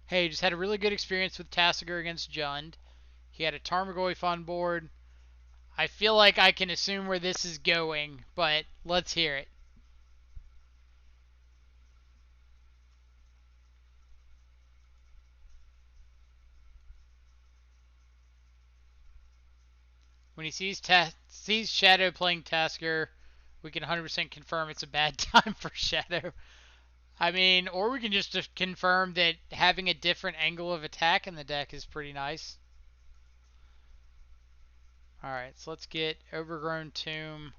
Hey, just had a really good experience with Tasigur against Jund. He had a Tarmogoyf on board. I feel like I can assume where this is going, but let's hear it. When he sees Shadow playing Tasigur, we can 100% confirm it's a bad time for Shadow. I mean, or we can just confirm that having a different angle of attack in the deck is pretty nice. Alright, so let's get Overgrown Tomb.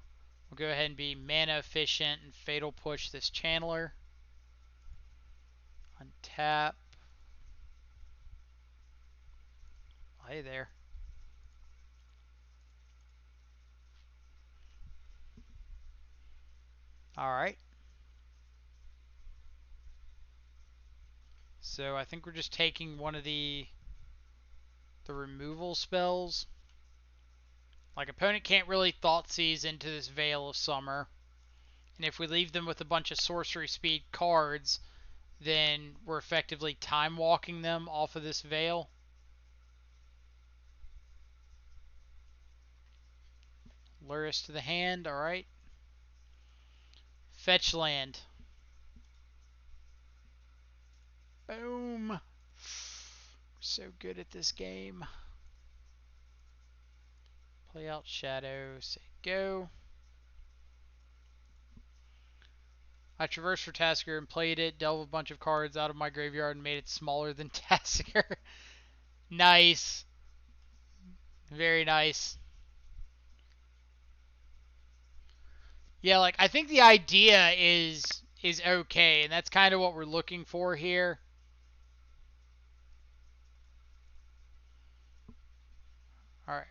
We'll go ahead and be mana efficient and Fatal Push this Channeler. Untap. Hey there. Alright. So I think we're just taking one of the removal spells. Like, opponent can't really Thoughtseize into this Veil of Summer. And if we leave them with a bunch of sorcery speed cards, then we're effectively time walking them off of this Veil. Lurrus to the hand, alright. Fetch land. Boom. We're so good at this game. Play out Shadow, say go. I traversed for Tasigur and played it, delved a bunch of cards out of my graveyard and made it smaller than Tasigur. Nice. Very nice. Yeah, like I think the idea is okay, and that's kind of what we're looking for here. All right.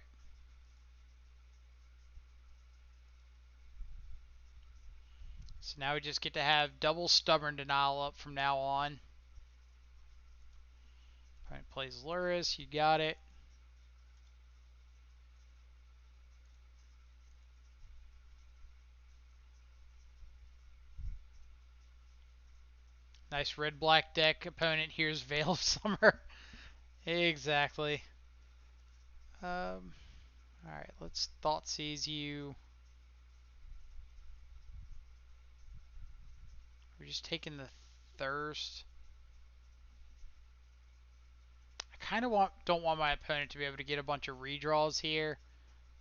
So now we just get to have double stubborn denial up from now on. All right, plays Luris, you got it. Nice red-black deck. Opponent here's Veil of Summer. Exactly. Alright, let's Thoughtseize you. We're just taking the Thirst. I kind of don't want my opponent to be able to get a bunch of redraws here.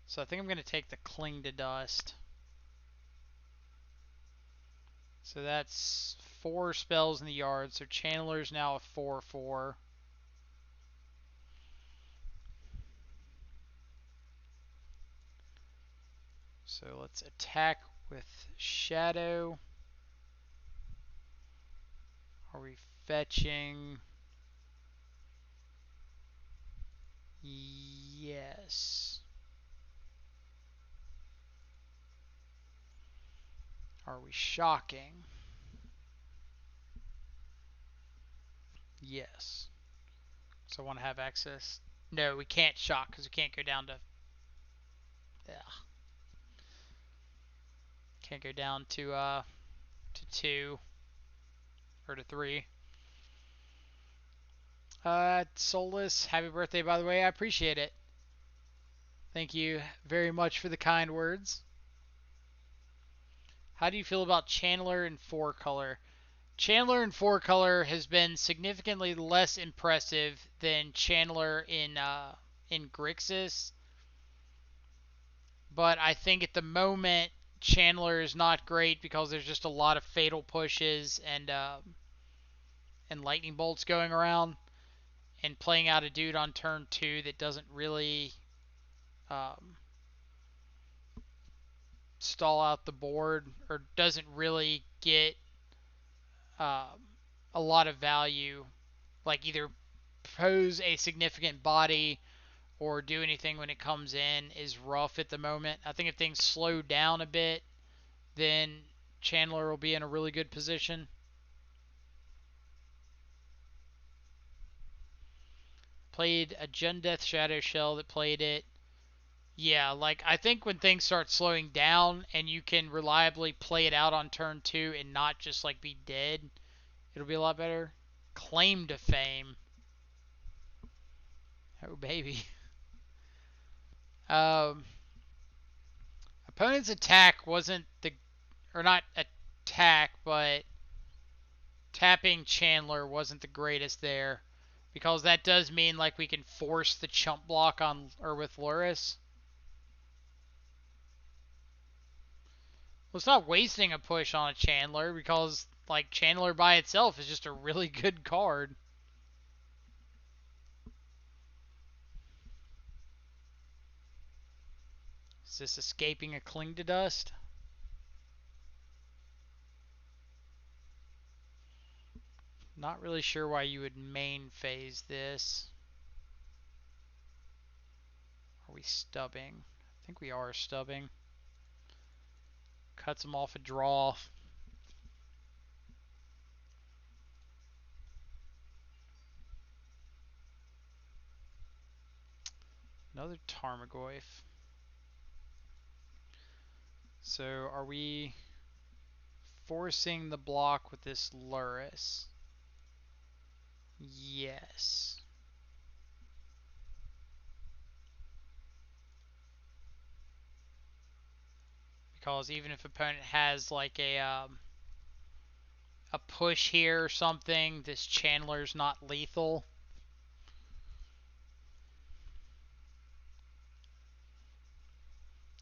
So I think I'm going to take the Cling to Dust. So that's 4 spells in the yard. So Channeler's now a 4/4. So let's attack with Shadow. Are we fetching? Yes. Are we shocking? Yes. So I want to have access. No, we can't shock because we can't go down to. Ugh, can't go down to 2 or to 3. Soulless, happy birthday by the way. I appreciate it. Thank you very much for the kind words. How do you feel about Chandler in 4-color? Chandler in 4-color has been significantly less impressive than Chandler in Grixis, but I think at the moment Chandler is not great because there's just a lot of fatal pushes and lightning bolts going around, and playing out a dude on turn 2 that doesn't really um, stall out the board or doesn't really get um, a lot of value, like either pose a significant body or do anything when it comes in, is rough at the moment. I think if things slow down a bit, then Chandler will be in a really good position. Played a Jundeth Shadow Shell that played it. Yeah, like I think when things start slowing down and you can reliably play it out on turn 2 and not just like be dead, it'll be a lot better. Claim to Fame. Oh baby. Um, opponent's attack wasn't the, or not attack, but tapping Chandler wasn't the greatest there, because that does mean like we can force the chump block on or with Luris. Well, it's not wasting a push on a Chandler because like Chandler by itself is just a really good card. Is this escaping a Cling to Dust? Not really sure why you would main phase this. Are we stubbing? I think we are stubbing. Cuts him off a draw. Another Tarmogoyf. So are we forcing the block with this Luris? Yes. Because even if opponent has like a push here or something, this Chandler's not lethal.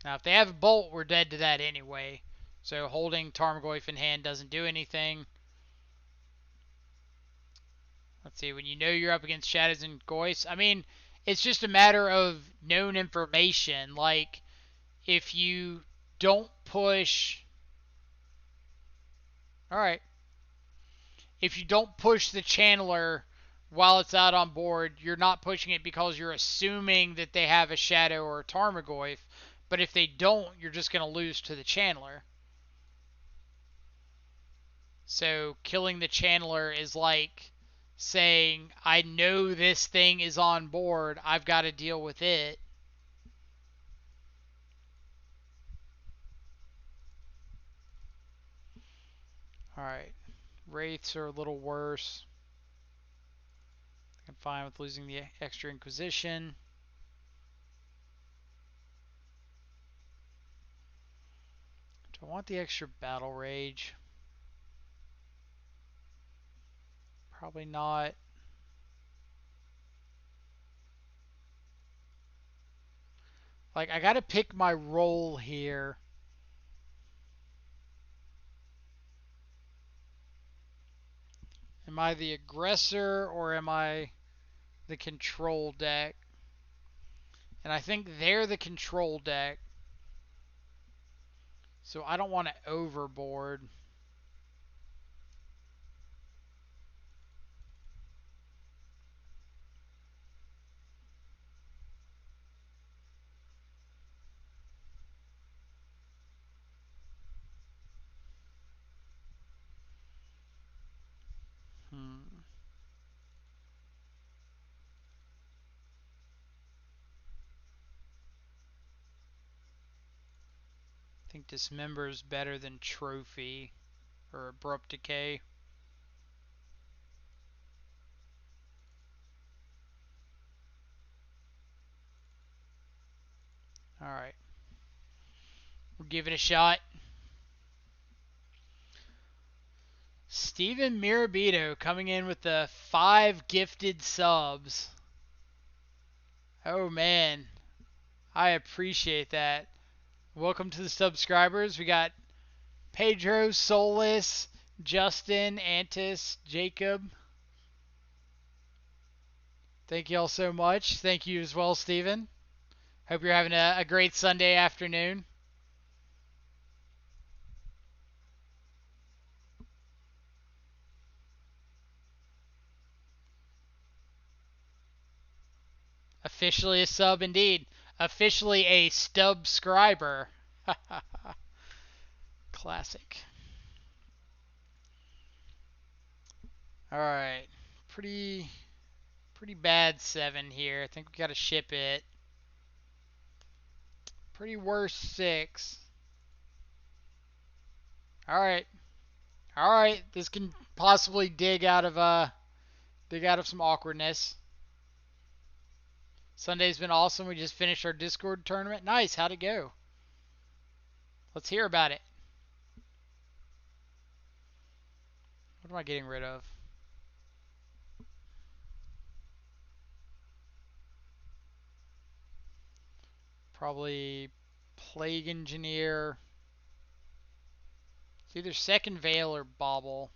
Now, if they have a bolt, we're dead to that anyway. So holding Tarmogoyf in hand doesn't do anything. Let's see, when you know you're up against Shadows and Goyfs, I mean, it's just a matter of known information. Like, if you don't push. Alright. If you don't push the Channeler while it's out on board, you're not pushing it because you're assuming that they have a Shadow or a Tarmogoyf. But if they don't, you're just going to lose to the Channeler. So killing the Channeler is like saying, I know this thing is on board, I've got to deal with it. Alright, Wraiths are a little worse. I'm fine with losing the extra Inquisition. Do I want the extra Battle Rage? Probably not. Like, I gotta pick my role here. Am I the aggressor or am I the control deck? And I think they're the control deck. So I don't want to overboard. I think Dismember is better than Trophy or Abrupt Decay. Alright. We'll give it a shot. Steven Mirabito coming in with the 5 gifted subs. Oh man, I appreciate that. Welcome to the subscribers. We got Pedro, Solis, Justin, Antis, Jacob. Thank you all so much. Thank you as well, Steven. Hope you're having a great Sunday afternoon. Officially a sub indeed. Officially a stubscriber. Classic. Alright. Pretty bad 7 here. I think we gotta ship it. Pretty worse 6. Alright. Alright. This can possibly dig out of some awkwardness. Sunday's been awesome. We just finished our Discord tournament. Nice. How'd it go? Let's hear about it. What am I getting rid of? Probably Plague Engineer. It's either Second Veil or Bauble.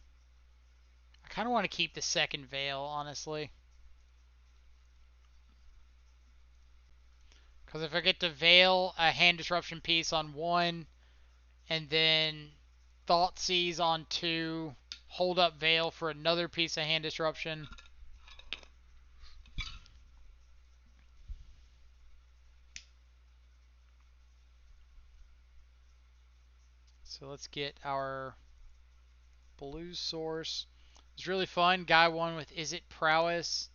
I kind of want to keep the Second Veil, honestly. Because if I get to Veil a Hand Disruption piece on 1, and then Thoughtseize on 2, hold up Veil for another piece of Hand Disruption. So let's get our blue source. It's really fun. Guy won with Is It Prowess.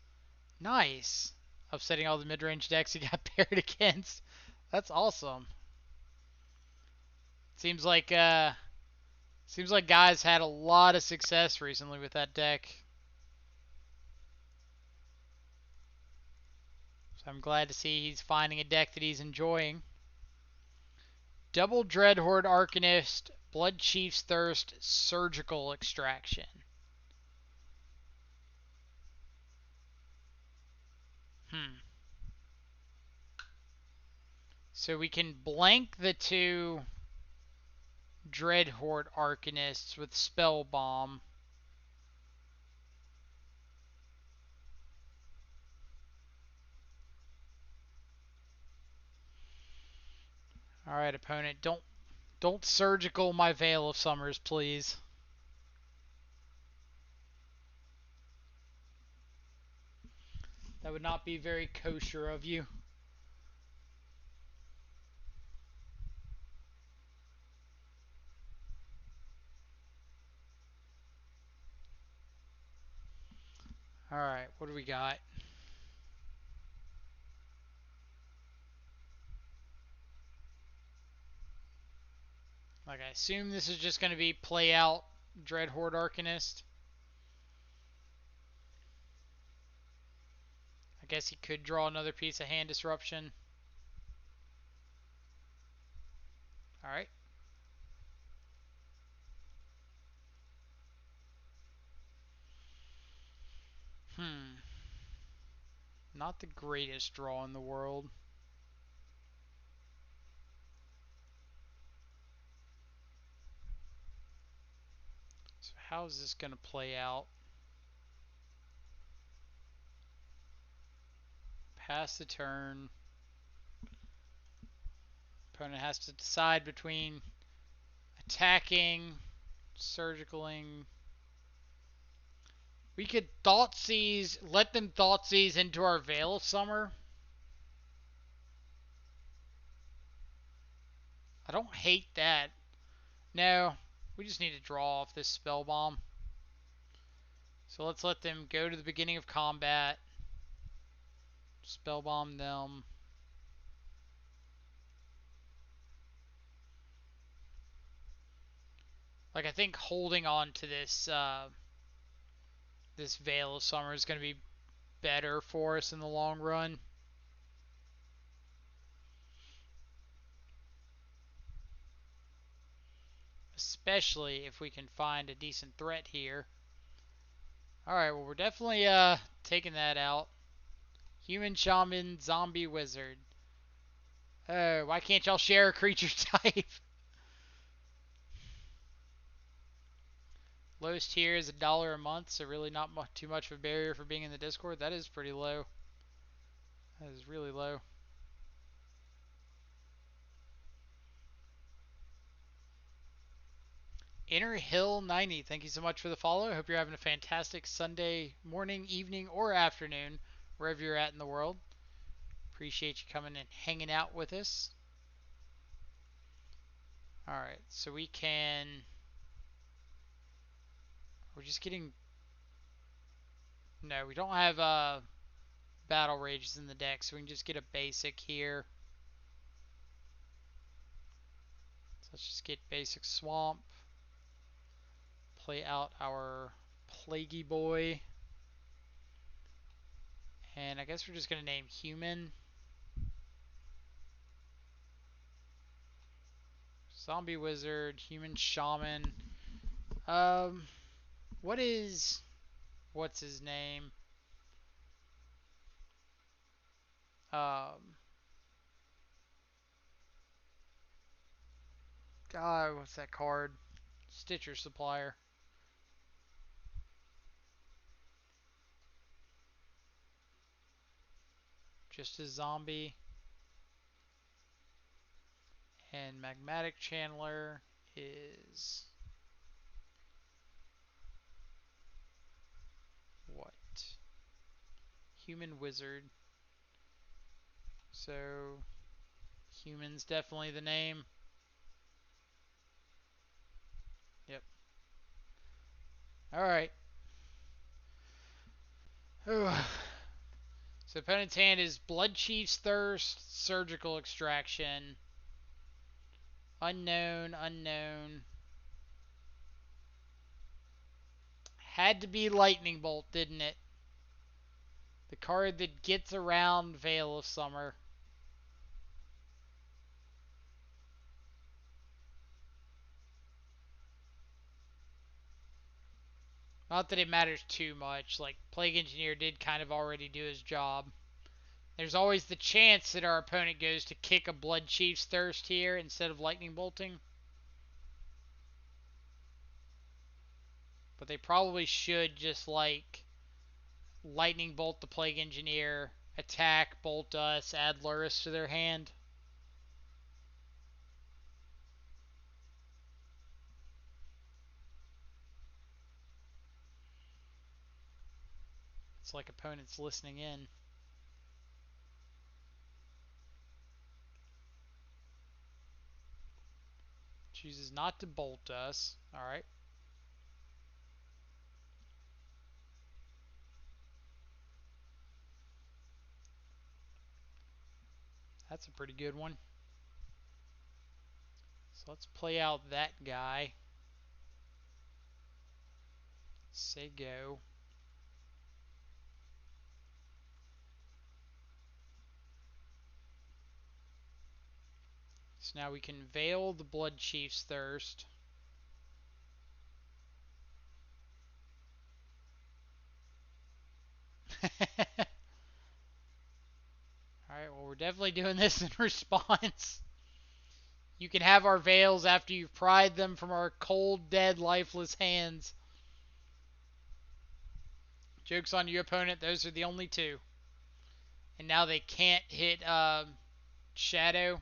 Nice. Upsetting all the mid-range decks he got paired against. That's awesome. Seems like guys had a lot of success recently with that deck. So I'm glad to see he's finding a deck that he's enjoying. Double Dreadhorde Arcanist, Blood Chief's Thirst, Surgical Extraction. So we can blank the 2 Dreadhorde Arcanists with Spell Bomb. Alright, opponent, don't surgical my Veil of Summers, please. That would not be very kosher of you. Alright, what do we got? Like, I assume this is just going to be play out Dreadhorde Arcanist. I guess he could draw another piece of hand disruption. Alright. Not the greatest draw in the world. So how is this going to play out? Pass the turn. Opponent has to decide between attacking, surgicaling. We could Thoughtseize, let them Thoughtseize into our Veil of Summer. I don't hate that. No, we just need to draw off this Spell Bomb. So let's let them go to the beginning of combat. Spell Bomb them. Like, I think holding on to this this Veil of Summer is going to be better for us in the long run. Especially if we can find a decent threat here. Alright, well, we're definitely taking that out. Human Shaman, Zombie Wizard. Oh, why can't y'all share a creature type? Lowest tier is $1 a month, so really not too much of a barrier for being in the Discord. That is pretty low. That is really low. Inner Hill 90, thank you so much for the follow. I hope you're having a fantastic Sunday morning, evening, or afternoon, wherever you're at in the world. Appreciate you coming and hanging out with us. Alright, so we can... We're just getting... No, we don't have Battle Rages in the deck, so we can just get a basic here. So let's just get basic Swamp. Play out our Plaguey Boy. And I guess we're just going to name Human. Zombie Wizard, Human Shaman. What's his name? God, what's that card? Stitcher Supplier. Just a zombie. And Magmatic Channeler is what? Human Wizard. So, Human's definitely the name. Yep. Alright. So opponent's hand is Bloodchief's Thirst, Surgical Extraction, Unknown, Unknown. Had to be Lightning Bolt, didn't it? The card that gets around Veil of Summer. Not that it matters too much. Like, Plague Engineer did kind of already do his job. There's always the chance that our opponent goes to kick a Bloodchief's Thirst here instead of Lightning Bolting. But they probably should just like lightning bolt the Plague Engineer, attack, bolt us, add Luris to their hand. It's like opponents listening in. Chooses not to bolt us. Alright. That's a pretty good one. So let's play out that guy. Say go. So now we can Veil the Blood Chief's Thirst. Alright, well, we're definitely doing this in response. You can have our Veils after you've pried them from our cold, dead, lifeless hands. Joke's on you, opponent. Those are the only two. And now they can't hit Shadow.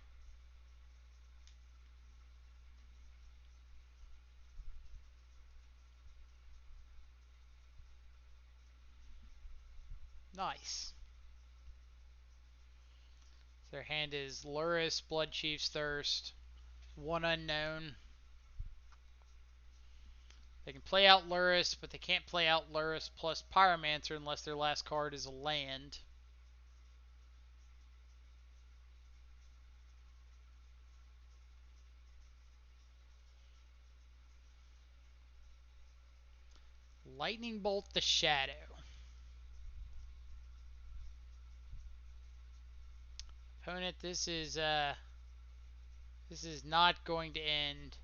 Nice. Their hand is Luris, Blood Chief's Thirst, one unknown. They can play out Luris, but they can't play out Luris plus Pyromancer unless their last card is a land. Lightning Bolt the Shadow. Opponent, this is not going to end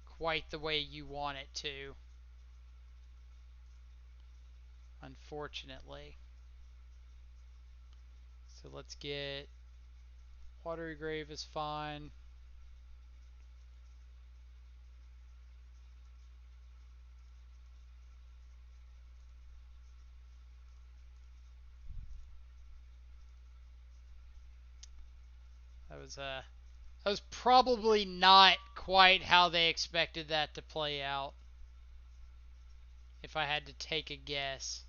quite the way you want it to. Unfortunately. So let's get Watery Grave is fine. That was probably not quite how they expected that to play out, if I had to take a guess.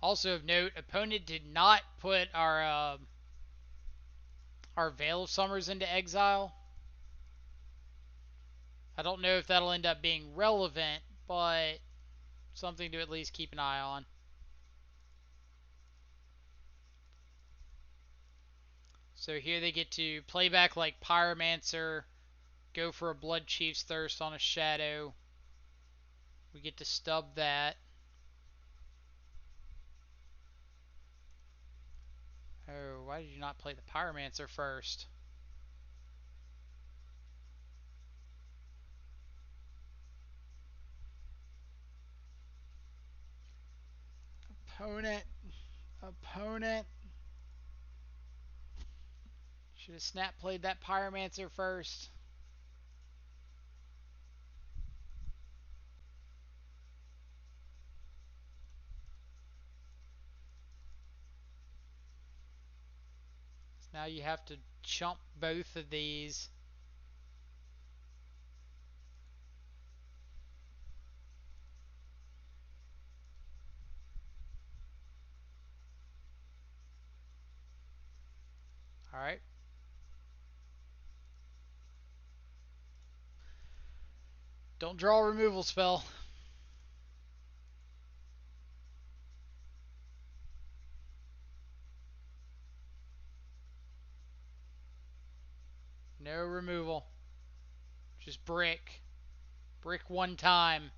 Also of note, opponent did not put our Veil of Summers into exile. I don't know if that'll end up being relevant, but something to at least keep an eye on. So here they get to play back like Pyromancer, go for a Blood Chief's Thirst on a Shadow. We get to stub that. Oh, why did you not play the Pyromancer first? Opponent. Opponent. Should have snap played that Pyromancer first. So now you have to chump both of these. Alright. Don't draw a removal spell. No removal. Just brick. Brick one time.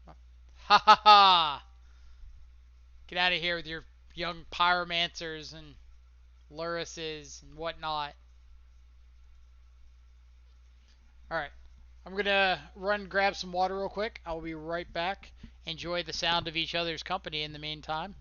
Ha ha ha! Get out of here with your young pyromancers and Lurises and whatnot. Alright. I'm going to run grab some water real quick. I'll be right back. Enjoy the sound of each other's company in the meantime.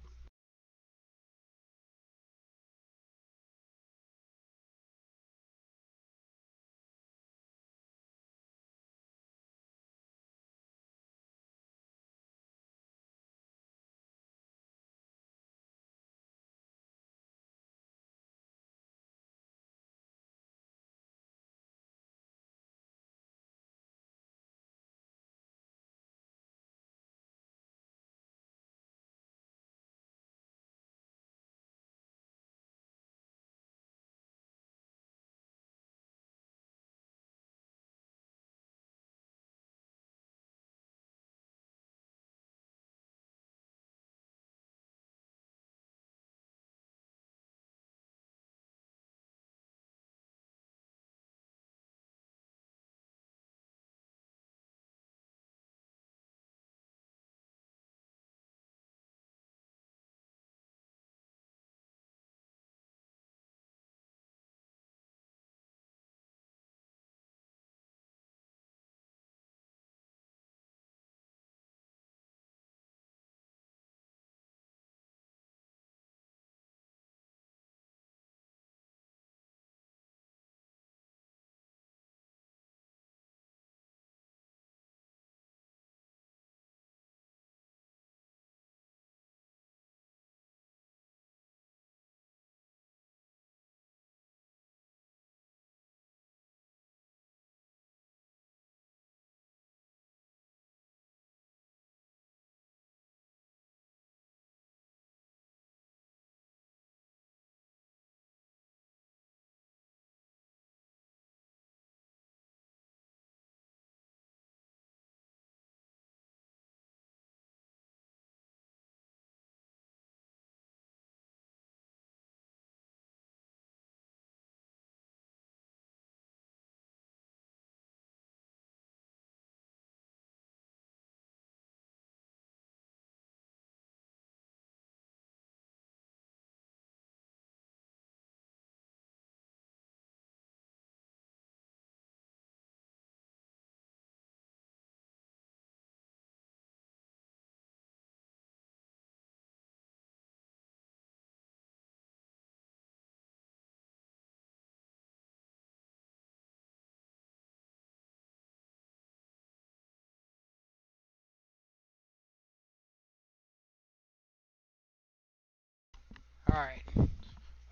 Alright.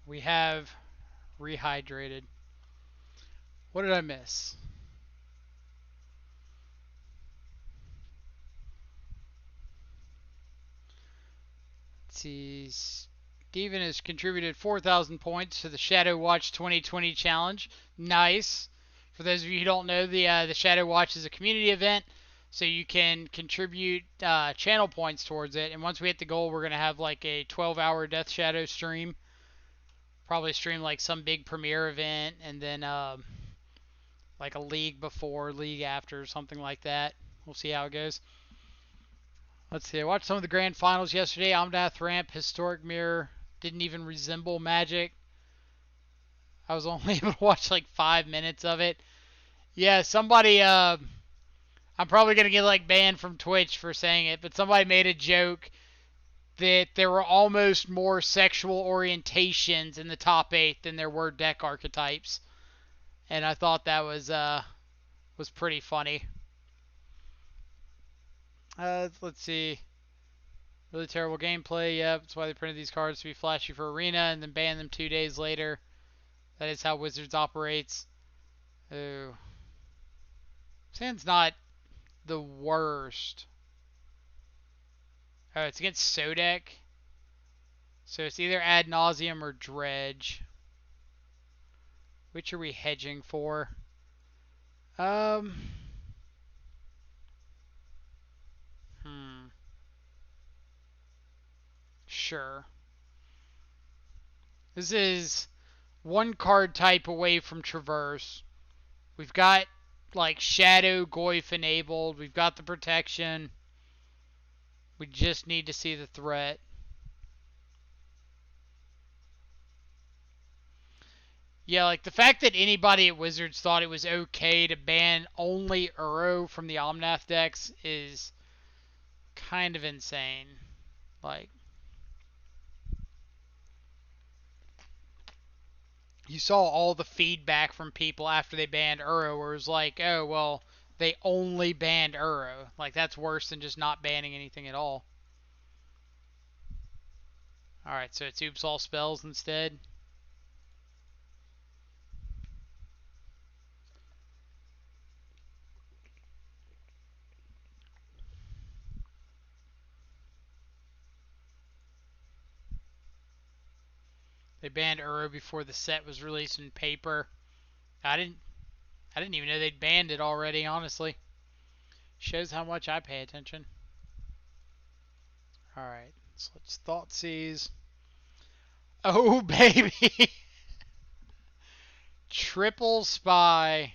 We have rehydrated. What did I miss? Let's see. Steven has contributed 4,000 points to the Shadow Watch 2020 challenge. Nice. For those of you who don't know, the Shadow Watch is a community event, so you can contribute channel points towards it. And once we hit the goal, we're gonna have like a 12-hour Death Shadow stream. Probably stream like some big premiere event, and then like a league before, league after, something like that. We'll see how it goes. Let's see. I watched some of the grand finals yesterday. Omnath Ramp, Historic Mirror didn't even resemble Magic. I was only able to watch like 5 minutes of it. Yeah, somebody. I'm probably gonna get like banned from Twitch for saying it, but somebody made a joke that there were almost more sexual orientations in the top 8 than there were deck archetypes, and I thought that was pretty funny. Let's see. Really terrible gameplay. Yep, that's why they printed these cards to be flashy for Arena and then banned them 2 days later. That is how Wizards operates. Oh. Sand's not the worst. Oh, it's against Sodek. So it's either Ad Nauseam or Dredge. Which are we hedging for? Um. Hmm. Sure. This is one card type away from Traverse. We've got like Shadow Goyf enabled. We've got the protection. We just need to see the threat. Yeah, like the fact that anybody at Wizards thought it was okay to ban only Uro from the Omnath decks is kind of insane. Like, you saw all the feedback from people after they banned Uro, where it was like, oh, well, they only banned Uro. Like, that's worse than just not banning anything at all. Alright, so it's oops all spells instead. They banned Uro before the set was released in paper. I didn't I didn't even know they'd banned it already, honestly. Shows how much I pay attention. Alright, so let's Thoughtseize. Oh, baby! Triple Spy.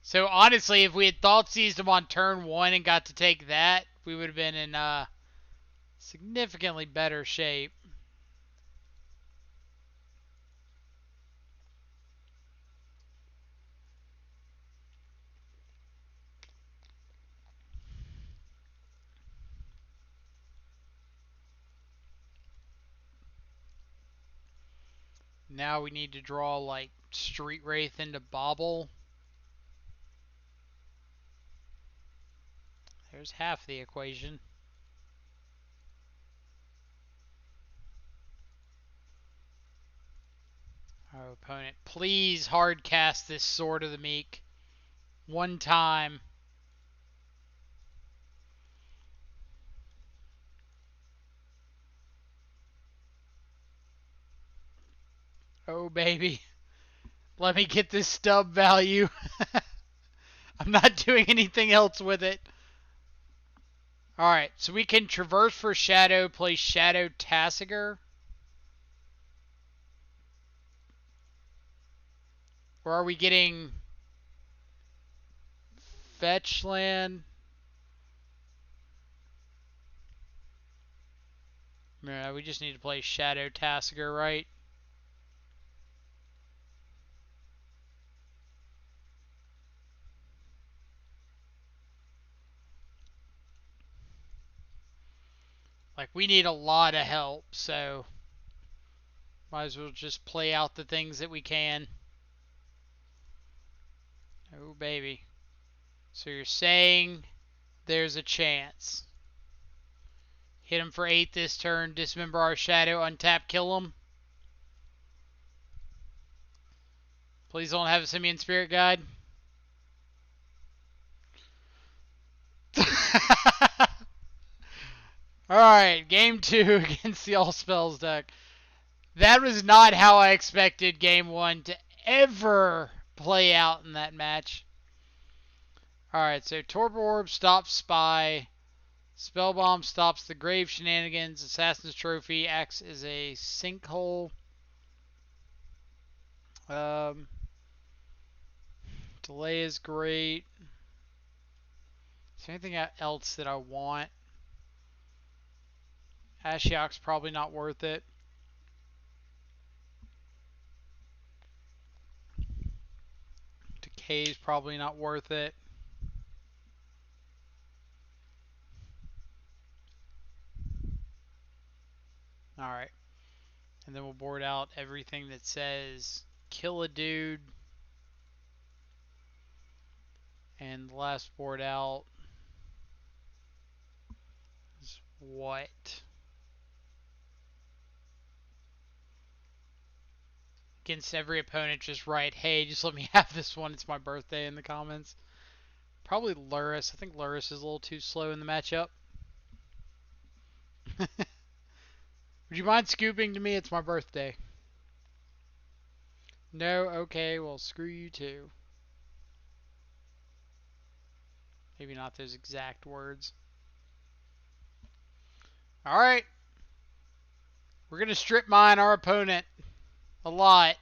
So, honestly, if we had Thoughtseized him on turn 1 and got to take that, we would have been in significantly better shape. Now we need to draw, like, Street Wraith into Bobble. There's half the equation. Our opponent, please hard cast this Sword of the Meek. One time. Oh, baby. Let me get this stub value. I'm not doing anything else with it. Alright, so we can Traverse for Shadow, play Shadow Tasigur. Or are we getting Fetch Land? No, we just need to play Shadow Tasigur, right? Like, we need a lot of help, so might as well just play out the things that we can. Oh, baby. So you're saying there's a chance. Hit him for 8 this turn. Dismember our shadow. Untap. Kill him. Please don't have a Simian Spirit Guide. Alright, game 2 against the All Spells deck. That was not how I expected game 1 to ever play out in that match. Alright, so Torpor Orb stops Spy. Spellbomb stops the Grave Shenanigans. Assassin's Trophy acts as a sinkhole. Delay is great. Is there anything else that I want? Ashiok's probably not worth it. Decay's probably not worth it. Alright. And then we'll board out everything that says kill a dude. And the last board out is what? Against every opponent, just write, hey, just let me have this one. It's my birthday in the comments. Probably Luris. I think Luris is a little too slow in the matchup. Would you mind scooping to me? It's my birthday. No? Okay, well, screw you too. Maybe not those exact words. Alright. We're going to strip mine our opponent a lot.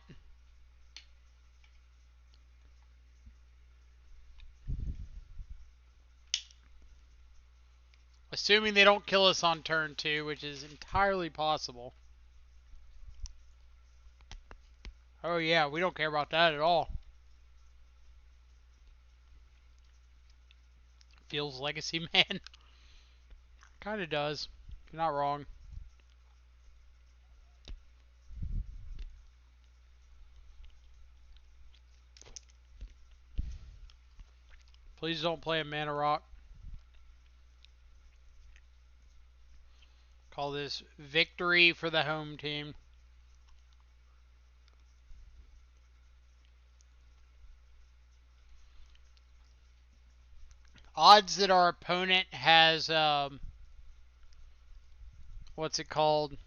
Assuming they don't kill us on turn 2, which is entirely possible. Oh yeah, we don't care about that at all. Feels Legacy Man. Kinda does. You're not wrong. Please don't play a Mana Rock. Call this victory for the home team. Odds that our opponent has, what's it called?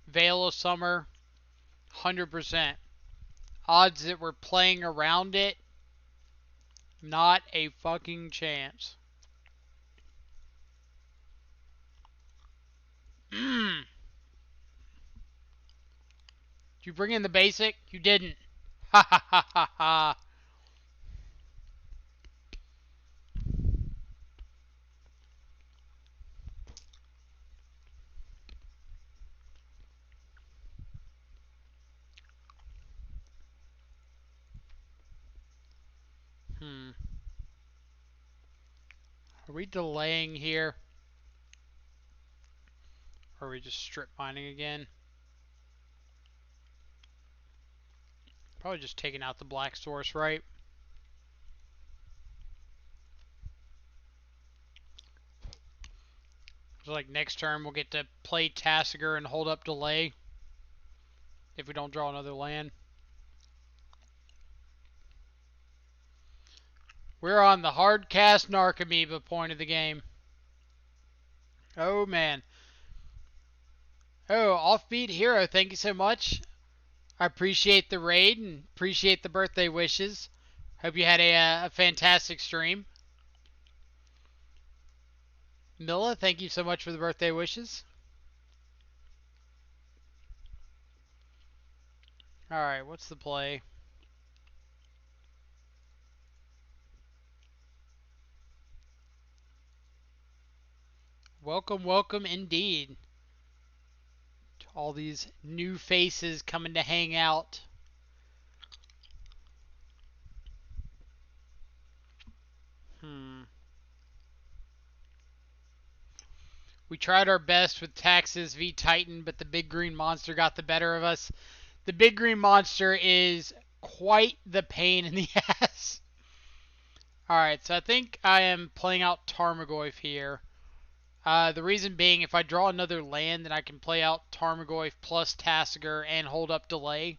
Veil of Summer, 100%. Odds that we're playing around it, not a fucking chance. Did you bring in the basic? You didn't. Ha ha ha ha ha. Are we delaying here? Or are we just strip mining again? Probably just taking out the black source, right? So like next turn we'll get to play Tasigur and hold up delay if we don't draw another land. We're on the hard-cast Narcomoeba point of the game. Oh, man. Oh, Offbeat Hero, thank you so much. I appreciate the raid and appreciate the birthday wishes. Hope you had a fantastic stream. Milla, thank you so much for the birthday wishes. Alright, what's the play? Welcome, welcome indeed to all these new faces coming to hang out. We tried our best with Taxes v Titan, but the big green monster got the better of us. The big green monster is quite the pain in the ass. Alright, so I think I am playing out Tarmogoyf here. The reason being, if I draw another land, then I can play out Tarmogoyf plus Tasigur and hold up delay.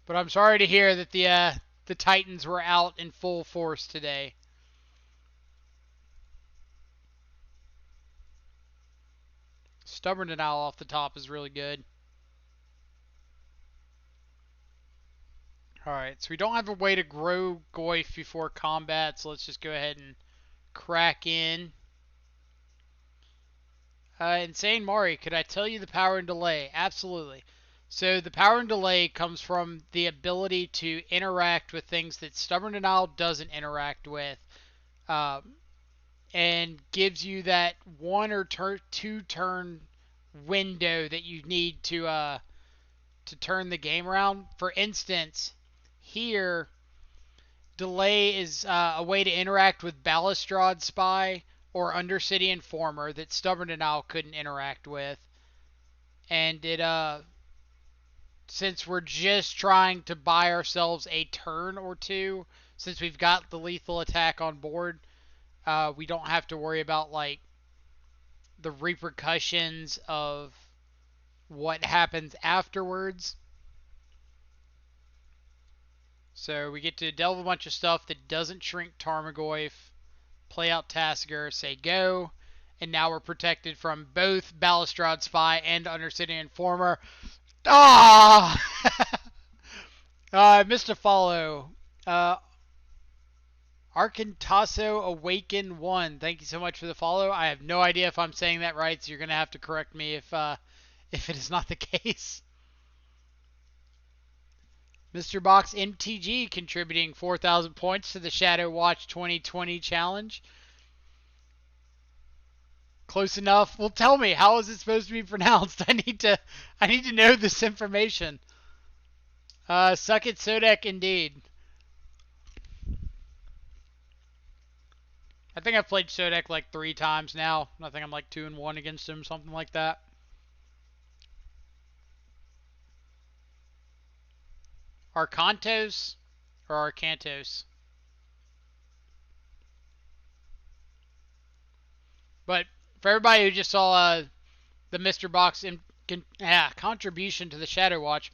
But I'm sorry to hear that the Titans were out in full force today. Stubborn Denial off the top is really good. Alright, so we don't have a way to grow Goyf before combat, so let's just go ahead and crack in. Insane Mari, could I tell you the power and delay? Absolutely. So the power and delay comes from the ability to interact with things that Stubborn Denial doesn't interact with, um, and gives you that one or two turn window that you need to turn the game around. For instance, here delay is a way to interact with Balustrade Spy or Undercity Informer that Stubborn Denial couldn't interact with. And since we're just trying to buy ourselves a turn or two, since we've got the lethal attack on board, we don't have to worry about like the repercussions of what happens afterwards. So we get to delve a bunch of stuff that doesn't shrink Tarmogoyf, play out Tasigur, say go, and now we're protected from both Balustrade Spy and Undercity Informer. Ah! I missed a follow. Arcantasso Awaken 1. Thank you so much for the follow. I have no idea if I'm saying that right, so you're going to have to correct me if it is not the case. Mr. Box MTG contributing 4,000 points to the Shadow Watch 2020 challenge. Close enough. Well, tell me, how is it supposed to be pronounced? I need to know this information. Suck it, Sodek, indeed. I think I've played Sodek like 3 times now. I think I'm like 2-1 against him, something like that. Arcantos or Arcantos? But for everybody who just saw the Mr. Box contribution to the Shadow Watch,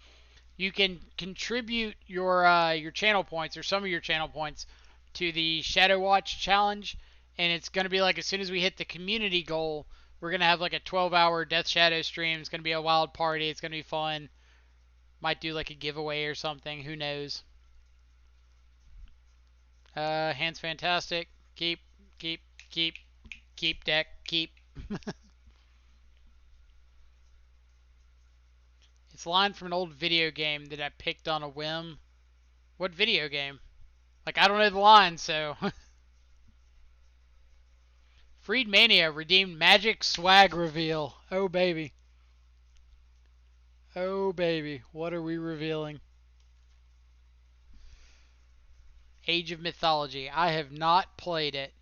you can contribute your channel points or some of your channel points to the Shadow Watch challenge, and it's going to be like as soon as we hit the community goal, we're going to have like a 12-hour Death Shadow stream. It's going to be a wild party. It's going to be fun. Might do like a giveaway or something. Who knows? Hand's fantastic. Keep, keep, keep deck, keep. It's a line from an old video game that I picked on a whim. What video game? Like, I don't know the line, so. Freed Mania redeemed Magic Swag reveal. Oh, baby. Oh, baby. What are we revealing? Age of Mythology. I have not played it.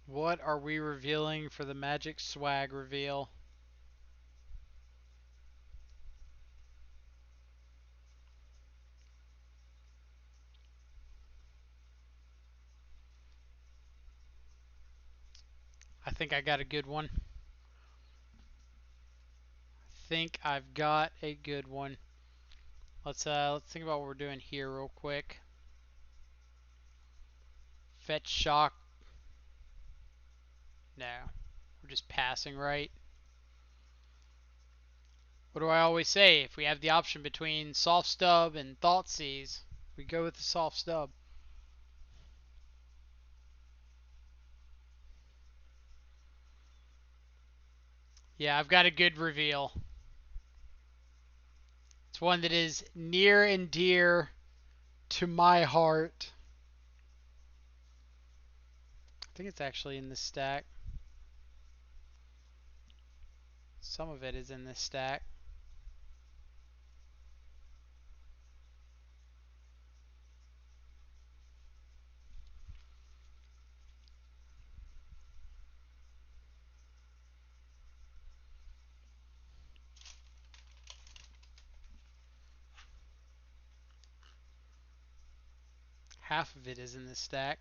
What are we revealing for the Magic Swag reveal? I think I got a good one. I think I've got a good one. Let's think about what we're doing here real quick. Fetch shock. No. We're just passing, right? What do I always say? If we have the option between soft stub and Thoughtseize, we go with the soft stub. Yeah, I've got a good reveal. It's one that is near and dear to my heart. I think it's actually in this stack. Some of it is in this stack. half of it is in this stack.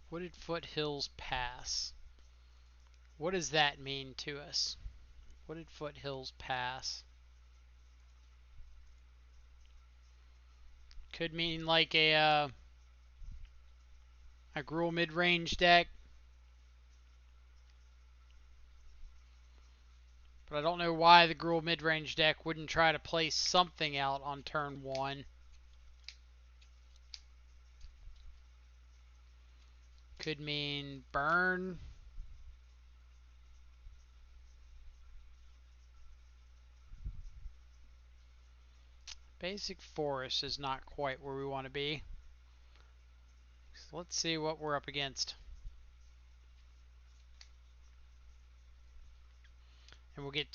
Wooded Foothills Pass. What does that mean to us? Wooded Foothills Pass. Could mean like a Gruul mid-range deck. But I don't know why the Gruul mid-range deck wouldn't try to play something out on turn 1. Could mean burn. Basic forest is not quite where we want to be. So let's see what we're up against. And we'll get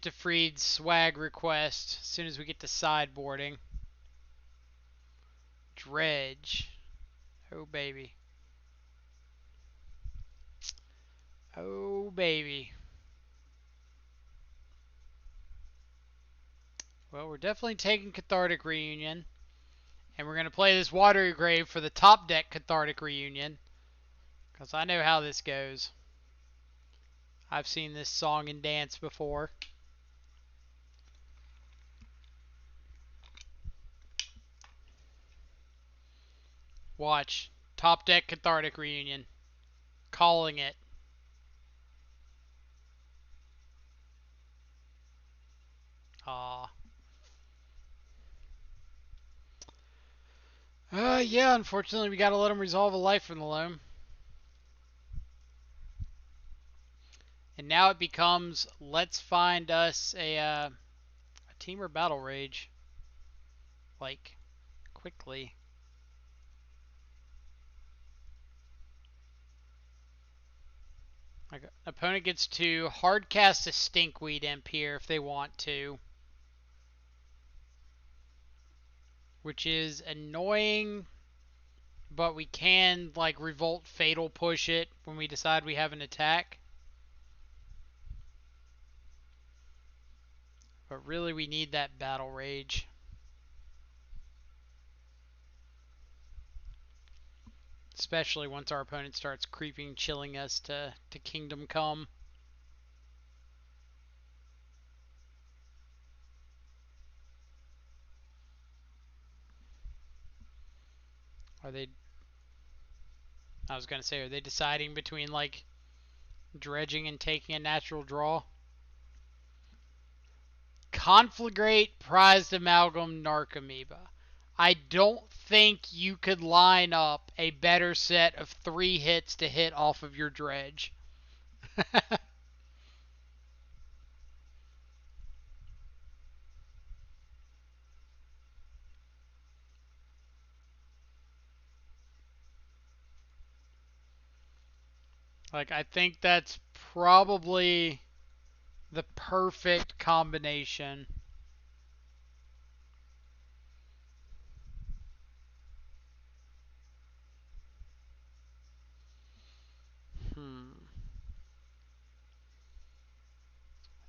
to Freed's swag request as soon as we get to sideboarding. Dredge. Oh, baby. Oh, baby. Well, we're definitely taking Cathartic Reunion. And we're going to play this Watery Grave for the top deck Cathartic Reunion. Because I know how this goes. I've seen this song and dance before. Watch. Top deck Cathartic Reunion. Calling it. Aw. Yeah, unfortunately we gotta let him resolve a life from the loam. And now it becomes, let's find us a Teamer Battle Rage. Like, quickly. Like, opponent gets to hardcast a Stinkweed Imp here if they want to. Which is annoying, but we can, like, Revolt Fatal push it when we decide we have an attack. But really we need that Battle Rage. Especially once our opponent starts creeping, chilling us to Kingdom Come. Are they... I was going to say, are they deciding between, like, dredging and taking a natural draw? Conflagrate, Prized Amalgam, Narcomoeba. I don't think you could line up a better set of 3 hits to hit off of your dredge. Like, I think that's probably the perfect combination.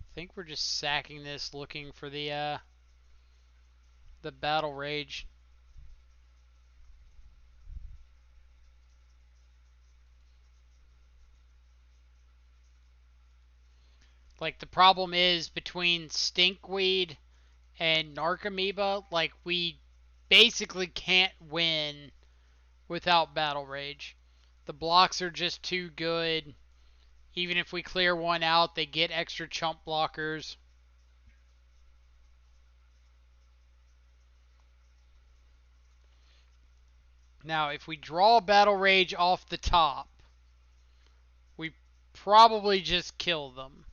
I think we're just sacking this, looking for the Battle Rage. Like, the problem is between Stinkweed and Narcomoeba, like, we basically can't win without Battle Rage. The blocks are just too good. Even if we clear one out, they get extra chump blockers. Now, if we draw Battle Rage off the top, we probably just kill them.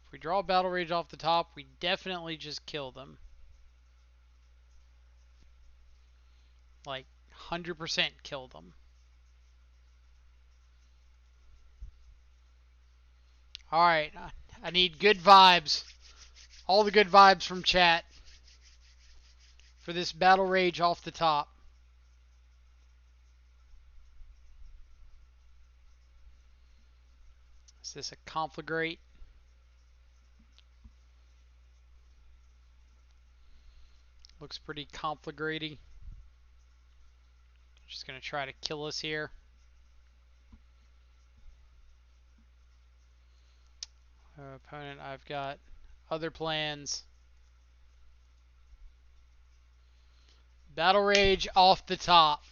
If we draw Battle Rage off the top, we definitely just kill them. Like, 100% kill them. Alright, I need good vibes. All the good vibes from chat for this Battle Rage off the top. Is this a conflagrate? Looks pretty conflagraty. Just going to try to kill us here. Opponent, I've got other plans. Battle Rage off the top.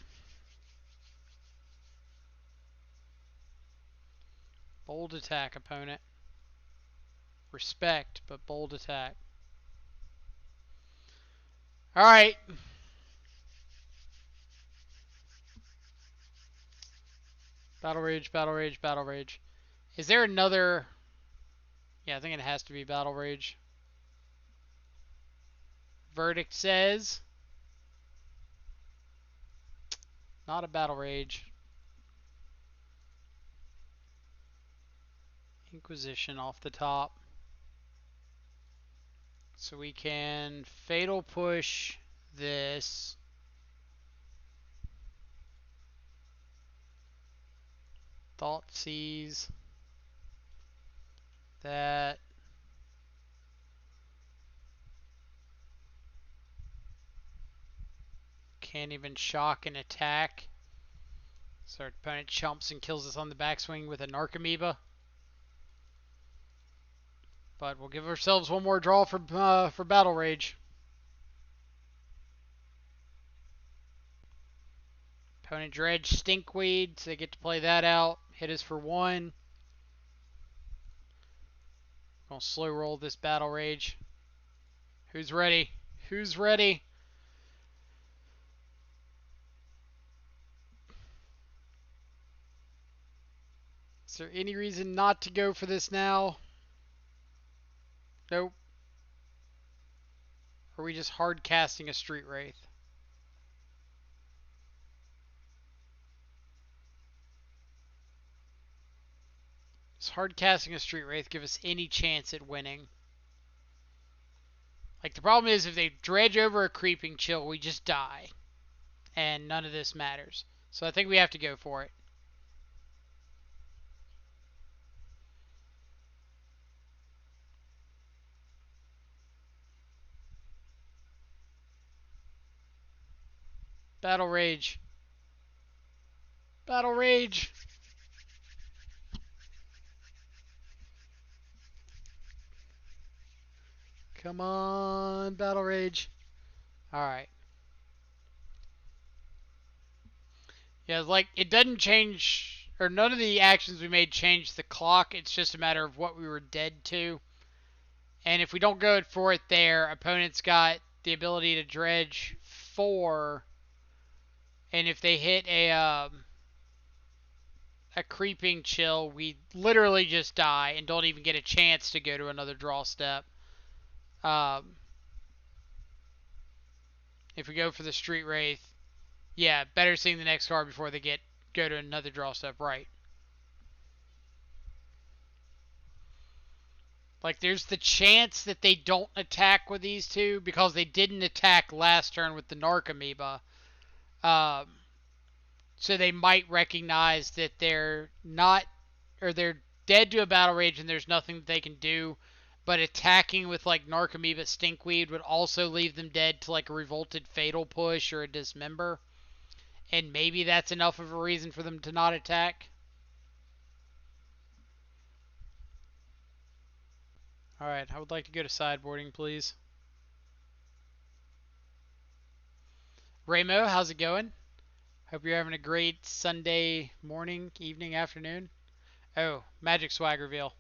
Bold attack, opponent. Respect, but bold attack. Alright. Battle Rage, Battle Rage, Battle Rage. Is there another... Yeah, I think it has to be Battle Rage. Verdict says... Not a Battle Rage. Inquisition off the top. So we can Fatal Push this. Thoughtseize. That. Can't even shock and attack. So our opponent chumps and kills us on the backswing with a Narcomoeba. But we'll give ourselves one more draw for Battle Rage. Opponent Dredge Stinkweed, so they get to play that out. Hit us for 1. Gonna slow roll this Battle Rage. Who's ready? Who's ready? Is there any reason not to go for this now? Nope. Or are we just hard casting a Street Wraith? Does hard casting a Street Wraith give us any chance at winning? Like, the problem is if they dredge over a Creeping Chill, we just die. And none of this matters. So I think we have to go for it. Battle Rage. Battle Rage. Come on, Battle Rage. Alright. Yeah, like, it doesn't change, or none of the actions we made change the clock. It's just a matter of what we were dead to. And if we don't go for it there, opponent's got the ability to dredge 4. And if they hit a Creeping Chill, we literally just die and don't even get a chance to go to another draw step. If we go for the Street Wraith, yeah, better seeing the next card before they go to another draw step, right? Like, there's the chance that they don't attack with these two because they didn't attack last turn with the Narcomoeba. So they might recognize that they're not, or they're dead to a Battle Rage and there's nothing that they can do. But attacking with, like, Narcomoeba Stinkweed would also leave them dead to, like, a Revolted Fatal Push or a Dismember. And maybe that's enough of a reason for them to not attack. Alright, I would like to go to sideboarding, please. Raymo, how's it going? Hope you're having a great Sunday morning, evening, afternoon. Oh, Magic Swag reveal.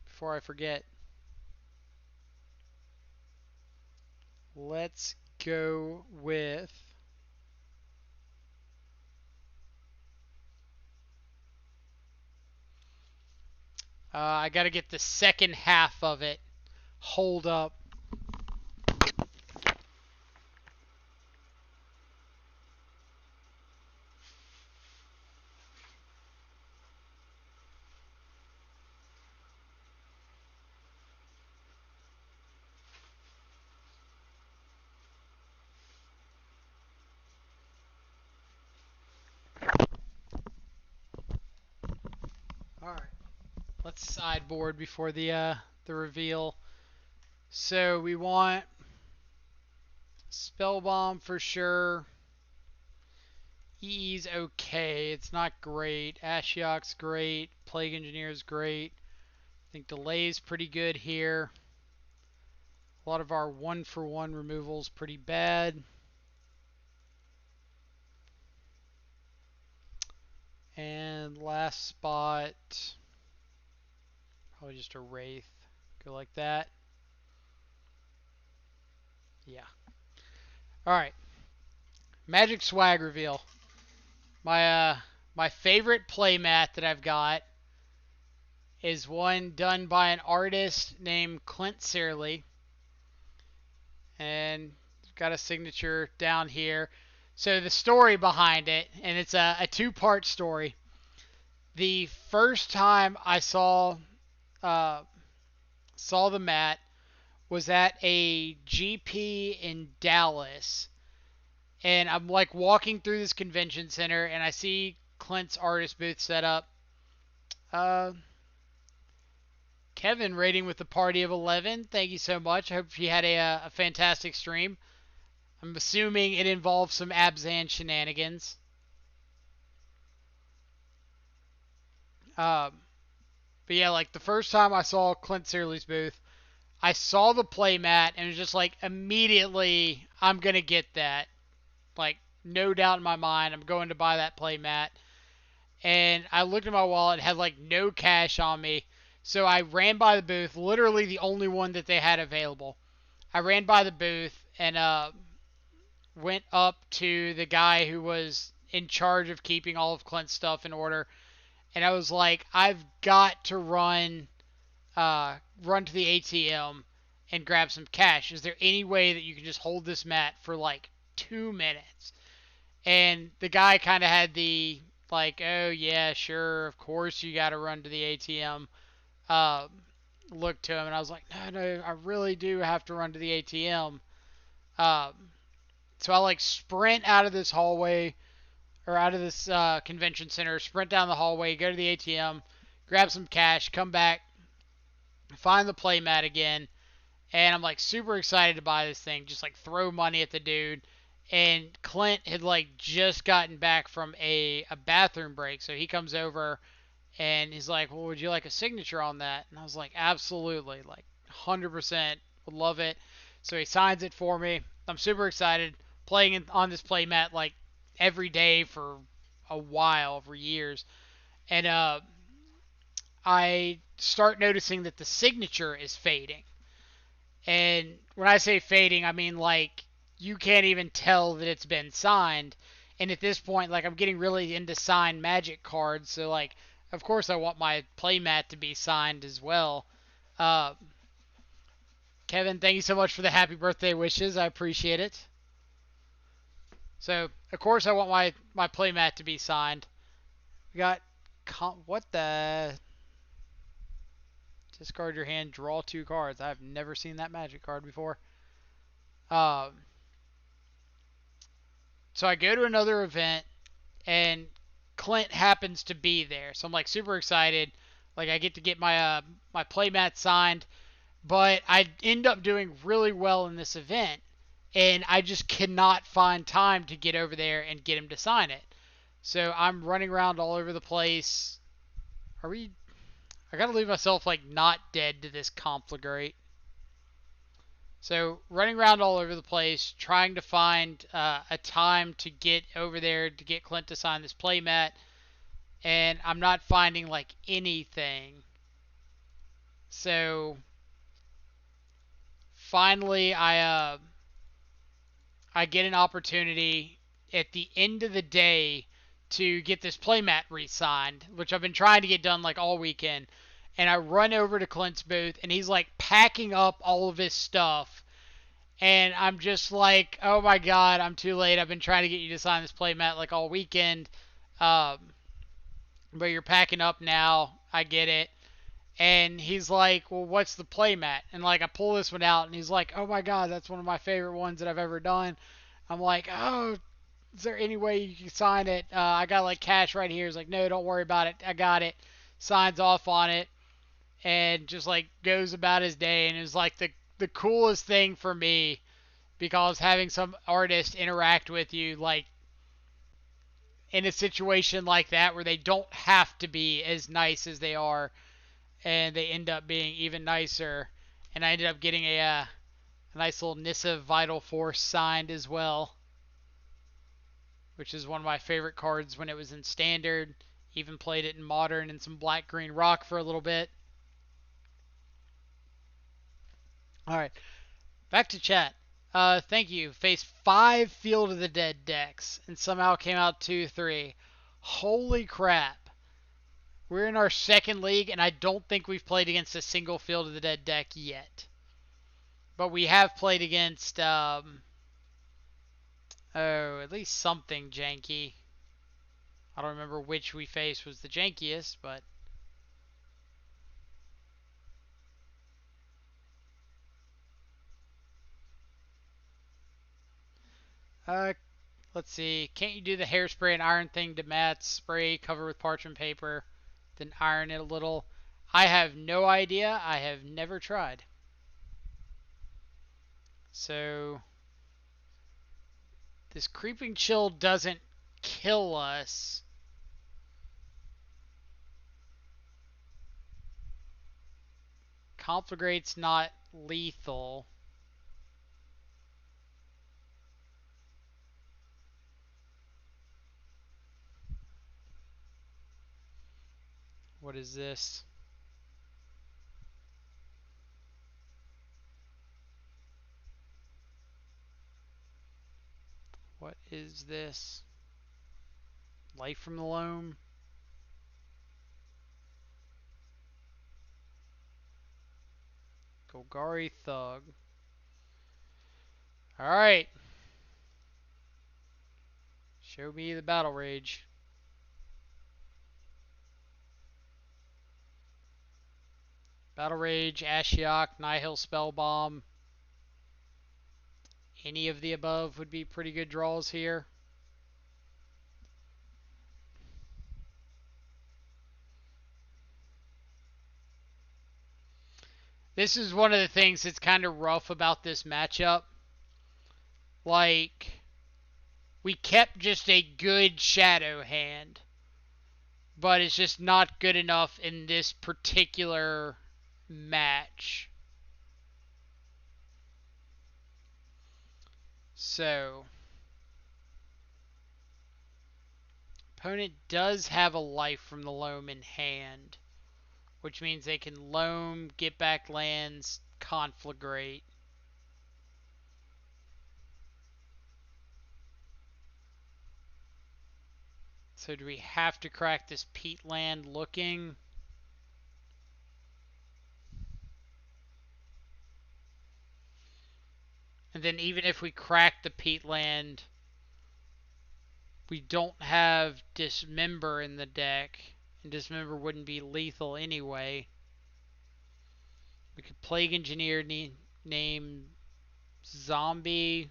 Before I forget. Let's go with... I gotta get the second half of it. Hold up. Alright. let's sideboard before the reveal. So we want Spellbomb for sure. EE's okay. It's not great. Ashiok's great. Plague Engineer's great. I think Delay's pretty good here. A lot of our 1-for-1 removal's pretty bad. And last spot, probably just a Wraith. Go like that. Yeah. Alright. Magic Swag reveal. My favorite playmat that I've got is one done by an artist named Clint Searley. And got a signature down here. So the story behind it, and it's a two-part story. The first time I saw the mat was at a GP in Dallas, and I'm like walking through this convention center, and I see Clint's artist booth set up. Kevin rating with the party of 11. Thank you so much. I hope you had a fantastic stream. I'm assuming it involves some Abzan shenanigans. But yeah, like the first time I saw Clint Searley's booth, I saw the playmat and it was just like immediately I'm gonna get that. Like no doubt in my mind, I'm going to buy that playmat. And I looked at my wallet, it had like no cash on me. So I ran by the booth, literally the only one that they had available. I ran by the booth and went up to the guy who was in charge of keeping all of Clint's stuff in order. And I was like, I've got to run to the ATM and grab some cash. Is there any way that you can just hold this mat for like 2 minutes? And the guy kind of had the like, oh yeah, sure, of course you got to run to the ATM. Look to him, and I was like, no, I really do have to run to the ATM. So I like sprint out of this hallway or out of this convention center, sprint down the hallway, go to the ATM, grab some cash, come back, find the playmat again, and I'm like super excited to buy this thing. Just like throw money at the dude. And Clint had like just gotten back from a bathroom break, so he comes over and he's like, "Well, would you like a signature on that?" And I was like, "Absolutely, like 100%, would love it." So he signs it for me. I'm super excited. Playing on this playmat like every day for a while, for years, and I start noticing that the signature is fading. And when I say fading, I mean like you can't even tell that it's been signed. And at this point, like I'm getting really into signed Magic cards, so like of course I want my playmat to be signed as well. Uh, Kevin, thank you so much for the happy birthday wishes. I appreciate it. So of course I want my playmat to be signed. We got what the discard your hand, draw 2 cards. I've never seen that Magic card before. Um, so I go to another event, and Clint happens to be there. So I'm like super excited. Like I get to get my playmat signed, but I end up doing really well in this event, and I just cannot find time to get over there and get him to sign it. So I'm running around all over the place. I gotta leave myself like not dead to this conflagrate. So running around all over the place, trying to find a time to get over there to get Clint to sign this playmat, and I'm not finding like anything. So finally, I get an opportunity at the end of the day to get this playmat re-signed, which I've been trying to get done like all weekend. And I run over to Clint's booth, and he's like packing up all of his stuff. And I'm just like, oh my god, I'm too late. I've been trying to get you to sign this playmat like all weekend. But you're packing up now. I get it. And he's like, well, what's the playmat? And like I pull this one out, and he's like, oh my god, that's one of my favorite ones that I've ever done. I'm like, oh, is there any way you can sign it? I got like cash right here. He's like, no, don't worry about it. I got it. Signs off on it. and just like goes about his day, and is like the coolest thing for me, because having some artist interact with you like in a situation like that where they don't have to be as nice as they are, and they end up being even nicer. And I ended up getting a nice little Nissa Vital Force signed as well, which is one of my favorite cards when it was in Standard. Even played it in Modern and some Black Green Rock for a little bit. Alright, back to chat. Thank you. Faced 5 Field of the Dead decks and somehow came out 2-3. Holy crap. We're in our second league, and I don't think we've played against a single Field of the Dead deck yet. But we have played against, at least something janky. I don't remember which we faced was the jankiest, but uh, let's see. Can't you do the hairspray and iron thing to mats? Spray, cover with parchment paper, then iron it a little. I have no idea. I have never tried. So this creeping chill doesn't kill us. Conflagrate's not lethal. What is this? What is this? Life from the Loam? Golgari Thug. Alright. Show me the Battle Rage. Battle Rage, Ashiok, Nihil Spellbomb. Any of the above would be pretty good draws here. This is one of the things that's kind of rough about this matchup. Like, we kept just a good shadow hand, but it's just not good enough in this particular match. So, opponent does have a Life from the Loam in hand, which means they can Loam, get back lands, Conflagrate. So do we have to crack this peat land looking? And then even if we crack the peat land, we don't have Dismember in the deck. And Dismember wouldn't be lethal anyway. We could Plague Engineer name Zombie.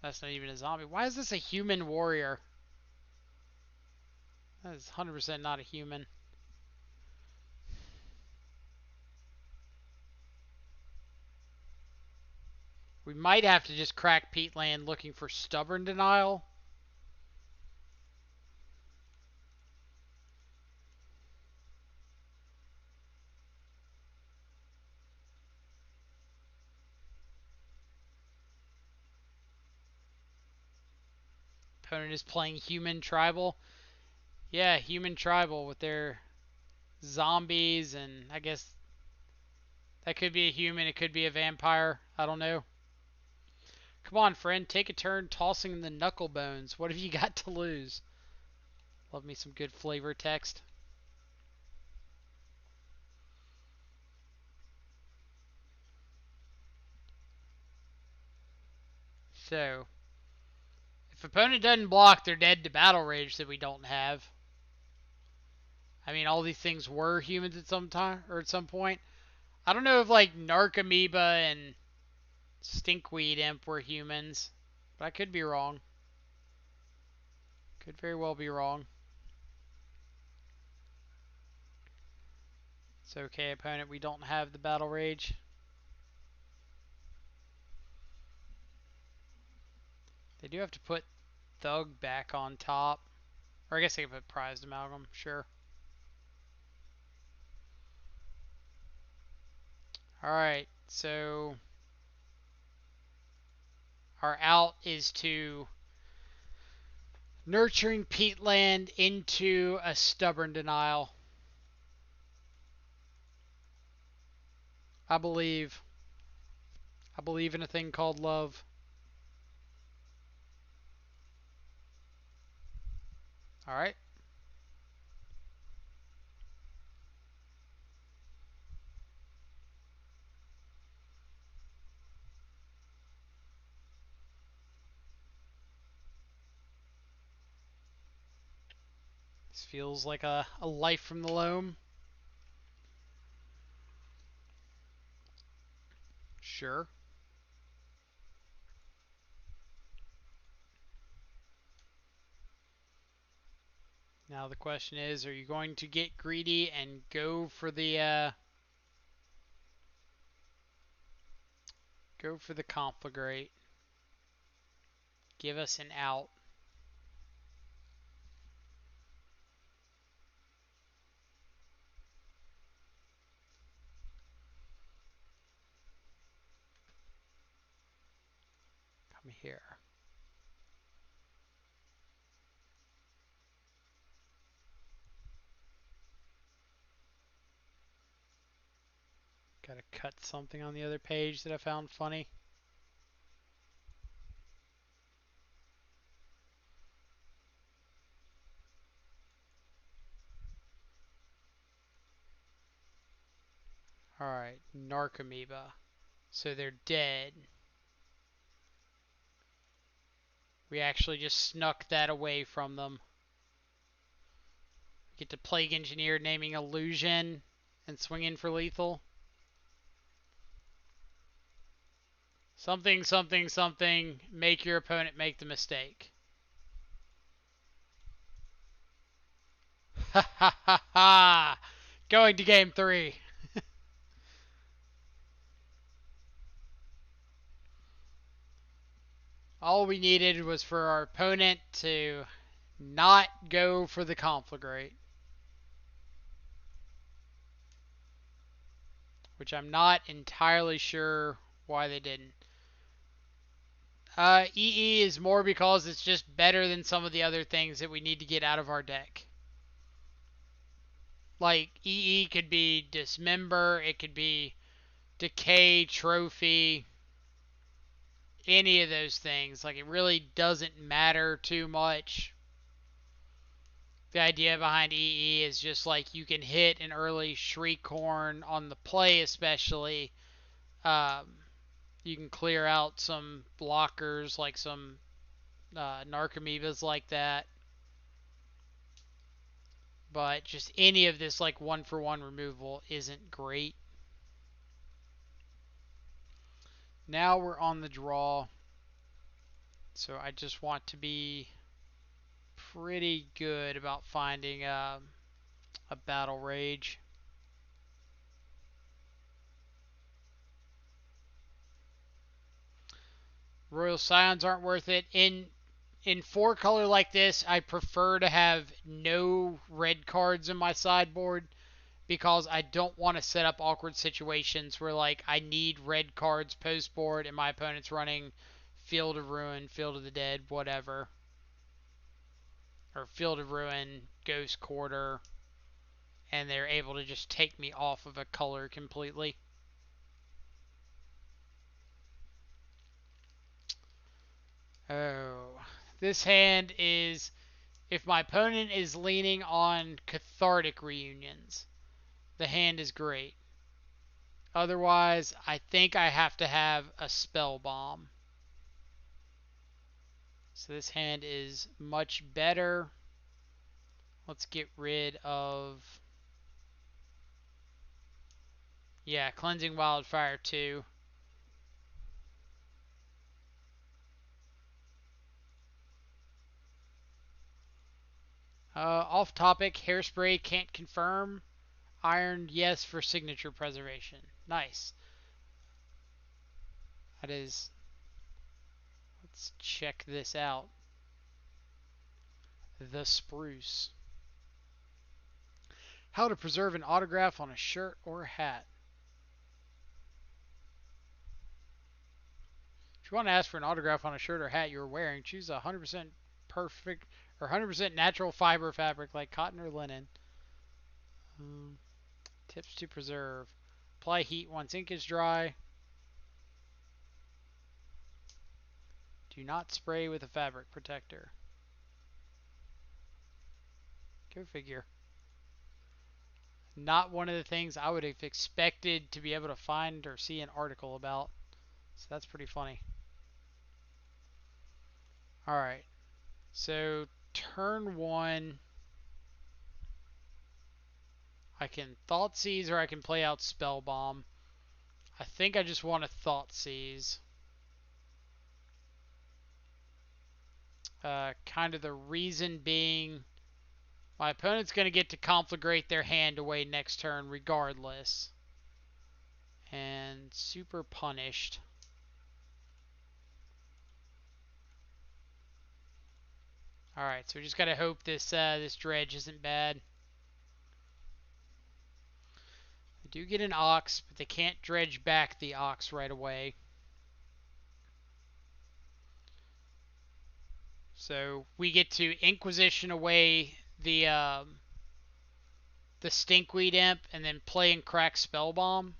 That's not even a zombie. Why is this a human warrior? That is 100% not a human. We might have to just crack peat land looking for Stubborn Denial. Opponent is playing Human Tribal. Yeah, Human Tribal with their zombies, and I guess that could be a human, it could be a vampire. I don't know. Come on, friend, take a turn tossing the knuckle bones. What have you got to lose? Love me some good flavor text. So, if opponent doesn't block, they're dead to Battle Rage that we don't have. I mean, all these things were humans at some time or at some point. I don't know if like Narcomoeba and Stinkweed Imp were humans, but I could be wrong. Could very well be wrong. It's okay, opponent. We don't have the battle rage. They do have to put Thug back on top. Or I guess they could put Prized Amalgam, sure. Alright, so our out is to Nurturing Peatland into a Stubborn Denial. I believe. I believe in a thing called love. Alright. This feels like a life from the loam. Sure. Now the question is, are you going to get greedy and go for the conflagrate? Give us an out. Come here. Gotta cut something on the other page that I found funny. Alright, Narcomoeba. So they're dead. We actually just snuck that away from them. We get to Plague Engineer naming Illusion and swing in for lethal. Something, something, something. Make your opponent make the mistake. Ha ha ha ha! Going to game 3. All we needed was for our opponent to not go for the conflagrate. Which I'm not entirely sure why they didn't. EE is more because it's just better than some of the other things that we need to get out of our deck. Like, EE could be Dismember, it could be Decay, Trophy, any of those things. Like, it really doesn't matter too much. The idea behind EE is just like you can hit an early Shriekhorn on the play, especially. You can clear out some blockers, like some Narcomoebas like that. But just any of this like 1-for-1 removal isn't great. Now we're on the draw. So I just want to be pretty good about finding a Battle Rage. Royal Scions aren't worth it. In 4-color like this, I prefer to have no red cards in my sideboard because I don't want to set up awkward situations where like I need red cards post board and my opponent's running Field of Ruin, Field of the Dead, whatever. Or Field of Ruin, Ghost Quarter, and they're able to just take me off of a color completely. Oh, this hand is, if my opponent is leaning on Cathartic Reunions, the hand is great. Otherwise, I think I have to have a Spell Bomb. So this hand is much better. Let's get rid of, yeah, Cleansing Wildfire too. Off topic, Hairspray can't confirm. Ironed, yes, for signature preservation. Nice. That is. Let's check this out. The spruce. How to preserve an autograph on a shirt or hat. If you want to ask for an autograph on a shirt or hat you're wearing, choose a 100% perfect or 100% natural fiber fabric like cotton or linen. Tips to preserve. Apply heat once ink is dry. Do not spray with a fabric protector. Go figure. Not one of the things I would have expected to be able to find or see an article about. So that's pretty funny. Alright. So turn 1. I can Thought Seize or I can play out Spell Bomb. I think I just want to Thought Seize. Kind of the reason being my opponent's going to get to conflagrate their hand away next turn regardless. And super punished. Alright, so we just got to hope this dredge isn't bad. They do get an Ox, but they can't dredge back the Ox right away. So we get to Inquisition away the Stinkweed Imp and then play and crack Spellbomb.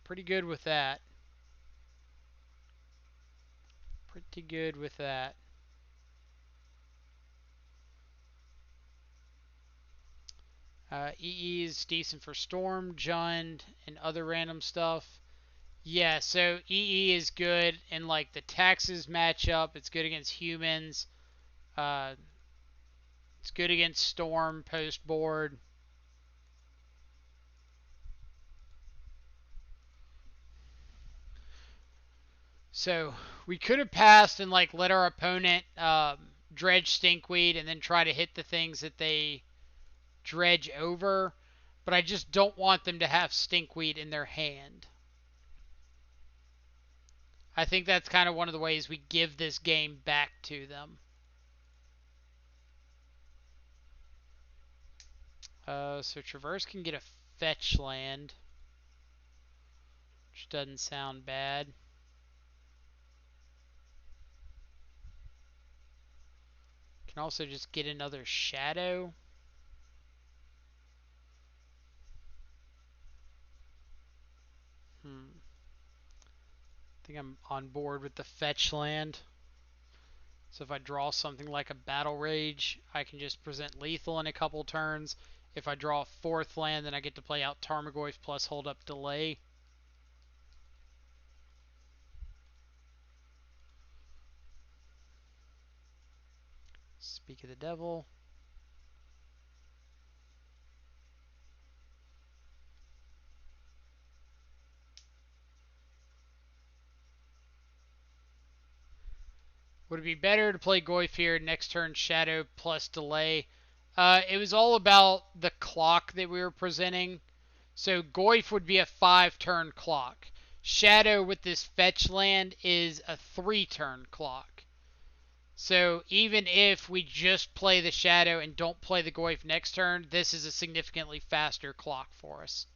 Pretty good with that. Pretty good with that. EE is decent for Storm, Jund, and other random stuff. Yeah, so EE is good in like the taxes matchup. It's good against humans. It's good against Storm post board. So we could have passed and like let our opponent dredge Stinkweed and then try to hit the things that they dredge over, but I just don't want them to have Stinkweed in their hand. I think that's kind of one of the ways we give this game back to them. So Traverse can get a fetch land, which doesn't sound bad. Can also just get another Shadow. I think I'm on board with the fetch land. So if I draw something like a Battle Rage, I can just present lethal in a couple turns. If I draw a 4th land, then I get to play out Tarmogoyf plus Hold Up Delay. Speak of the Devil. Would it be better to play Goyf here, next turn Shadow plus Delay? It was all about the clock that we were presenting. So Goyf would be a 5-turn clock. Shadow with this fetch land is a 3-turn clock. So even if we just play the Shadow and don't play the Goyf next turn, this is a significantly faster clock for us.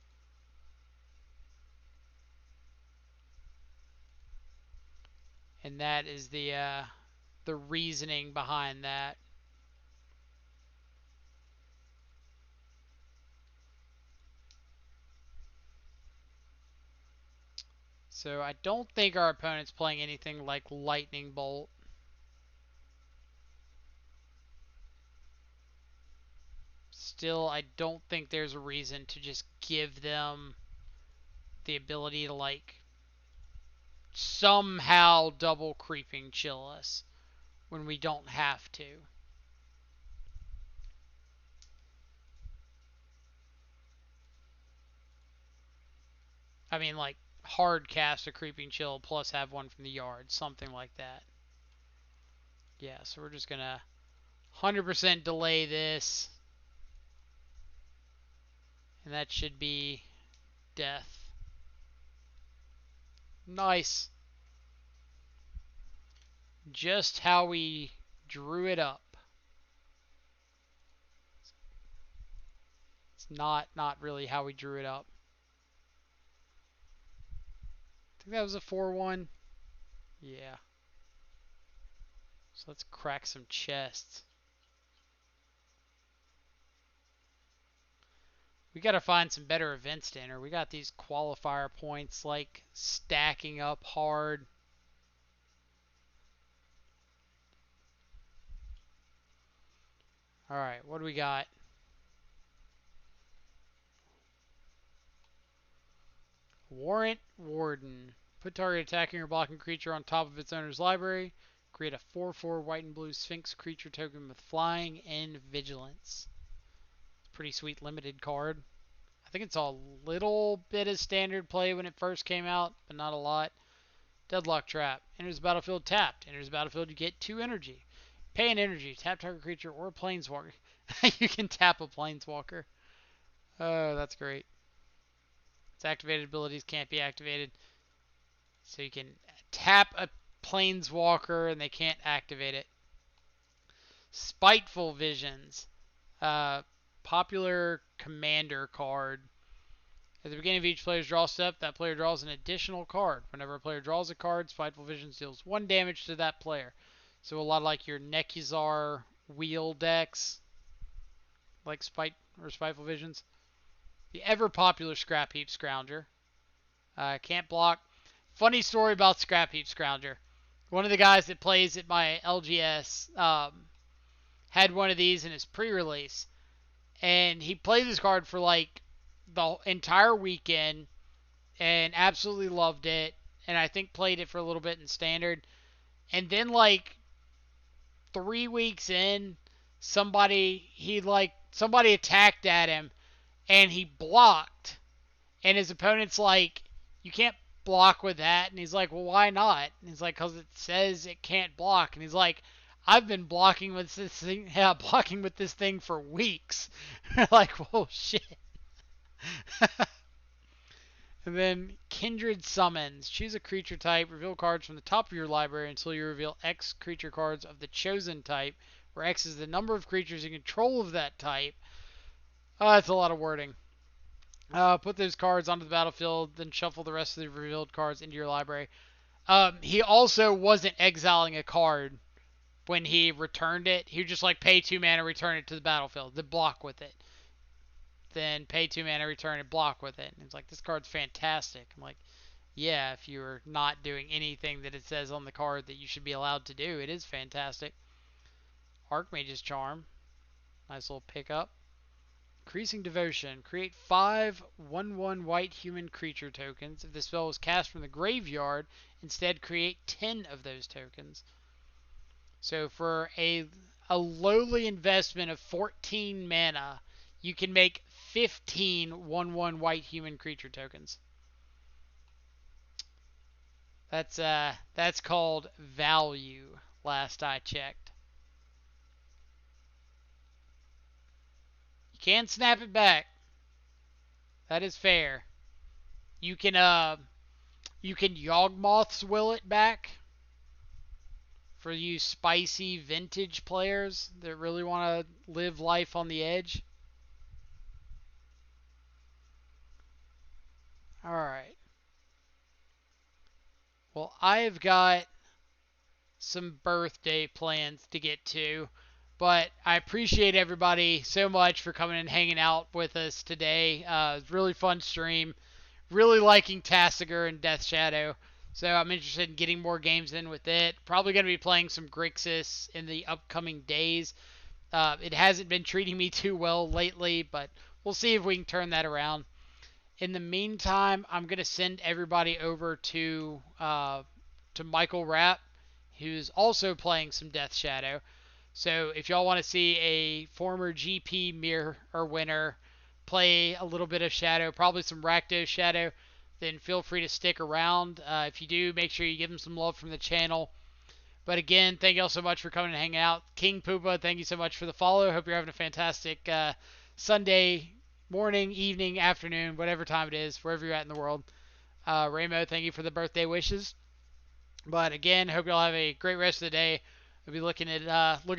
And that is the reasoning behind that. So I don't think our opponent's playing anything like Lightning Bolt. Still, I don't think there's a reason to just give them the ability to like somehow double creeping chill us when we don't have to. I mean, like, hard cast a creeping chill plus have one from the yard, something like that. Yeah, so we're just gonna 100% delay this. And that should be death. Nice. Just how we drew it up. It's not really how we drew it up. I think that was a 4-1. Yeah. So let's crack some chests. We got to find some better events to enter. We got these qualifier points like stacking up hard. All right, what do we got? Warrant Warden. Put target attacking or blocking creature on top of its owner's library. Create a 4/4 white and blue Sphinx creature token with flying and vigilance. Pretty sweet limited card. I think it's a little bit of standard play when it first came out, but not a lot. Deadlock Trap. Enters the battlefield tapped. Enters the battlefield, you get 2 energy. Pay an energy. Tap target creature or a planeswalker. You can tap a planeswalker. Oh, that's great. Its activated abilities can't be activated. So you can tap a planeswalker and they can't activate it. Spiteful Visions. Popular commander card. At the beginning of each player's draw step, that player draws an additional card. Whenever a player draws a card, Spiteful Visions deals 1 damage to that player. So a lot like your Nekuzar wheel decks, like Spiteful Visions. The ever popular Scrap Heap Scrounger. Can't block. Funny story about Scrap Heap Scrounger. One of the guys that plays at my LGS had one of these in his pre-release. And he played this card for like the entire weekend and absolutely loved it. And I think played it for a little bit in standard. And then like 3 weeks in, somebody attacked at him and he blocked. And his opponent's like, you can't block with that. And he's like, well, why not? And he's like, because it says it can't block. And he's like, I've been blocking with this thing for weeks. Like, well, shit. And then Kindred Summons. Choose a creature type. Reveal cards from the top of your library until you reveal X creature cards of the chosen type, where X is the number of creatures in control of that type. That's a lot of wording. Put those cards onto the battlefield, then shuffle the rest of the revealed cards into your library. He also wasn't exiling a card when he returned it. He would just like pay 2 mana, return it to the battlefield, then block with it. Then pay 2 mana, return it, block with it. And it's like, this card's fantastic. I'm like, yeah, if you're not doing anything that it says on the card that you should be allowed to do, it is fantastic. Archmage's Charm. Nice little pickup. Increasing Devotion. Create 5 1/1 white human creature tokens. If the spell was cast from the graveyard, instead create 10 of those tokens. So for a lowly investment of 14 mana, you can make 15 1/1 white human creature tokens. That's called value, last I checked. You can snap it back. That is fair. You can Yawgmoth's will it back for you spicy vintage players that really want to live life on the edge. All right. Well, I've got some birthday plans to get to, but I appreciate everybody so much for coming and hanging out with us today. It was a really fun stream. Really liking Tasigur and Death Shadow, so I'm interested in getting more games in with it. Probably going to be playing some Grixis in the upcoming days. It hasn't been treating me too well lately, but we'll see if we can turn that around. In the meantime, I'm going to send everybody over to Michael Rapp, who's also playing some Death Shadow. So if y'all want to see a former GP mirror winner play a little bit of Shadow, probably some Rakdos Shadow, then feel free to stick around. If you do, make sure you give him some love from the channel. But again, thank y'all so much for coming and hanging out. King Poopa, thank you so much for the follow. Hope you're having a fantastic Sunday morning, evening, afternoon, whatever time it is, wherever you're at in the world. Ramo, thank you for the birthday wishes. But again, hope y'all have a great rest of the day. We'll be looking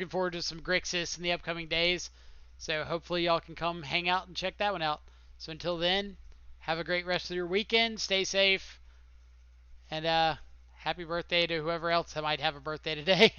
forward to some Grixis in the upcoming days. So hopefully y'all can come hang out and check that one out. So until then, have a great rest of your weekend. Stay safe. And happy birthday to whoever else might have a birthday today.